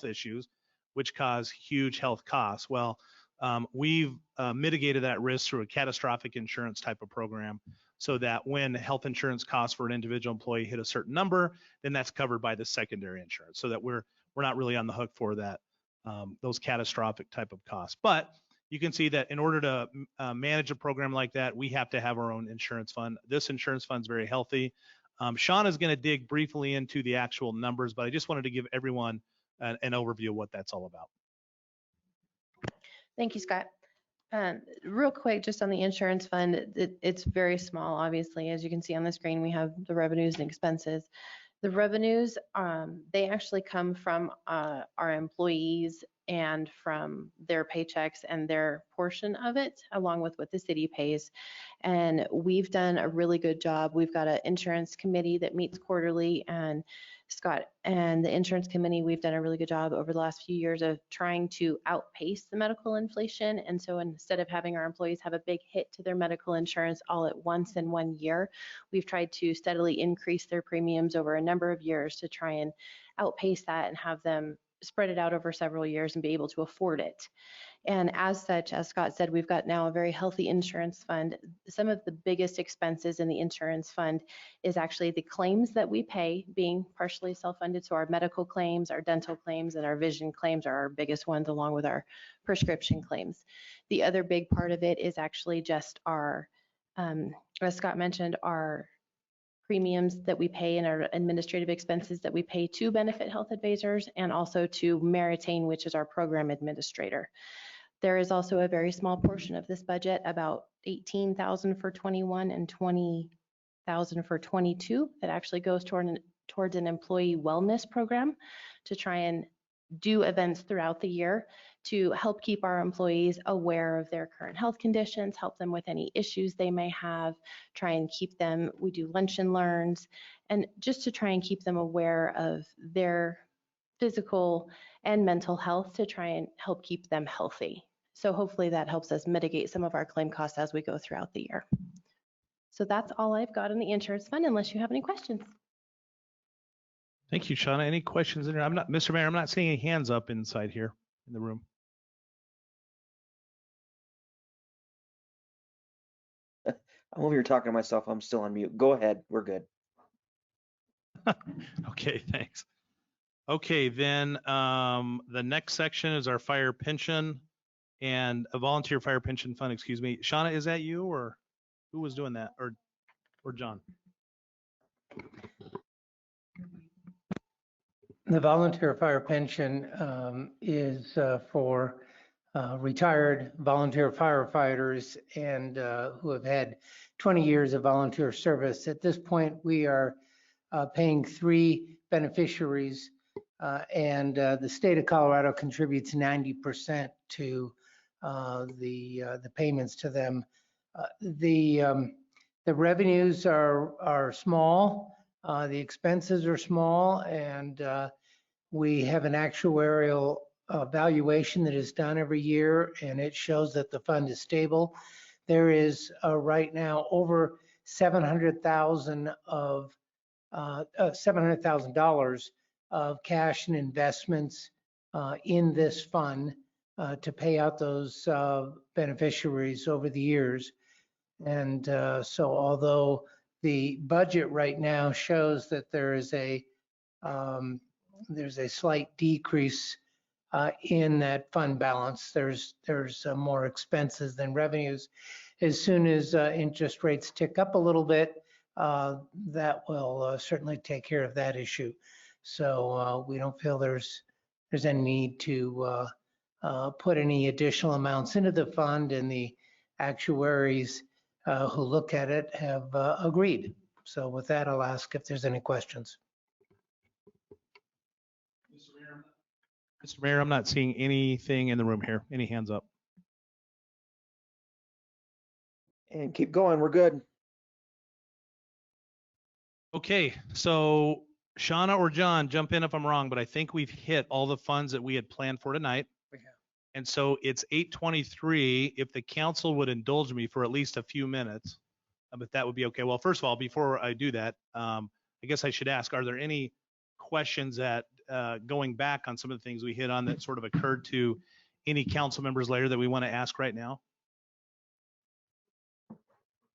issues, which cause huge health costs. Well, we've mitigated that risk through a catastrophic insurance type of program, so that when health insurance costs for an individual employee hit a certain number, then that's covered by the secondary insurance, so that we're not really on the hook for that, those catastrophic type of costs. But you can see that in order to manage a program like that, we have to have our own insurance fund. This insurance fund is very healthy. Sean is going to dig briefly into the actual numbers, but I just wanted to give everyone an overview of what that's all about. Thank you, Scott. Real quick, just on the insurance fund, it's very small, obviously. As you can see on the screen, we have the revenues and expenses. The revenues, they actually come from our employees and from their paychecks and their portion of it, along with what the city pays. And we've done a really good job. We've got an insurance committee that meets quarterly, and Scott and the insurance committee, we've done a really good job over the last few years of trying to outpace the medical inflation. And so instead of having our employees have a big hit to their medical insurance all at once in 1 year, we've tried to steadily increase their premiums over a number of years to try and outpace that and have them spread it out over several years and be able to afford it. And as such, as Scott said, we've got now a very healthy insurance fund. Some of the biggest expenses in the insurance fund is actually the claims that we pay, being partially self-funded. So our medical claims, our dental claims, and our vision claims are our biggest ones, along with our prescription claims. The other big part of it is actually just our, as Scott mentioned, our premiums that we pay and our administrative expenses that we pay to benefit health advisors, and also to Meritain, which is our program administrator. There is also a very small portion of this budget, about 18,000 for 21 and 20,000 for 22, that actually goes towards an employee wellness program to try and do events throughout the year to help keep our employees aware of their current health conditions, help them with any issues they may have, try and keep them, we do lunch and learns, and just to try and keep them aware of their physical and mental health to try and help keep them healthy. So hopefully that helps us mitigate some of our claim costs as we go throughout the year. So that's all I've got in the insurance fund, unless you have any questions. Thank you, Shauna. Any questions in there? Mr. Mayor, I'm not seeing any hands up inside here in the room. I'm over here talking to myself. I'm still on mute. Go ahead. We're good. Okay, thanks. Okay, then the next section is our fire pension and a volunteer fire pension fund, excuse me. Shauna, is that you, or who was doing that, or John? The volunteer fire pension is for retired volunteer firefighters and who have had 20 years of volunteer service. At this point, we are paying 3 beneficiaries, and the state of Colorado contributes 90% to the payments to them. The revenues are small, the expenses are small, and we have an actuarial valuation that is done every year, and it shows that the fund is stable. There is right now over $700,000 of $700,000 of cash and investments in this fund to pay out those beneficiaries over the years. And so although the budget right now shows that there's a slight decrease in that fund balance, there's more expenses than revenues. As soon as interest rates tick up a little bit, that will certainly take care of that issue. So we don't feel there's any need to put any additional amounts into the fund, and the actuaries who look at it have agreed. So with that, I'll ask if there's any questions. Mr. Mayor, I'm not seeing anything in the room here. Any hands up? And keep going, we're good. Okay, so Shauna or John, jump in if I'm wrong, but I think we've hit all the funds that we had planned for tonight. We have. And so it's 8:23. If the council would indulge me for at least a few minutes, if that would be okay. Well, first of all, before I do that, I guess I should ask, are there any questions that going back on some of the things we hit on that sort of occurred to any council members later that we want to ask right now?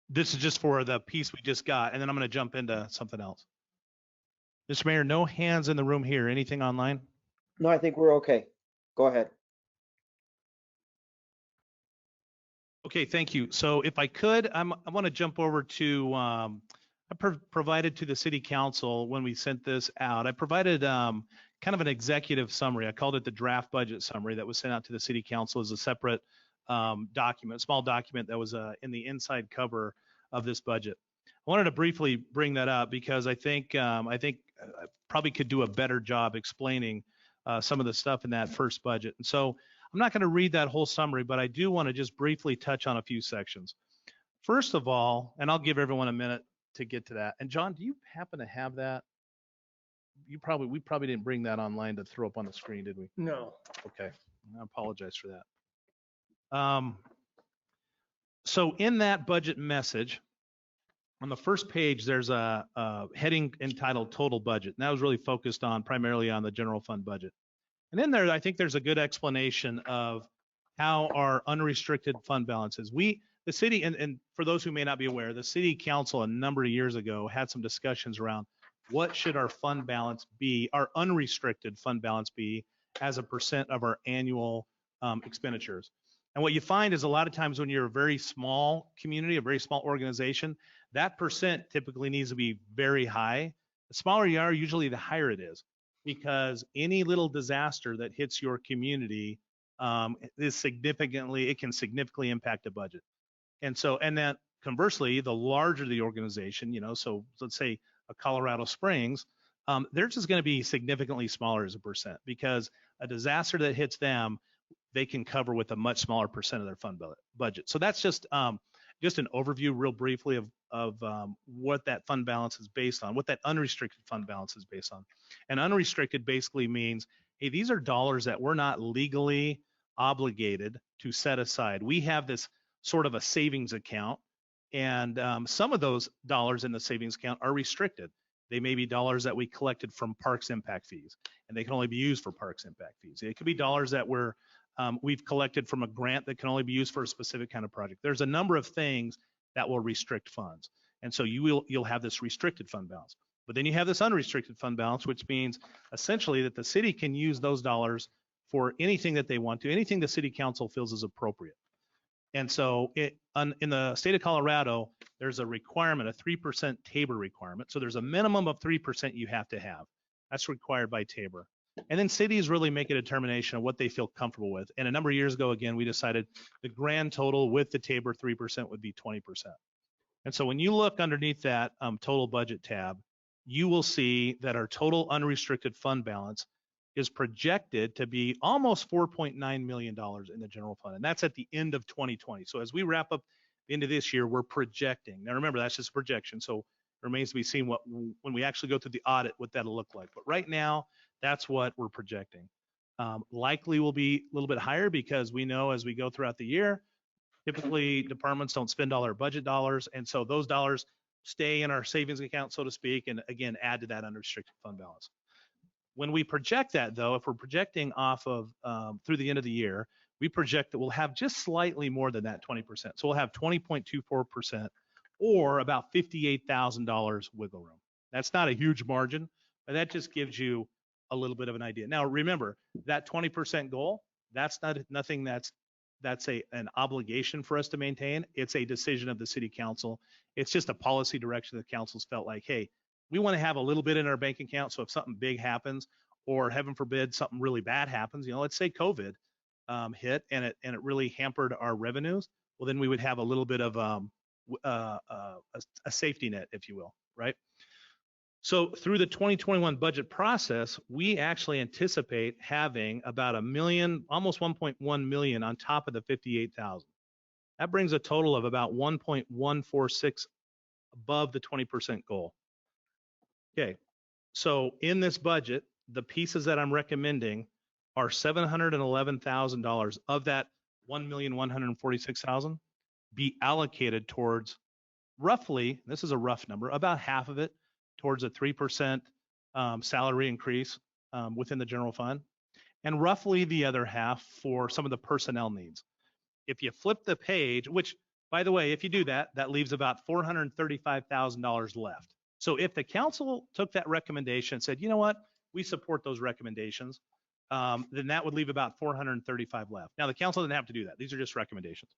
This is just for the piece we just got, and then I'm going to jump into something else. Mr. Mayor, no hands in the room here. Anything online? No, I think we're okay. Go ahead. Okay, thank you. So if I could, I want to jump over to, I provided to the city council when we sent this out, I provided kind of an executive summary. I called it the draft budget summary that was sent out to the city council as a separate document, small document that was in the inside cover of this budget. I wanted to briefly bring that up because I think I probably could do a better job explaining some of the stuff in that first budget. And so I'm not going to read that whole summary, but I do want to just briefly touch on a few sections. First of all, and I'll give everyone a minute to get to that. And John, do you happen to have that? We probably didn't bring that online to throw up on the screen, did we? No. Okay, I apologize for that. So in that budget message, on the first page, there's a heading entitled Total Budget. And that was really focused on primarily on the general fund budget. And in there, I think there's a good explanation of how our unrestricted fund balance is. The city, and for those who may not be aware, the city council a number of years ago had some discussions around what should our fund balance be, our unrestricted fund balance be as a percent of our annual expenditures. And what you find is a lot of times when you're a very small community, a very small organization, that percent typically needs to be very high. The smaller you are, usually the higher it is, because any little disaster that hits your community it can significantly impact the budget. And so, and then conversely, the larger the organization, so let's say a Colorado Springs, they're just going to be significantly smaller as a percent, because a disaster that hits them, they can cover with a much smaller percent of their fund budget. So that's just an overview real briefly of what that fund balance is based on, what that unrestricted fund balance is based on. And unrestricted basically means, hey, these are dollars that we're not legally obligated to set aside. We have this sort of a savings account, and some of those dollars in the savings account are restricted. They may be dollars that we collected from parks impact fees, and they can only be used for parks impact fees. It could be dollars that we've collected from a grant that can only be used for a specific kind of project. There's a number of things that will restrict funds. And so you'll have this restricted fund balance. But then you have this unrestricted fund balance, which means essentially that the city can use those dollars for anything that they want to, anything the city council feels is appropriate. And so in the state of Colorado, there's a requirement, a 3% TABOR requirement. So there's a minimum of 3% you have to have. That's required by TABOR. And then cities really make a determination of what they feel comfortable with. And a number of years ago, again, we decided the grand total with the TABOR 3% would be 20%. And so when you look underneath that total budget tab, you will see that our total unrestricted fund balance is projected to be almost $4.9 million in the general fund. And that's at the end of 2020. So as we wrap up the end of this year, we're projecting. Now remember, that's just a projection. So it remains to be seen when we actually go through the audit, what that'll look like. But right now, that's what we're projecting. Likely will be a little bit higher because we know as we go throughout the year, typically departments don't spend all their budget dollars. And so those dollars stay in our savings account, so to speak, and again, add to that unrestricted fund balance. When we project that though, if we're projecting off of through the end of the year, we project that we'll have just slightly more than that 20%. So we'll have 20.24% or about $58,000 wiggle room. That's not a huge margin, but that just gives you a little bit of an idea. Now, remember that 20% goal, that's not nothing that's an obligation for us to maintain. It's a decision of the city council. It's just a policy direction that council's felt like, hey, we want to have a little bit in our bank account. So if something big happens, or heaven forbid, something really bad happens, let's say COVID hit and it really hampered our revenues, well, then we would have a little bit of a safety net, if you will, right? So through the 2021 budget process, we actually anticipate having about $1 million, almost 1.1 million on top of the 58,000. That brings a total of about 1.146 above the 20% goal. Okay, so in this budget, the pieces that I'm recommending are $711,000 of that 1,146,000 be allocated towards roughly, this is a rough number, about half of it towards a 3% salary increase within the general fund, and roughly the other half for some of the personnel needs. If you flip the page, which by the way, if you do that, that leaves about $435,000 left. So if the council took that recommendation and said, you know what, we support those recommendations, then that would leave about 435 left. Now the council didn't have to do that. These are just recommendations.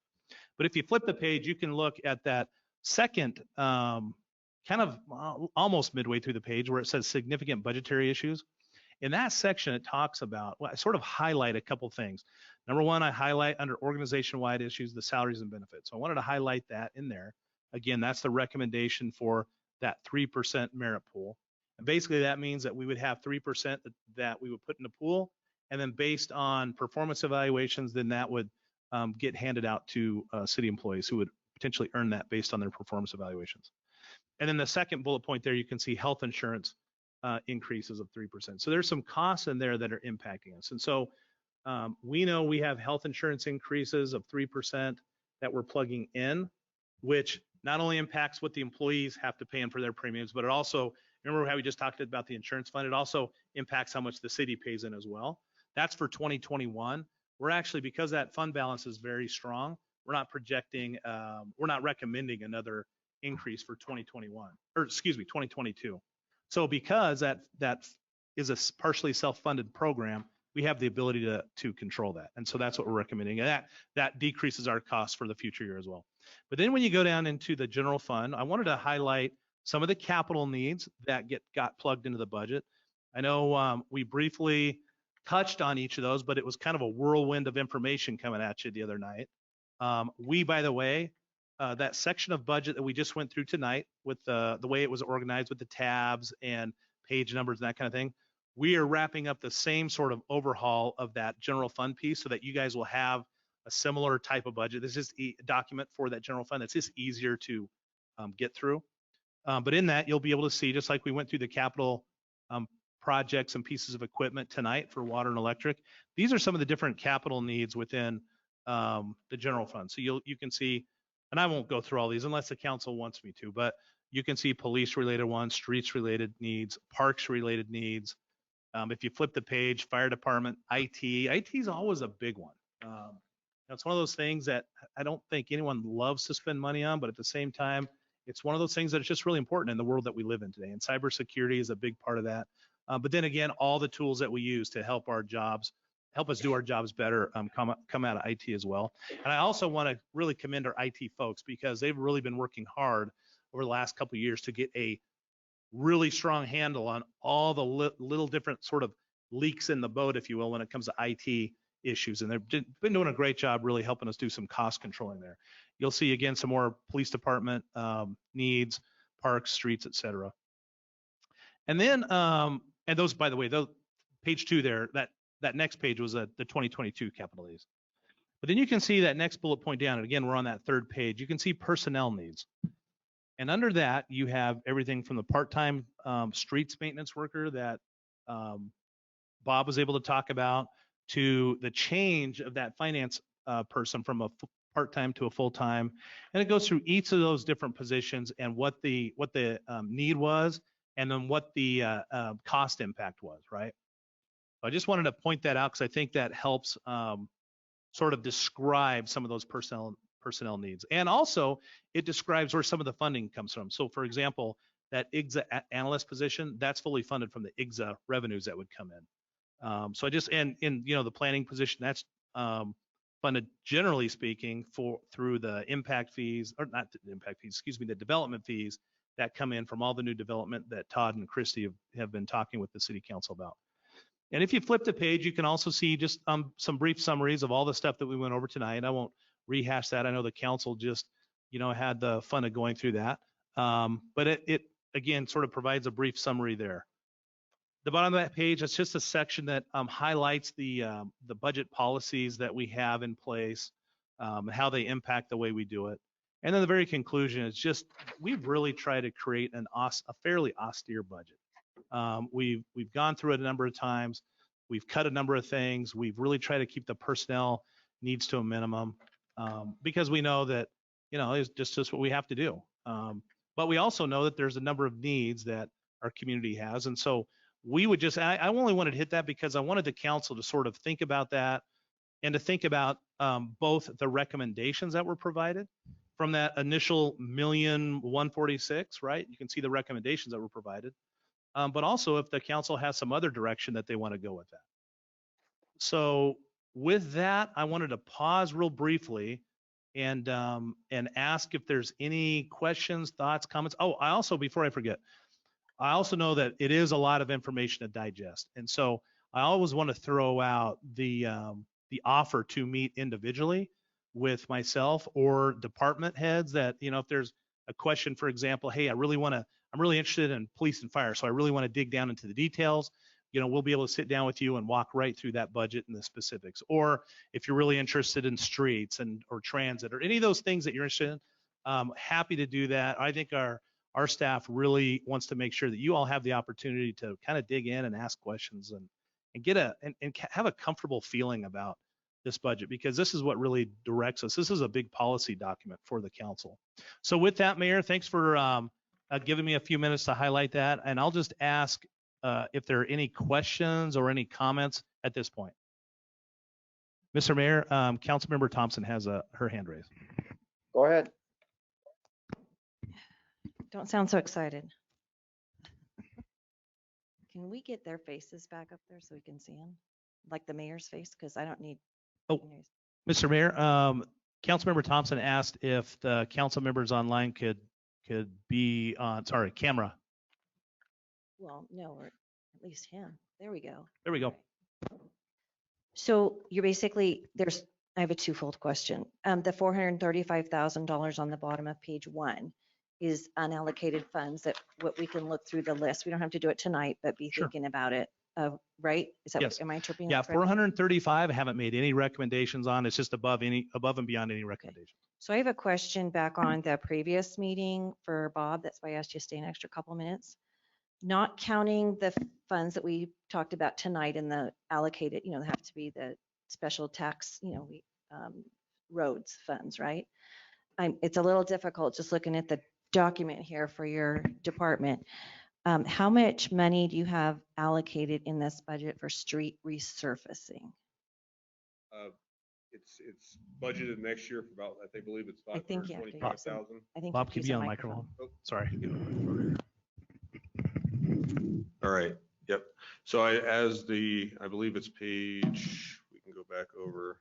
But if you flip the page, you can look at that second, kind of almost midway through the page where it says significant budgetary issues. In that section, it talks about, well, I sort of highlight a couple things. Number one, I highlight under organization-wide issues, the salaries and benefits. So I wanted to highlight that in there. Again, that's the recommendation for that 3% merit pool. And basically that means that we would have 3% that we would put in the pool. And then based on performance evaluations, then that would get handed out to city employees who would potentially earn that based on their performance evaluations. And then the second bullet point there, you can see health insurance increases of 3%. So there's some costs in there that are impacting us. And so we know we have health insurance increases of 3% that we're plugging in, which not only impacts what the employees have to pay in for their premiums, but it also, remember how we just talked about the insurance fund, it also impacts how much the city pays in as well. That's for 2021. We're actually, because that fund balance is very strong, we're not projecting, we're not recommending another increase for 2021, or excuse me, 2022. So because that is a partially self-funded program, we have the ability to control that. And so that's what we're recommending. And that decreases our costs for the future year as well. But then when you go down into the general fund, I wanted to highlight some of the capital needs that got plugged into the budget. I know we briefly touched on each of those, but it was kind of a whirlwind of information coming at you the other night. By the way, that section of budget that we just went through tonight with the way it was organized with the tabs and page numbers and that kind of thing, we are wrapping up the same sort of overhaul of that general fund piece so that you guys will have a similar type of budget. This is a document for that general fund that's just easier to get through. But in that, you'll be able to see, just like we went through the capital projects and pieces of equipment tonight for water and electric, these are some of the different capital needs within the general fund. So you can see, and I won't go through all these unless the council wants me to, but you can see police related ones, streets related needs, parks related needs. If you flip the page, fire department, IT is always a big one. It's one of those things that I don't think anyone loves to spend money on, but at the same time, it's one of those things that is just really important in the world that we live in today. And cybersecurity is a big part of that. But then again, all the tools that we use to help our jobs, help us do our jobs better, come out of IT as well. And I also want to really commend our IT folks because they've really been working hard over the last couple of years to get a really strong handle on all the little different sort of leaks in the boat, if you will, when it comes to IT issues. And they've been doing a great job really helping us do some cost controlling there. You'll see again some more police department needs, parks, streets, et cetera. And then, and those, by the way, those page 2 there, that next page was the 2022 capital needs. But then you can see that next bullet point down, and again, we're on that third page, you can see personnel needs. And under that, you have everything from the part-time streets maintenance worker that Bob was able to talk about, to the change of that finance person from a part-time to a full-time. And it goes through each of those different positions and what the need was, and then what the cost impact was, right? I just wanted to point that out because I think that helps sort of describe some of those personnel needs. And also it describes where some of the funding comes from. So for example, that IGZA analyst position, that's fully funded from the IGZA revenues that would come in. So I just, and you know, the planning position, that's funded generally speaking through the impact fees, or not the impact fees, excuse me, the development fees that come in from all the new development that Todd and Christy have been talking with the city council about. And if you flip the page, you can also see just some brief summaries of all the stuff that we went over tonight. I won't rehash that. I know the council just, you know, had the fun of going through that. But it again sort of provides a brief summary there. The bottom of that page, it's just a section that highlights the budget policies that we have in place, how they impact the way we do it. And then the very conclusion is just, we've really tried to create a fairly austere budget. We've gone through it a number of times. We've cut a number of things. We've really tried to keep the personnel needs to a minimum because we know that, you know, it's just what we have to do. But we also know that there's a number of needs that our community has. And so we would just, I only wanted to hit that because I wanted the council to sort of think about that and to think about both the recommendations that were provided from that initial $1,146,000, right? You can see the recommendations that were provided. But also if the council has some other direction that they want to go with that. So with that, I wanted to pause real briefly and ask if there's any questions, thoughts, comments. Oh, I also, before I forget, I also know that it is a lot of information to digest. And so I always want to throw out the offer to meet individually with myself or department heads that, you know, if there's a question, for example, hey, I'm really interested in police and fire, so I really want to dig down into the details. You know, we'll be able to sit down with you and walk right through that budget and the specifics. Or if you're really interested in streets or transit or any of those things that you're interested in, happy to do that. I think our staff really wants to make sure that you all have the opportunity to kind of dig in and ask questions and get and have a comfortable feeling about this budget, because this is what really directs us. This is a big policy document for the council. So with that, Mayor, thanks for giving me a few minutes to highlight that. And I'll just ask if there are any questions or any comments at this point. Mr. Mayor, Councilmember Thompson has her hand raised. Go ahead. Don't sound so excited. Can we get their faces back up there so we can see them? Like the mayor's face, because I don't need. Oh, Mr. Mayor, Councilmember Thompson asked if the council members online could be on, sorry, camera. Well, no, or at least him. There we go. There we go. So you're basically, I have a twofold question. The $435,000 on the bottom of page 1 is unallocated funds that what we can look through the list. We don't have to do it tonight, but be thinking about it. Right? Is that Yes. Am I interpreting? Yeah, that correctly? 435, I haven't made any recommendations on. It's just above and beyond any recommendation. So I have a question back on the previous meeting for Bob. That's why I asked you to stay an extra couple minutes. Not counting the funds that we talked about tonight in the allocated, you know, they have to be the special tax, you know, roads funds, right? It's a little difficult just looking at the document here for your department. How much money do you have allocated in this budget for street resurfacing? It's budgeted next year for about, I believe it's I think you have to use some- 525,000. I think Bob, you keep use you a on microphone. Sorry. All right, yep. So I believe it's page, we can go back over.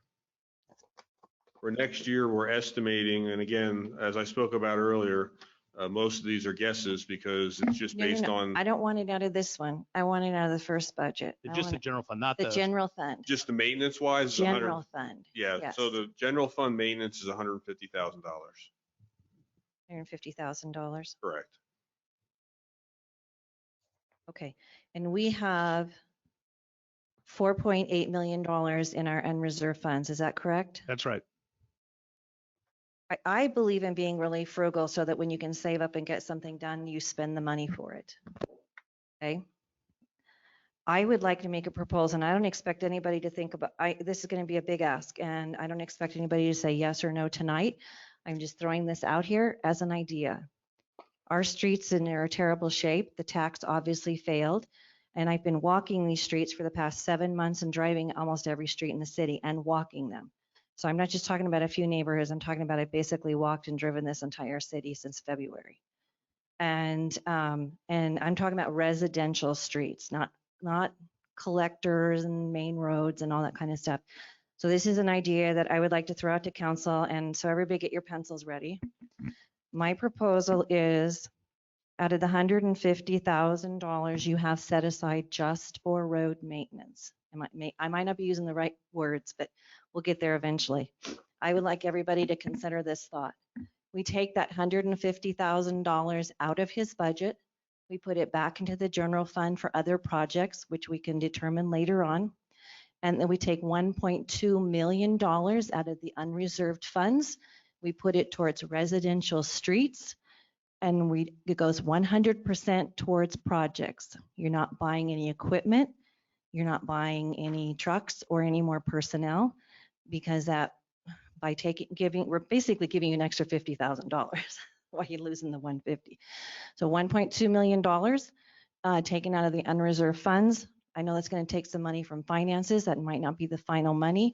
For next year, we're estimating, and again, as I spoke about earlier, most of these are guesses because it's just based on. I don't want it out of this one. I want it out of the first budget. Just the general fund, not the general fund. Just the maintenance wise. General fund. Yeah, yes. so the general fund maintenance is $150,000. $150,000. Correct. Okay, and we have $4.8 million in our unreserved funds. Is that correct? That's right. I believe in being really frugal so that when you can save up and get something done, you spend the money for it. Okay. I would like to make a proposal, and I don't expect anybody to think about, this is going to be a big ask, and I don't expect anybody to say yes or no tonight. I'm just throwing this out here as an idea. Our streets are terrible shape. The tax obviously failed. And I've been walking these streets for the past 7 months and driving almost every street in the city and walking them. So I'm not just talking about a few neighborhoods. I'm talking about I basically walked and driven this entire city since February. And I'm talking about residential streets, not collectors and main roads and all that kind of stuff. So this is an idea that I would like to throw out to council. And so everybody get your pencils ready. My proposal is out of the $150,000 you have set aside just for road maintenance. I might not be using the right words, but we'll get there eventually. I would like everybody to consider this thought. We take that $150,000 out of his budget. We put it back into the general fund for other projects, which we can determine later on. And then we take $1.2 million out of the unreserved funds. We put it towards residential streets, and it goes 100% towards projects. You're not buying any equipment. You're not buying any trucks or any more personnel, because that by we're basically giving you an extra $50,000 while you're losing the 150. So $1.2 million taken out of the unreserved funds. I know that's going to take some money from finances. That might not be the final money.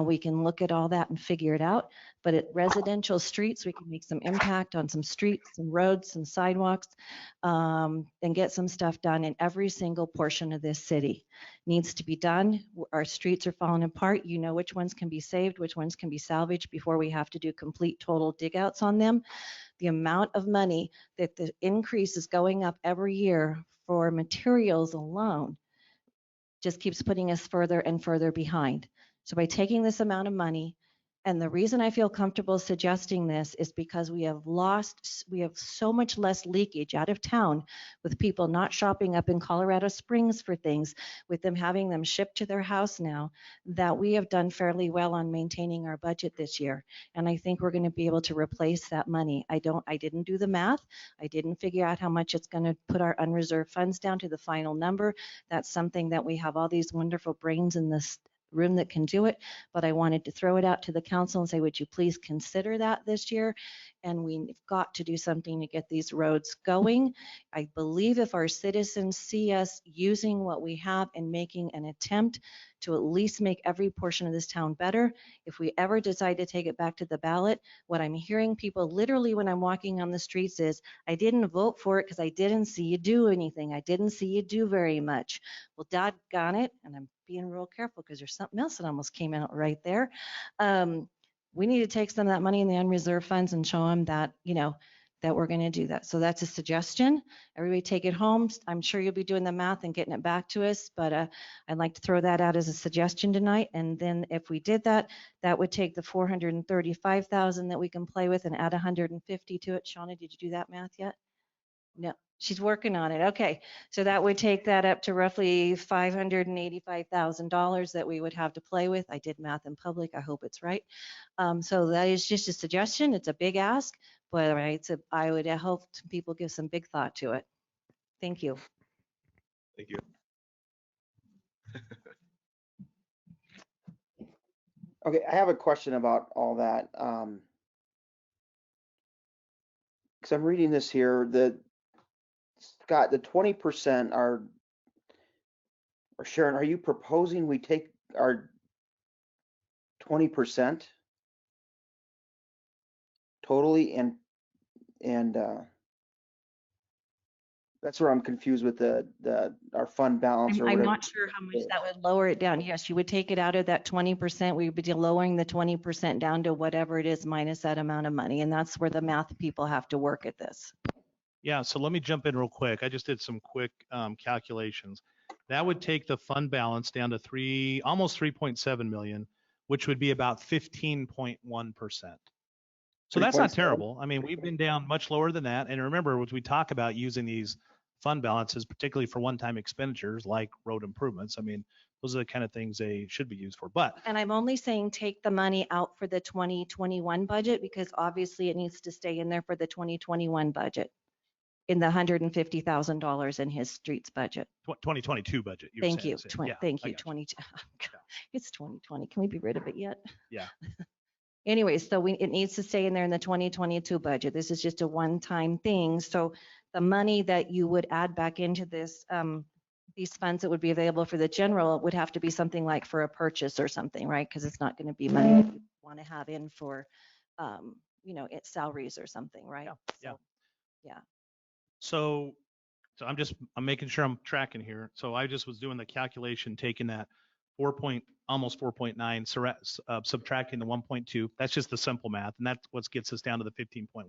We can look at all that and figure it out. But at residential streets, we can make some impact on some streets, some roads, some sidewalks, and get some stuff done in every single portion of this city. Needs to be done. Our streets are falling apart. You know which ones can be saved, which ones can be salvaged before we have to do complete total dig outs on them. The amount of money that the increase is going up every year for materials alone just keeps putting us further and further behind. So by taking this amount of money, and the reason I feel comfortable suggesting this is because we have so much less leakage out of town with people not shopping up in Colorado Springs for things, with them having them shipped to their house now, that we have done fairly well on maintaining our budget this year. And I think we're going to be able to replace that money. I didn't do the math. I didn't figure out how much it's going to put our unreserved funds down to the final number. That's something that we have all these wonderful brains in this room that can do it, but I wanted to throw it out to the council and say, would you please consider that this year? And we've got to do something to get these roads going. I believe if our citizens see us using what we have and making an attempt to at least make every portion of this town better, if we ever decide to take it back to the ballot, what I'm hearing people literally when I'm walking on the streets is, I didn't vote for it because I didn't see you do anything. I didn't see you do very much. Well, doggone it, and I'm being real careful because there's something else that almost came out right there. We need to take some of that money in the unreserved funds and show them that, that we're going to do that. So that's a suggestion. Everybody take it home. I'm sure you'll be doing the math and getting it back to us, but I'd like to throw that out as a suggestion tonight. And then if we did that, that would take the 435,000 that we can play with and add 150 to it. Shauna, did you do that math yet? No, she's working on it. Okay, so that would take that up to roughly $585,000 that we would have to play with. I did math in public. I hope it's right. So that is just a suggestion. It's a big ask, but I would hope people give some big thought to it. Thank you. Thank you. Okay, I have a question about all that. Because I'm reading this here, Scott, the 20% are, or Sharon, are you proposing we take our 20% totally and that's where I'm confused with our fund balance or whatever. I'm not sure how much that would lower it down. Yes, you would take it out of that 20%. We would be lowering the 20% down to whatever it is minus that amount of money. And that's where the math people have to work at this. Yeah, so let me jump in real quick. I just did some quick calculations. That would take the fund balance down to almost 3.7 million, which would be about 15.1%. So that's not terrible. I mean, we've been down much lower than that. And remember, as we talk about using these fund balances, particularly for one-time expenditures like road improvements, I mean, those are the kind of things they should be used for. And I'm only saying take the money out for the 2021 budget because obviously it needs to stay in there for the 2021 budget. in the $150,000 in his streets budget. 2022 budget. were Thank saying, you. Cindy. Yeah, Thank I you. got 20. It's 2020. Can we be rid of it yet? Yeah. Anyway, so it needs to stay in there in the 2022 budget. This is just a one-time thing. So the money that you would add back into this, these funds that would be available for the general would have to be something like for a purchase or something, right? Because it's not going to be money that you want to have in for, it's salaries or something, right? Yeah. So, yeah. So I'm making sure I'm tracking here. So I just was doing the calculation, taking that almost 4.9, subtracting the 1.2. That's just the simple math. And that's what gets us down to the 15.1%.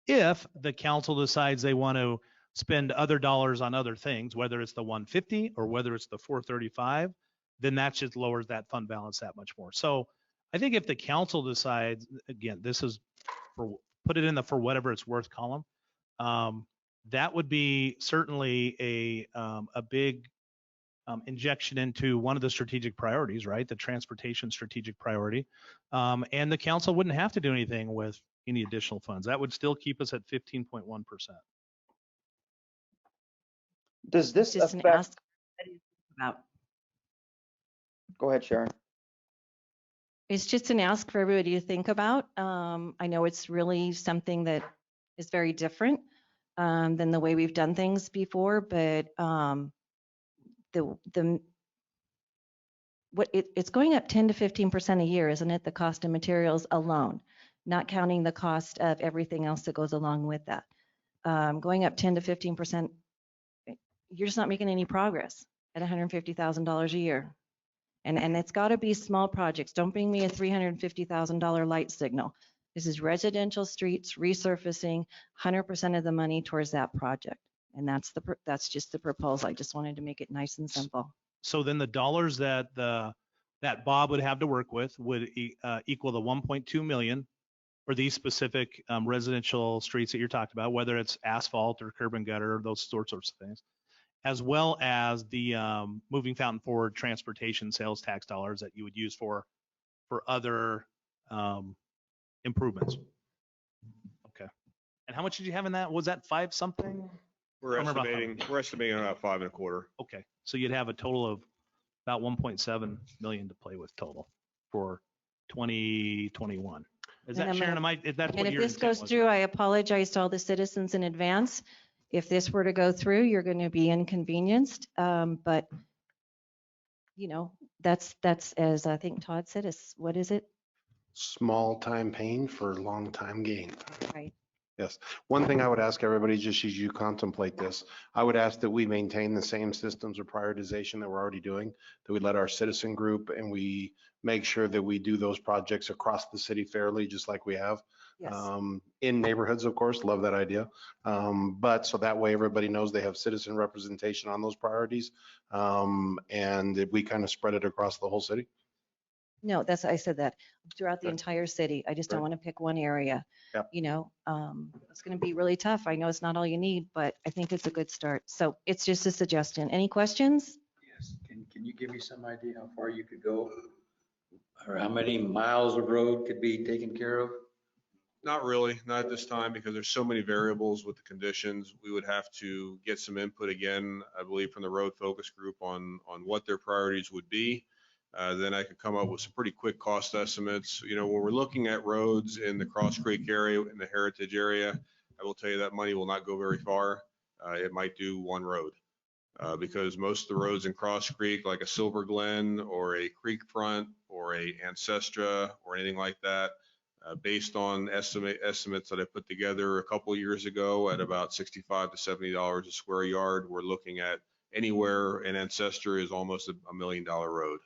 If the council decides they want to spend other dollars on other things, whether it's the 150 or whether it's the 435, then that just lowers that fund balance that much more. So I think if the council decides, again, this is put it in the for whatever it's worth column, that would be certainly a big injection into one of the strategic priorities, right? The transportation strategic priority. And the council wouldn't have to do anything with any additional funds. That would still keep us at 15.1%. Does this Just an affect? ask about. Go ahead, Sharon. It's just an ask for everybody to think about. I know it's really something that is very different than the way we've done things before, but it's going up 10 to 15% a year, isn't it? The cost of materials alone, not counting the cost of everything else that goes along with that. Going up 10 to 15%, you're just not making any progress at $150,000 a year. And it's got to be small projects. Don't bring me a $350,000 light signal. This is residential streets, resurfacing, 100% of the money towards that project. And that's just the proposal. I just wanted to make it nice and simple. So then the dollars that Bob would have to work with would equal the 1.2 million for these specific residential streets that you're talking about, whether it's asphalt or curb and gutter, those sorts of things, as well as the moving fountain forward transportation sales tax dollars that you would use for other improvements. Okay. And how much did you have in that? Was that 5 something? We're estimating about 5.25. Okay. So you'd have a total of about 1.7 million to play with total for 2021. Is that, Sharon, is that what and if your this intent goes was? through, I apologize to all the citizens in advance. If this were to go through, you're going to be inconvenienced. But that's as I think Todd said, what is it? Small time pain for long time gain. Right. Yes. One thing I would ask everybody, just as you contemplate this, I would ask that we maintain the same systems of prioritization that we're already doing, that we let our citizen group and we make sure that we do those projects across the city fairly, just like we have. Yes. In neighborhoods, of course, love that idea. But so that way everybody knows they have citizen representation on those priorities. And if we kind of spread it across the whole city. No, I said that throughout the Okay. entire city. I just don't Right. want to pick one area. Yep. It's going to be really tough. I know it's not all you need, but I think it's a good start. So it's just a suggestion. Any questions? Yes, can you give me some idea how far you could go? Or how many miles of road could be taken care of? Not really, not at this time, because there's so many variables with the conditions. We would have to get some input again, I believe, from the road focus group on what their priorities would be. Then I could come up with some pretty quick cost estimates. When we're looking at roads in the Cross Creek area, in the Heritage area, I will tell you that money will not go very far. It might do one road. Because most of the roads in Cross Creek, like a Silver Glen or a Creek Front or a Ancestra or anything like that, based on estimates that I put together a couple of years ago at about $65 to $70 a square yard, we're looking at anywhere in Ancestra is almost $1 million road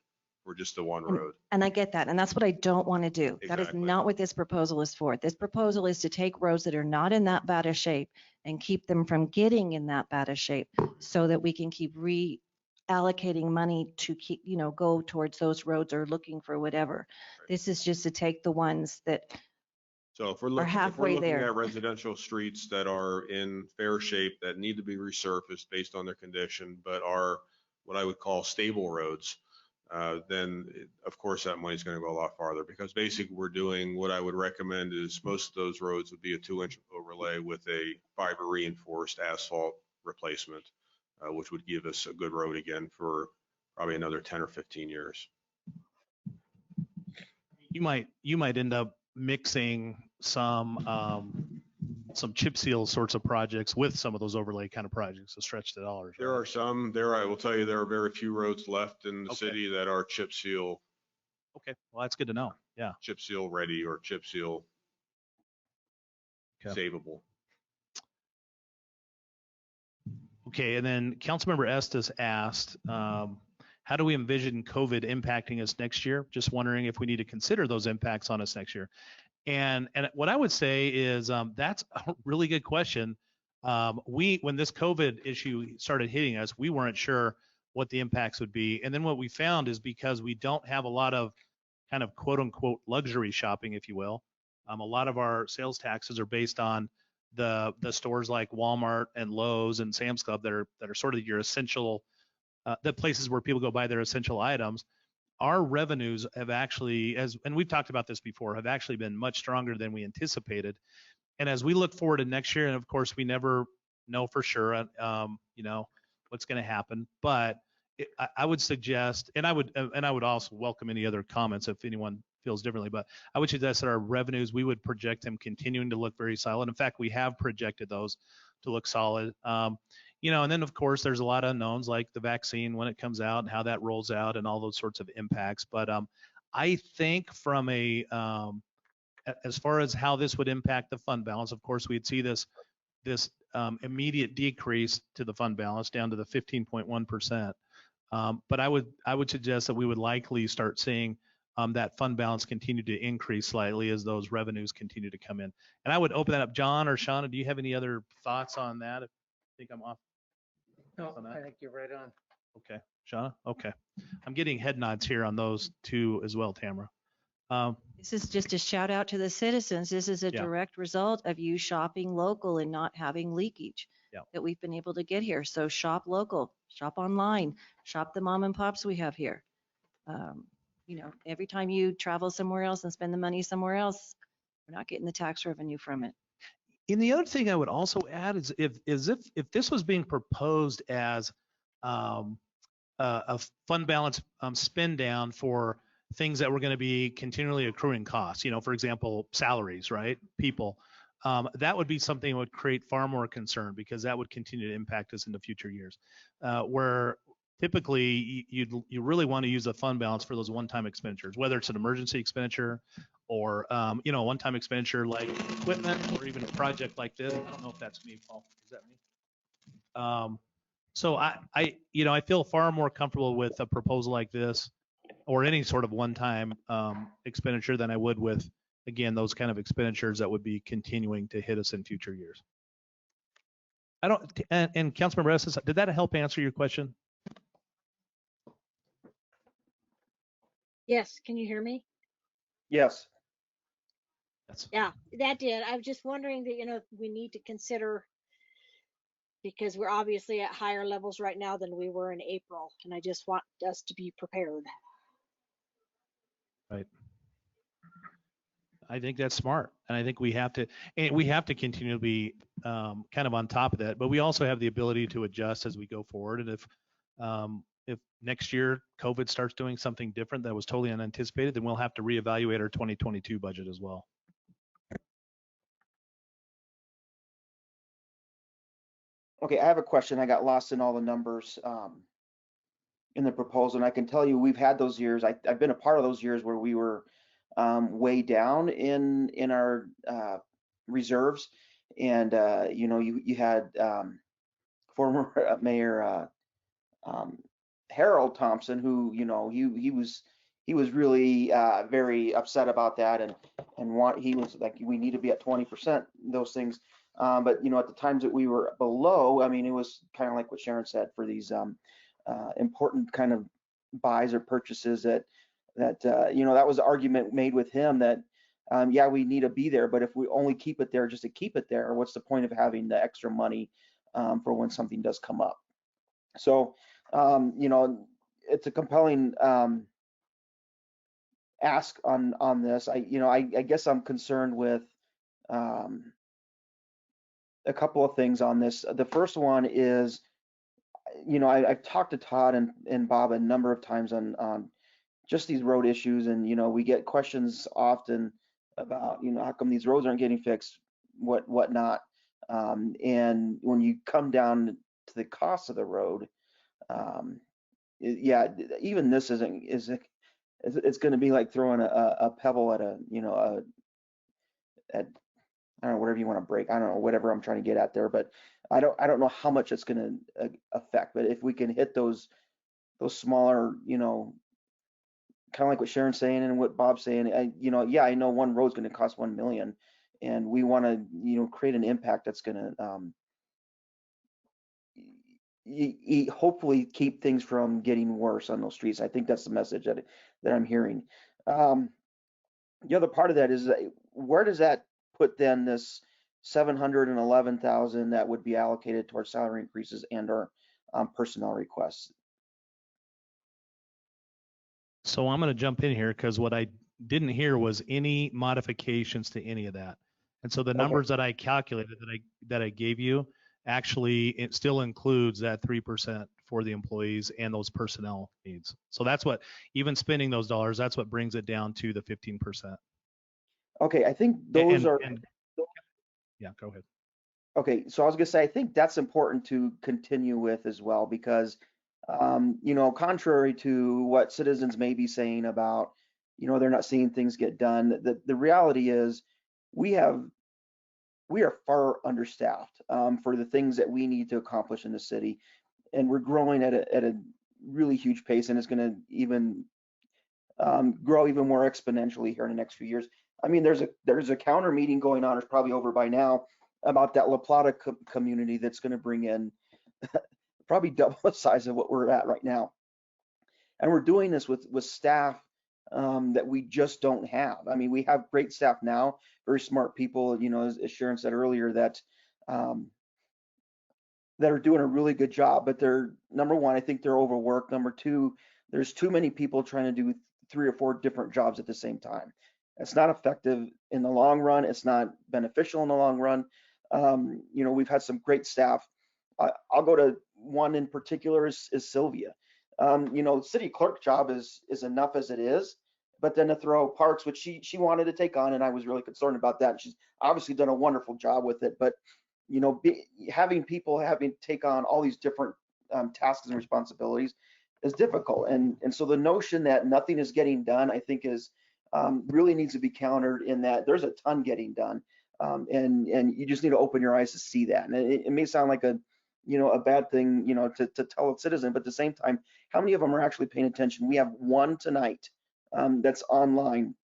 for just the one road. And I get that. And that's what I don't want to do. That is Exactly. not what this proposal is for. This proposal is to take roads that are not in that bad a shape and keep them from getting in that bad a shape so that we can keep reallocating money to keep, go towards those roads or looking for whatever. This is just to take the ones that So if we're are looking halfway there. at residential streets that are in fair shape, that need to be resurfaced based on their condition, but are what I would call stable roads, then of course that money's going to go a lot farther, because basically we're doing what I would recommend is most of those roads would be a 2-inch overlay with a fiber reinforced asphalt replacement, which would give us a good road again for probably another 10 or 15 years. You might end up mixing some chip seal sorts of projects with some of those overlay kind of projects to stretch the dollars. There are some there. I will tell you, there are very few roads left in the city that are chip seal. Okay, well, that's good to know. Yeah. Chip seal ready or chip seal savable. Okay, and then Councilmember Estes asked, how do we envision COVID impacting us next year? Just wondering if we need to consider those impacts on us next year. And what I would say is that's a really good question. When this COVID issue started hitting us, we weren't sure what the impacts would be. And then what we found is because we don't have a lot of kind of quote unquote luxury shopping, if you will, a lot of our sales taxes are based on the stores like Walmart and Lowe's and Sam's Club that are sort of your essential, the places where people go buy their essential items. Our revenues have actually, and we've talked about this before, have actually been much stronger than we anticipated. And as we look forward to next year, and of course we never know for sure, what's going to happen, but I would suggest, and I would also welcome any other comments if anyone feels differently, but I would suggest that our revenues, we would project them continuing to look very solid. In fact, we have projected those to look solid. And then of course there's a lot of unknowns like the vaccine when it comes out and how that rolls out and all those sorts of impacts. But I think from as far as how this would impact the fund balance, of course we'd see this immediate decrease to the fund balance down to the 15.1%. But I would suggest that we would likely start seeing that fund balance continue to increase slightly as those revenues continue to come in. And I would open that up. John or Shauna, do you have any other thoughts on that? I think I'm off. No, I think you're right on. Okay, Shauna? Okay. I'm getting head nods here on those two as well, Tamara. This is just a shout out to the citizens. This is a Yeah. direct result of you shopping local and not having leakage that we've been able to get here. So shop local, shop online, shop the mom and pops we have here. Every time you travel somewhere else and spend the money somewhere else, we're not getting the tax revenue from it. And the other thing I would also add is if this was being proposed as a fund balance spend down for things that were going to be continually accruing costs, for example, salaries, right? People, that would be something that would create far more concern because that would continue to impact us into future years. Where typically you really want to use a fund balance for those one-time expenditures, whether it's an emergency expenditure or one-time expenditure like equipment or even a project like this. I don't know if that's me, Paul. Is that me? So I feel far more comfortable with a proposal like this or any sort of one-time expenditure than I would with, again, those kind of expenditures that would be continuing to hit us in future years. And Councilmember Estes, did that help answer your question? Yes, can you hear me? Yes. Yeah, that did. I was just wondering that, we need to consider, because we're obviously at higher levels right now than we were in April, and I just want us to be prepared. Right. I think that's smart. And I think we have to continue to be kind of on top of that, but we also have the ability to adjust as we go forward. And if next year COVID starts doing something different that was totally unanticipated, then we'll have to reevaluate our 2022 budget as well. Okay, I have a question. I got lost in all the numbers in the proposal, and I can tell you we've had those years. I've been a part of those years where we were way down in our reserves, and you had former Mayor Harold Thompson, who he was really very upset about that, and he was like, we need to be at 20%, those things. But at the times that we were below, I mean, it was kind of like what Sharon said for these important kind of buys or purchases that that was the argument made with him that yeah, we need to be there, but if we only keep it there just to keep it there, what's the point of having the extra money for when something does come up? So it's a compelling ask on this. I guess I'm concerned with um, a couple of things on this. The first one is, I've talked to Todd and Bob a number of times on just these road issues, and we get questions often about how come these roads aren't getting fixed, what not. And when you come down to the cost of the road, yeah, even this it's going to be like throwing a pebble at at I don't know, whatever you want to break. I don't know, whatever I'm trying to get at there, but I don't know how much it's going to affect. But if we can hit those smaller, kind of like what Sharon's saying and what Bob's saying, yeah, I know one road's going to cost 1 million, and we want to, create an impact that's going to hopefully keep things from getting worse on those streets. I think that's the message that I'm hearing. The other part of that is where does that put then this 711,000 that would be allocated towards salary increases and or personnel requests? So I'm going to jump in here because what I didn't hear was any modifications to any of that. And so the numbers that I calculated that I gave you, actually it still includes that 3% for the employees and those personnel needs. So that's what, even spending those dollars, that's what brings it down to the 15%. Okay, I think those yeah, go ahead. Okay, so I was gonna say, I think that's important to continue with as well, because contrary to what citizens may be saying about, they're not seeing things get done, the reality is we are far understaffed for the things that we need to accomplish in the city, and we're growing at a really huge pace, and it's going to even grow even more exponentially here in the next few years. I mean, there's a counter meeting going on, it's probably over by now, about that La Plata community that's going to bring in probably double the size of what we're at right now. And we're doing this with staff that we just don't have. I mean, we have great staff now, very smart people, as Sharon said earlier, that are doing a really good job, but they're, number one, I think they're overworked. Number two, there's too many people trying to do 3 or 4 different jobs at the same time. It's not effective in the long run. It's not beneficial in the long run. We've had some great staff. I'll go to one in particular is Sylvia. City clerk job is enough as it is, but then to throw parks, which she wanted to take on, and I was really concerned about that. She's obviously done a wonderful job with it, but having people take on all these different tasks and responsibilities is difficult. And so the notion that nothing is getting done, I think is really needs to be countered, in that there's a ton getting done. And you just need to open your eyes to see that. And it may sound like a bad thing, to tell a citizen, but at the same time, how many of them are actually paying attention? We have one tonight that's online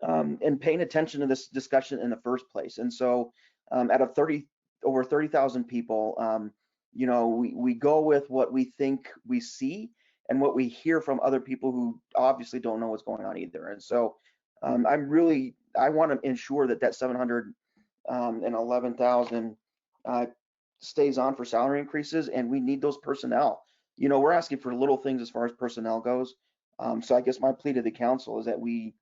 and paying attention to this discussion in the first place. And so out of over 30,000 people, we go with what we think we see and what we hear from other people who obviously don't know what's going on either. And so I want to ensure that 711,000 stays on for salary increases, and we need those personnel. We're asking for little things as far as personnel goes. So I guess my plea to the council is that we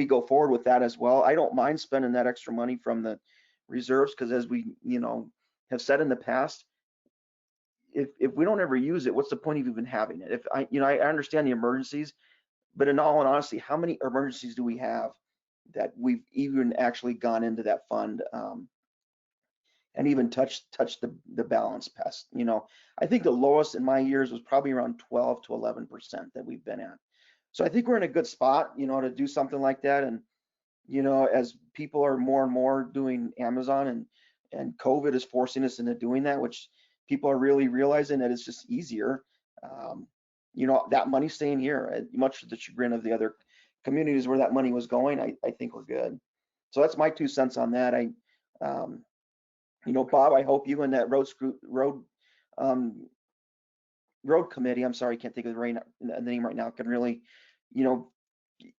go forward with that as well. I don't mind spending that extra money from the reserves, because as we have said in the past, if we don't ever use it, what's the point of even having it? If I understand the emergencies, but in all honesty, how many emergencies do we have that we've even actually gone into that fund and even touched the balance past? I think the lowest in my years was probably around 12 to 11% that we've been at. So I think we're in a good spot, to do something like that. And as people are more and more doing Amazon, and COVID is forcing us into doing that, which people are really realizing that it's just easier. That money staying here, much to the chagrin of the other communities where that money was going, I think we're good. So that's my 2 cents on that. Bob, I hope you and that road committee, I'm sorry, I can't think of the name right now, can really,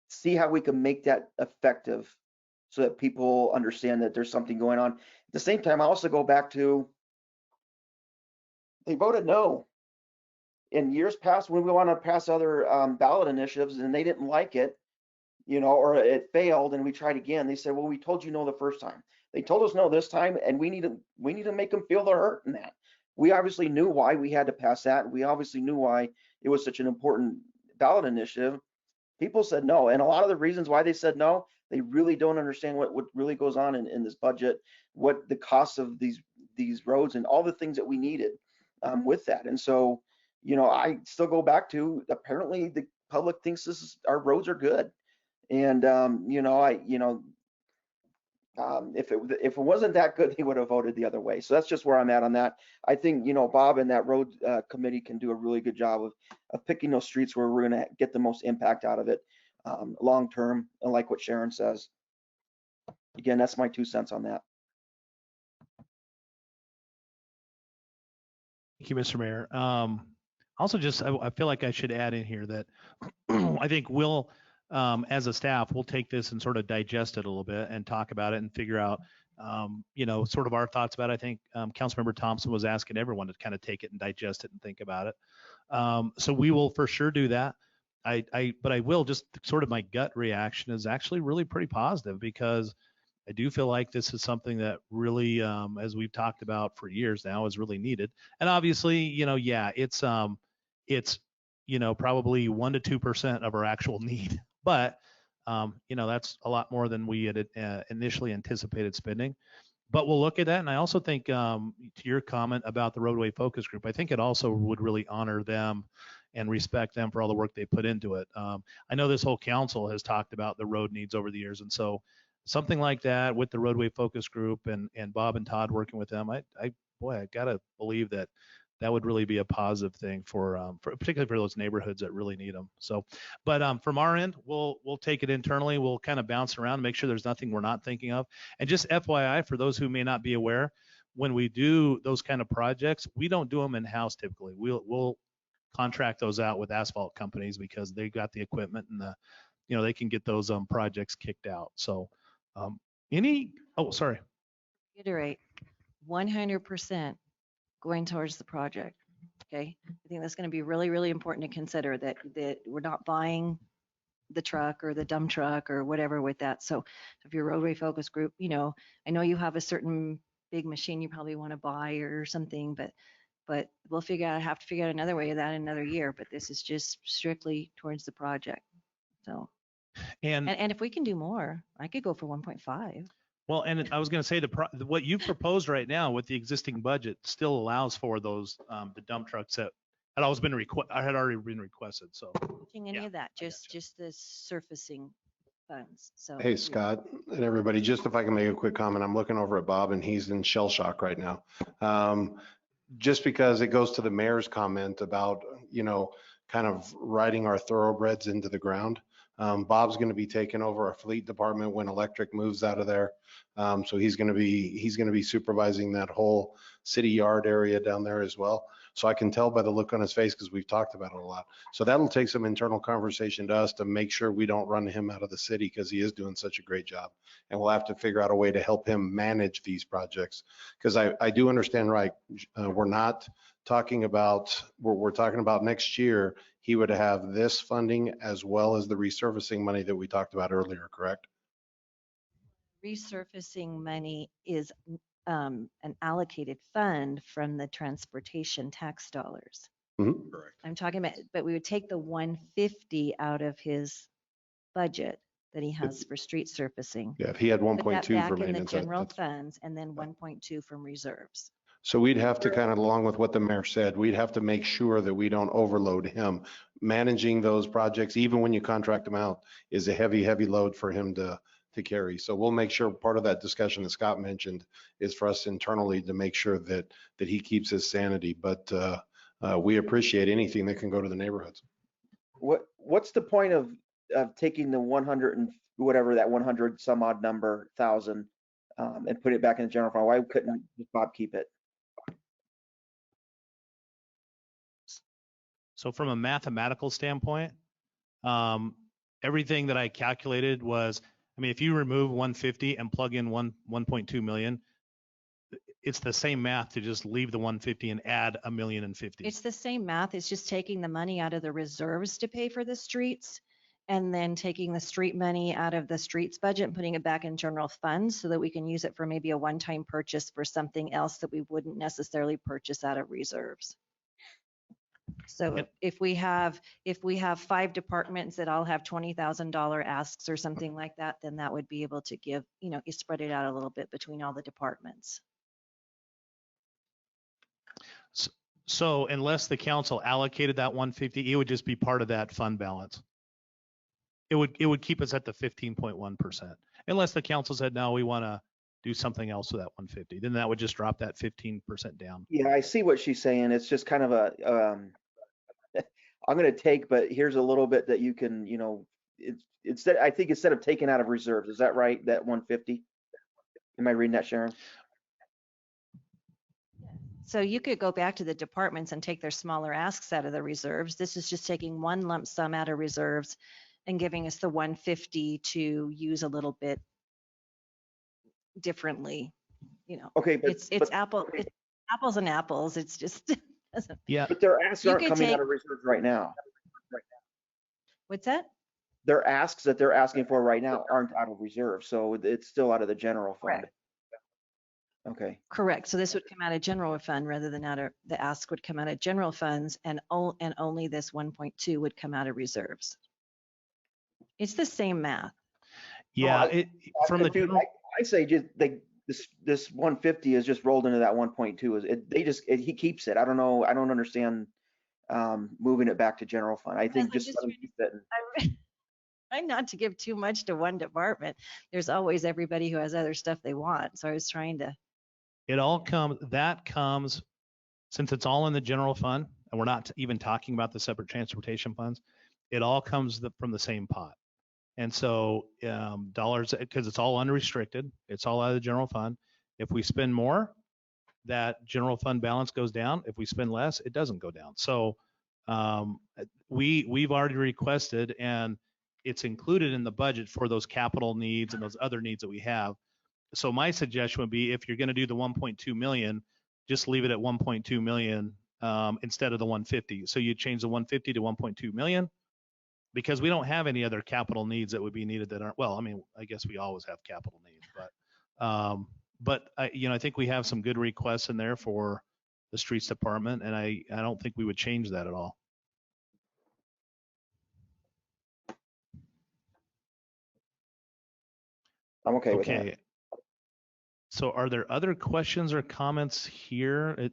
see how we can make that effective so that people understand that there's something going on. At the same time, I also go back to, they voted no. in years past, when we want to pass other ballot initiatives and they didn't like it, you know, or it failed and we tried again, they said, well, we told you no the first time. They told us no this time, and we need to make them feel the hurt in that. We obviously knew why we had to pass that. We obviously knew why it was such an important ballot initiative. People said no, and a lot of the reasons why they said no, they really don't understand what really goes on in this budget, what the costs of these roads and all the things that we needed with that. And so, you know, I still go back to, apparently the public thinks our roads are good. And you know, if it wasn't that good, he would have voted the other way. So that's just where I'm at on that. I think, you know, Bob and that road committee can do a really good job of picking those streets where we're going to get the most impact out of it long term. And like what Sharon says, again, that's my 2 cents on that. Thank you, Mr. Mayor. Also, I feel like I should add in here that I think we'll, as a staff, we'll take this and sort of digest it a little bit and talk about it and figure out, you know, sort of our thoughts about it. I think Councilmember Thompson was asking everyone to kind of take it and digest it and think about it. So we will for sure do that. But I will just sort of, my gut reaction is actually really pretty positive, because I do feel like this is something that really, as we've talked about for years now, is really needed. And obviously, you know, yeah, it's you know, probably 1 to 2% of our actual need, but you know, that's a lot more than we had initially anticipated spending. But we'll look at that. And I also think, to your comment about the roadway focus group, I think it also would really honor them and respect them for all the work they put into it. I know this whole council has talked about the road needs over the years, and so something like that with the roadway focus group and Bob and Todd working with them, I gotta believe that would really be a positive thing for particularly for those neighborhoods that really need them. So, but from our end, we'll take it internally. We'll kind of bounce around and make sure there's nothing we're not thinking of. And just FYI, for those who may not be aware, when we do those kind of projects, we don't do them in-house typically. We'll contract those out with asphalt companies, because they got the equipment and you know, they can get those projects kicked out. So sorry. Reiterate, 100% going towards the project. Okay. I think that's going to be really, really important to consider, that we're not buying the truck or the dump truck or whatever with that. So if your roadway focus group, you know, I know you have a certain big machine you probably want to buy or something, but we'll have to figure out another way of that in another year. But this is just strictly towards the project. So, and if we can do more, I could go for 1.5. Well, and I was going to say what you proposed right now with the existing budget still allows for those the dump trucks that had already been requested. So any of that, just the surfacing funds. So Hey, Scott and everybody, just if I can make a quick comment, I'm looking over at Bob and he's in shell shock right now. Just because it goes to the mayor's comment about, you know, kind of riding our thoroughbreds into the ground. Bob's going to be taking over our fleet department when electric moves out of there. So he's going to be supervising that whole city yard area down there as well. So I can tell by the look on his face, because we've talked about it a lot. So that'll take some internal conversation to us to make sure we don't run him out of the city, because he is doing such a great job. And we'll have to figure out a way to help him manage these projects. Because I do understand, right, we're not talking about, we're talking about next year, he would have this funding as well as the resurfacing money that we talked about earlier, correct? Resurfacing money is an allocated fund from the transportation tax dollars. Mm-hmm. Correct. I'm talking about, but we would take the 150 out of his budget that he has for street surfacing. Yeah, if he had Put that 1.2 back for in the maintenance. general funds, and then 1.2 from reserves. So we'd have to kind of, along with what the mayor said, we'd have to make sure that we don't overload him. Managing those projects, even when you contract them out, is a heavy, heavy load for him to carry. So we'll make sure part of that discussion that Scott mentioned is for us internally to make sure that he keeps his sanity. But we appreciate anything that can go to the neighborhoods. What's the point of taking the 100 and whatever that 100 some odd number thousand and put it back in the general fund? Why couldn't Bob keep it? So from a mathematical standpoint, everything that I calculated was, I mean, if you remove 150 and plug in 1.2 million, it's the same math to just leave the 150 and add $1,050,000. It's the same math. It's just taking the money out of the reserves to pay for the streets and then taking the street money out of the streets budget and putting it back in general funds so that we can use it for maybe a one-time purchase for something else that we wouldn't necessarily purchase out of reserves. So if we have 5 departments that all have $20,000 asks or something like that, then that would be able to give, you spread it out a little bit between all the departments. So unless the council allocated that 150, it would just be part of that fund balance. It would keep us at the 15.1%. Unless the council said, no, we want to do something else with that 150, then that would just drop that 15% down. Yeah, I see what she's saying. It's just kind of a, I'm going to take, but here's a little bit that you can, I think instead of taking out of reserves, is that right? That 150? Am I reading that, Sharon? So you could go back to the departments and take their smaller asks out of the reserves. This is just taking one lump sum out of reserves and giving us the 150 to use a little bit differently. Okay, but it's apples and apples. It's just yeah. But their asks aren't coming out of reserves right now. What's that? Their asks that they're asking for right now aren't out of reserve, so it's still out of the general fund. Correct. Okay. Correct. So this would come out of general fund rather than the ask would come out of general funds, and only this 1.2 would come out of reserves. It's the same math. Yeah. From the general, I say just this 150 is just rolled into that 1.2. He keeps it. I don't know. I don't understand moving it back to general fund. I think just let him keep it. I'm not to give too much to one department. There's always everybody who has other stuff they want. So I was trying to. That comes, since it's all in the general fund, and we're not even talking about the separate transportation funds, it all comes from the same pot. And so dollars, because it's all unrestricted, it's all out of the general fund. If we spend more, that general fund balance goes down. If we spend less, it doesn't go down. So we've already requested, and it's included in the budget for those capital needs and those other needs that we have. So my suggestion would be, if you're going to do the 1.2 million, just leave it at 1.2 million instead of the 150. So you change the 150 to 1.2 million, because we don't have any other capital needs that would be needed that aren't, well, I mean, I guess we always have capital needs, but I think we have some good requests in there for the streets department, and I don't think we would change that at all. I'm okay with that. So are there other questions or comments here? And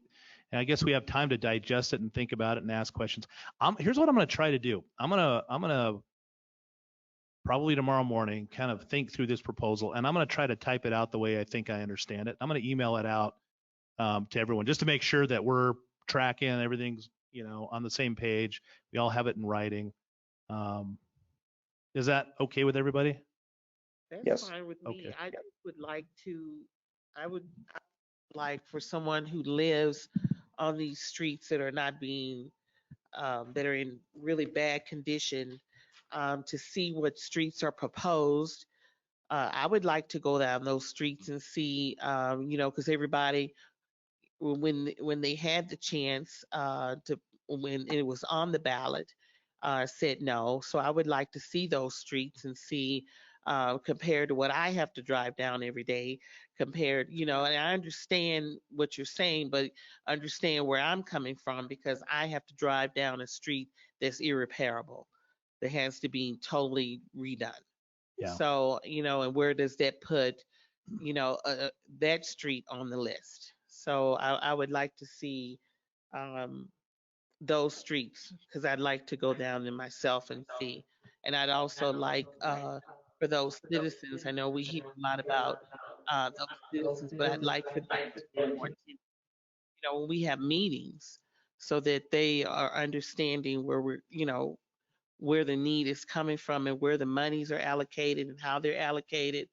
I guess we have time to digest it and think about it and ask questions. Here's what I'm going to try to do. I'm going to probably tomorrow morning kind of think through this proposal, and I'm going to try to type it out the way I think I understand it. I'm going to email it out to everyone just to make sure that we're tracking, everything's on the same page. We all have it in writing. Is that okay with everybody? That's Yes. fine with me. Okay. I would like for someone who lives on these streets that are not being, that are in really bad condition, to see what streets are proposed. I would like to go down those streets and see, because everybody, when they had the chance when it was on the ballot, said no. So I would like to see those streets and see, compared to what I have to drive down every day, compared, and I understand what you're saying, but understand where I'm coming from, because I have to drive down a street that's irreparable, that has to be totally redone. Yeah. So, and where does that put, that street on the list? So I would like to see those streets, because I'd like to go down there myself and see. And I'd also like for those citizens, I know we hear a lot about those citizens, but I'd like for them to be more attentive, when we have meetings, so that they are understanding where we're, where the need is coming from and where the monies are allocated and how they're allocated,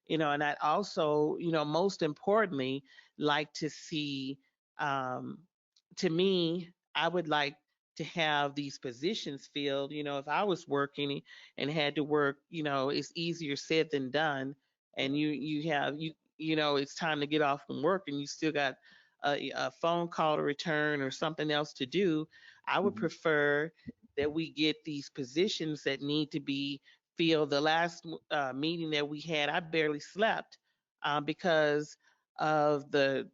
and I'd also, most importantly, like to see, to me, I would like to have these positions filled. If I was working and had to work, it's easier said than done. And you you know, it's time to get off from work and you still got a phone call to return or something else to do, I would prefer that we get these positions that need to be filled. The last meeting that we had, I barely slept because of the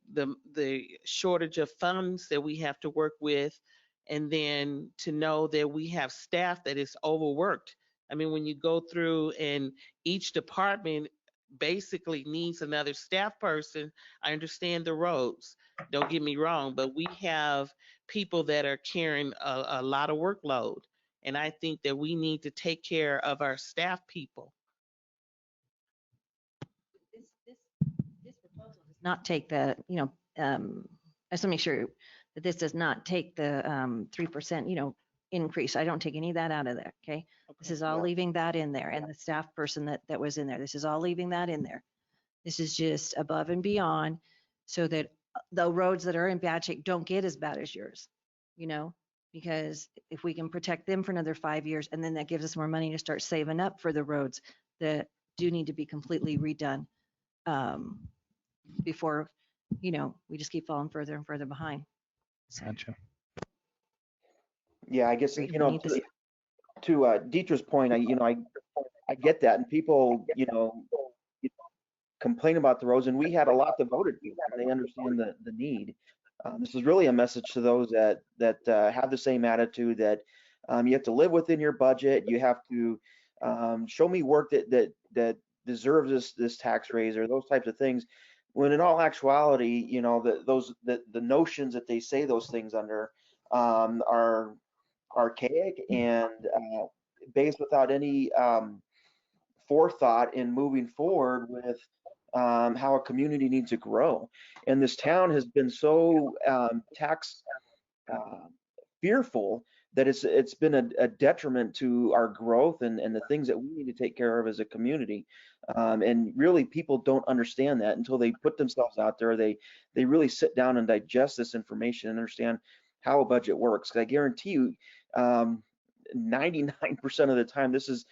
shortage of funds that we have to work with, and then to know that we have staff that is overworked. I mean, when you go through and each department basically needs another staff person. I understand the roads, don't get me wrong, but we have people that are carrying a lot of workload. And I think that we need to take care of our staff people. This proposal does not take the, I just want to make sure that this does not take the 3%, increase. I don't take any of that out of there, okay? This is all leaving that in there, and the staff person that was in there. This is all leaving that in there. This is just above and beyond so that the roads that are in bad shape don't get as bad as yours, because if we can protect them for another 5 years, and then that gives us more money to start saving up for the roads that do need to be completely redone before, we just keep falling further and further behind. Gotcha. Yeah, I guess, We need this- to Deetra's point, I get that, and people, complain about the roads, and we had a lot that voted people. They understand the need. This is really a message to those that have the same attitude that you have to live within your budget. You have to show me work that deserves this tax raise or those types of things. When in all actuality, the notions that they say those things under are archaic and based without any forethought in moving forward with how a community needs to grow. And this town has been so tax fearful that it's been a detriment to our growth and the things that we need to take care of as a community. And really, people don't understand that until they put themselves out there. They really sit down and digest this information and understand how a budget works. 'Cause I guarantee you, 99% of the time, this is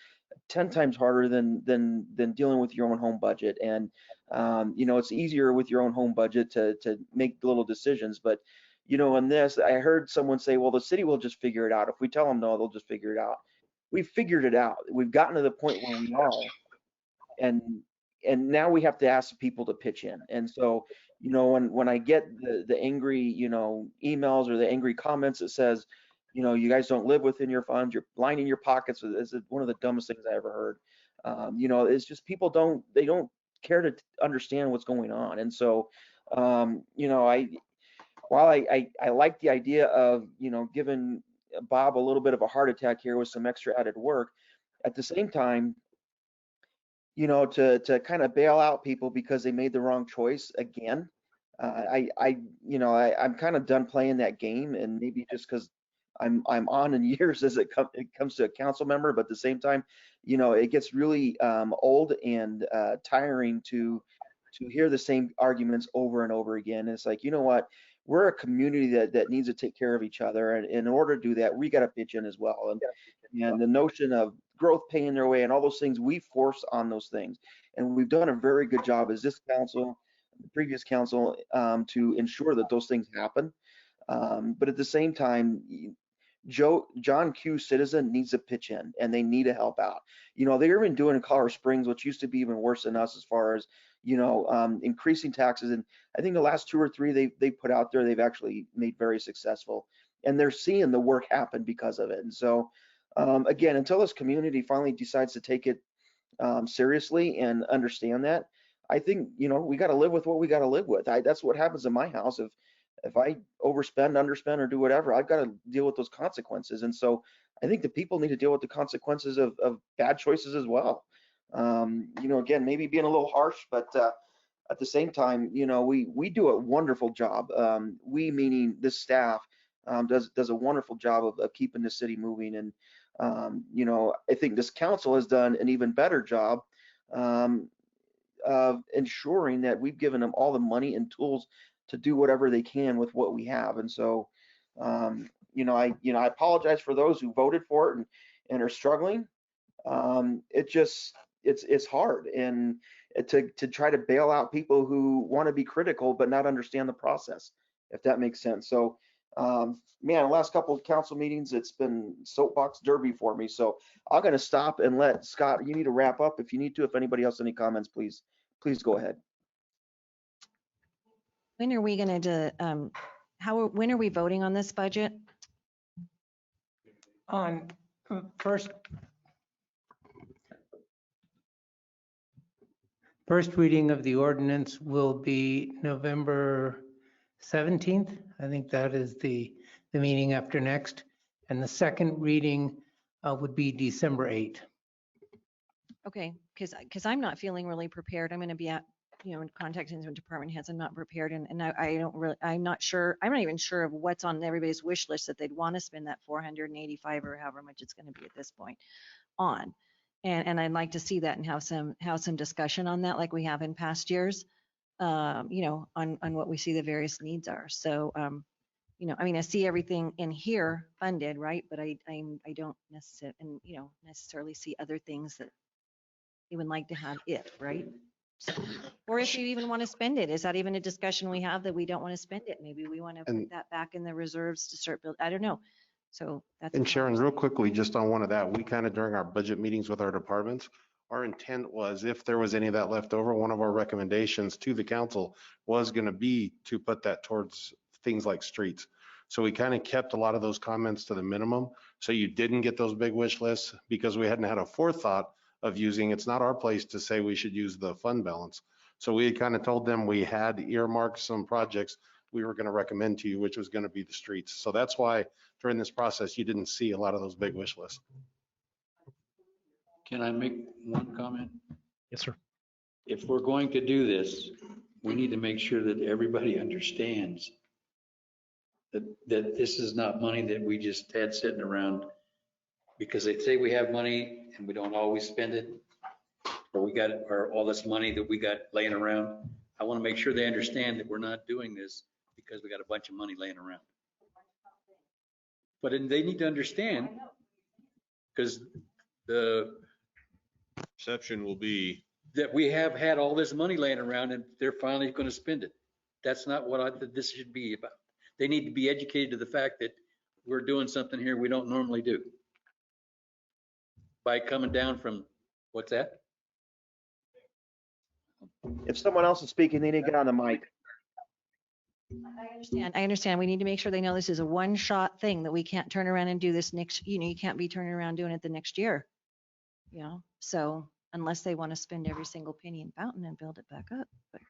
10 times harder than dealing with your own home budget. And it's easier with your own home budget to make little decisions. But in this, I heard someone say, well, the city will just figure it out. If we tell them no, they'll just figure it out. We've figured it out. We've gotten to the point where we are, and now we have to ask people to pitch in. And so, when I get the angry, emails or the angry comments that says, you guys don't live within your funds, you're lining your pockets, is one of the dumbest things I ever heard. It's just people don't care to understand what's going on. And so, while I like the idea of, giving Bob a little bit of a heart attack here with some extra added work, at the same time, to kind of bail out people because they made the wrong choice again, I'm kind of done playing that game, and maybe just because I'm on in years as it comes to a council member, but at the same time, it gets really old and tiring to hear the same arguments over and over again. It's like, what? We're a community that needs to take care of each other, and in order to do that, we got to pitch in as well. And the notion of growth paying their way and all those things, we force on those things, and we've done a very good job as this council, the previous council, to ensure that those things happen. But at the same time, John Q. Citizen needs to pitch in, and they need to help out. They're even doing in Colorado Springs, which used to be even worse than us as far as, increasing taxes. And I think the last 2 or 3 they put out there, they've actually made very successful, and they're seeing the work happen because of it. And so, again, until this community finally decides to take it seriously and understand that, I think, we got to live with what we got to live with. That's what happens in my house. If I overspend, underspend, or do whatever, I've got to deal with those consequences. And so I think the people need to deal with the consequences of bad choices as well. Again, maybe being a little harsh, but at the same time, we do a wonderful job. We, meaning this staff, does a wonderful job of keeping the city moving. And, I think this council has done an even better job of ensuring that we've given them all the money and tools to do whatever they can with what we have. And so, I apologize for those who voted for it and are struggling. It's hard. And, to try to bail out people who want to be critical but not understand the process, if that makes sense. So, man, the last couple of council meetings, it's been soapbox derby for me. So I'm going to stop and let Scott, you need to wrap up if you need to. If anybody else any comments, please go ahead. When are we going to, when are we voting on this budget? On first reading of the ordinance will be November 17th. I think that is the meeting after next. And the second reading would be December 8th. Okay, because I'm not feeling really prepared. I'm going to be at, in contacting some department heads. I'm not prepared, and I don't really, I'm not even sure of what's on everybody's wish list that they'd want to spend that 485 or however much it's going to be at this point on. And I'd like to see that and have some discussion on that like we have in past years, on what we see the various needs are. So, I see everything in here funded, right? But I don't necessarily see other things that you would like to have it, right? So, or if you even want to spend it, is that even a discussion we have that we don't want to spend it? Maybe we want to put that back in the reserves to start building. I don't know. So that's. And Sharon, real quickly, just on one of that, we kind of during our budget meetings with our departments, our intent was if there was any of that left over, one of our recommendations to the council was going to be to put that towards things like streets. So we kind of kept a lot of those comments to the minimum. So you didn't get those big wish lists because we hadn't had a forethought of using, it's not our place to say we should use the fund balance. So we had kind of told them we had earmarked some projects we were going to recommend to you, which was going to be the streets. So that's why during this process, you didn't see a lot of those big wish lists. Can I make one comment? Yes, sir. If we're going to do this, we need to make sure that everybody understands that this is not money that we just had sitting around because they say we have money and we don't always spend it, or all this money that we got laying around. I want to make sure they understand that we're not doing this because we got a bunch of money laying around. But they need to understand, because the perception will be that we have had all this money laying around and they're finally going to spend it. That's not what this should be about. They need to be educated to the fact that we're doing something here we don't normally do by coming down from, what's that? If someone else is speaking, they need to get on the mic. I understand. We need to make sure they know this is a one-shot thing, that we can't turn around and do this next, you can't be turning around doing it the next year. So unless they want to spend every single penny in Fountain and build it back up. But.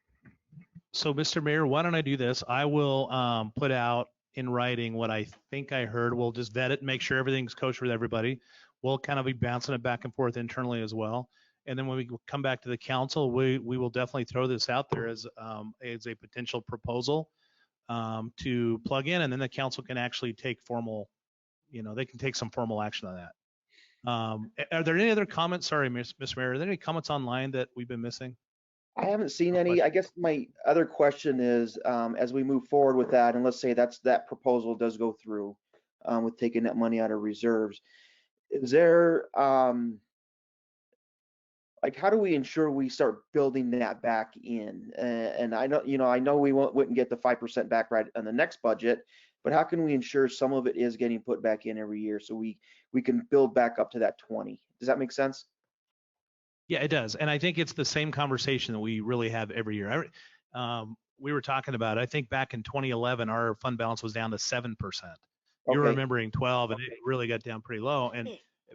So Mr. Mayor, why don't I do this? I will put out in writing what I think I heard. We'll just vet it, make sure everything's kosher with everybody. We'll kind of be bouncing it back and forth internally as well. And then when we come back to the council, we will definitely throw this out there as a potential proposal to plug in, and then the council can actually take formal, they can take some formal action on that. Are there any other comments? Sorry, Mr. Mayor, are there any comments online that we've been missing? I haven't seen any. I guess my other question is, as we move forward with that, and let's say that proposal does go through with taking that money out of reserves, is there, how do we ensure we start building that back in? And I know we wouldn't get the 5% back right on the next budget, but how can we ensure some of it is getting put back in every year so we can build back up to that 20? Does that make sense? Yeah, it does. And I think it's the same conversation that we really have every year. We were talking about, I think back in 2011, our fund balance was down to 7%. You're remembering 12, and it really got down pretty low. And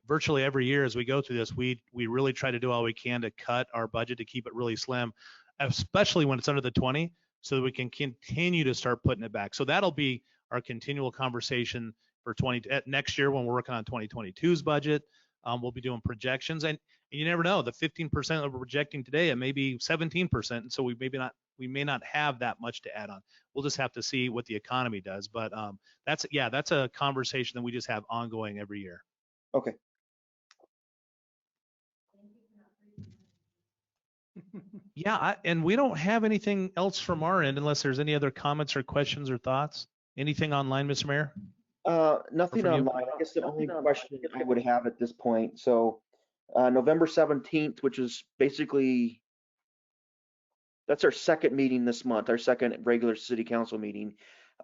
virtually every year as we go through this, we really try to do all we can to cut our budget to keep it really slim, especially when it's under the 20, so that we can continue to start putting it back. So that'll be our continual conversation for next year when we're working on 2022's budget. We'll be doing projections, and you never know, the 15% that we're projecting today, it may be 17%. And so we may not have that much to add on. We'll just have to see what the economy does. But that's a conversation that we just have ongoing every year. Okay. Yeah, and we don't have anything else from our end unless there's any other comments or questions or thoughts. Anything online, Mr. Mayor? Nothing online. I guess the only question I would have at this point. So November 17th, which is basically that's our second meeting this month, our second regular city council meeting.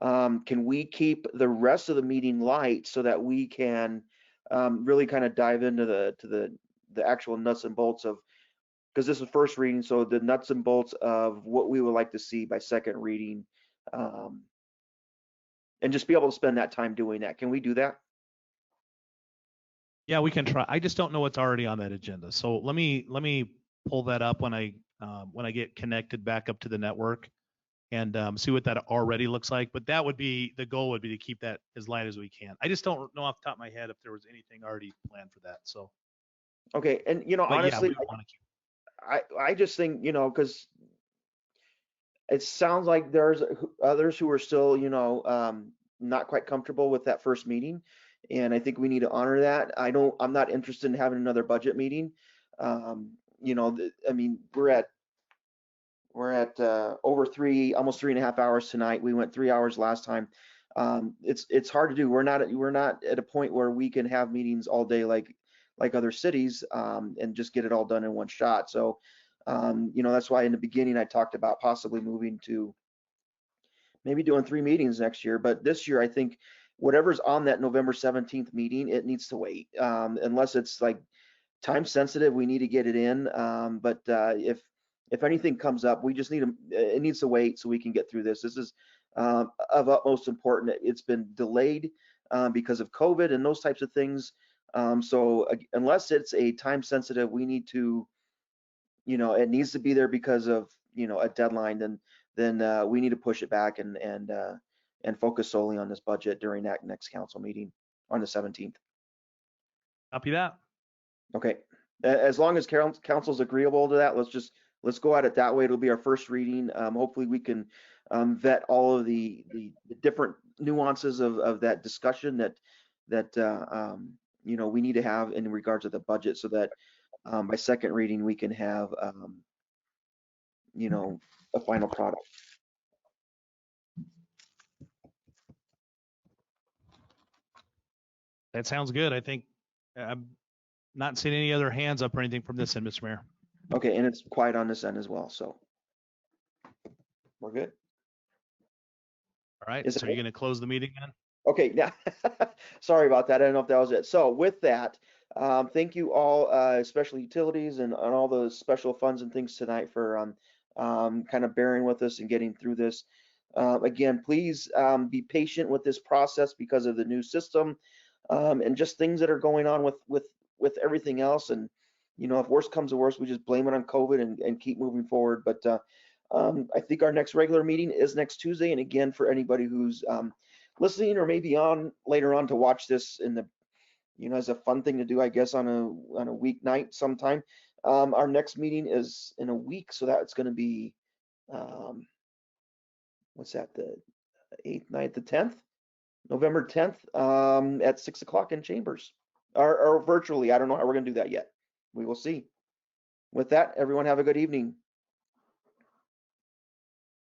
Can we keep the rest of the meeting light so that we can really kind of dive into the actual nuts and bolts of, because this is first reading, so the nuts and bolts of what we would like to see by second reading, and just be able to spend that time doing that. Can we do that? Yeah, we can try. I just don't know what's already on that agenda. So let me pull that up when I get connected back up to the network and see what that already looks like. But that would be, the goal would be to keep that as light as we can. I just don't know off the top of my head if there was anything already planned for that. So. Okay, and you know, But yeah, honestly, we want to keep. I just think, you know, because it sounds like there's others who are still, you know, not quite comfortable with that first meeting, and I think we need to honor that. I'm not interested in having another budget meeting. You know, I mean, we're at over almost 3.5 hours tonight. We went 3 hours last time. It's hard to do. We're not at a point where we can have meetings all day like other cities, and just get it all done in one shot. So, you know, that's why in the beginning I talked about possibly moving to maybe doing 3 meetings next year. But this year, I think whatever's on that November 17th meeting, it needs to wait, unless it's like time sensitive. We need to get it in. But if anything comes up, we just it needs to wait so we can get through this. This is of utmost importance. It's been delayed because of COVID and those types of things. So unless it's a time sensitive, we need to, you know, it needs to be there because of, you know, a deadline, then we need to push it back and focus solely on this budget during that next council meeting on the 17th. Copy that. Okay. As long as council's agreeable to that, let's go at it that way. It'll be our first reading. Hopefully we can vet all of the different nuances of that discussion that you know, we need to have in regards to the budget, so that by second reading we can have you know, a final product. That sounds good. I think I'm not seeing any other hands up or anything from this end, Mr. Mayor. Okay, and it's quiet on this end as well, so we're good. All right, so you're going to close the meeting then? Okay, now, sorry about that. I don't know if that was it. So with that, thank you all, special utilities and all the special funds and things tonight for kind of bearing with us and getting through this. Again, please be patient with this process because of the new system, and just things that are going on with everything else. And, you know, if worse comes to worse, we just blame it on COVID and keep moving forward. But I think our next regular meeting is next Tuesday. And again, for anybody who's listening or maybe on later on to watch this in the, you know, as a fun thing to do, I guess, on a weeknight sometime. Our next meeting is in a week, so that's going to be what's that, the 8th, 9th, the 10th, November 10th, at 6 o'clock in Chambers, or virtually. I don't know how we're going to do that yet. We will see. With that, everyone have a good evening.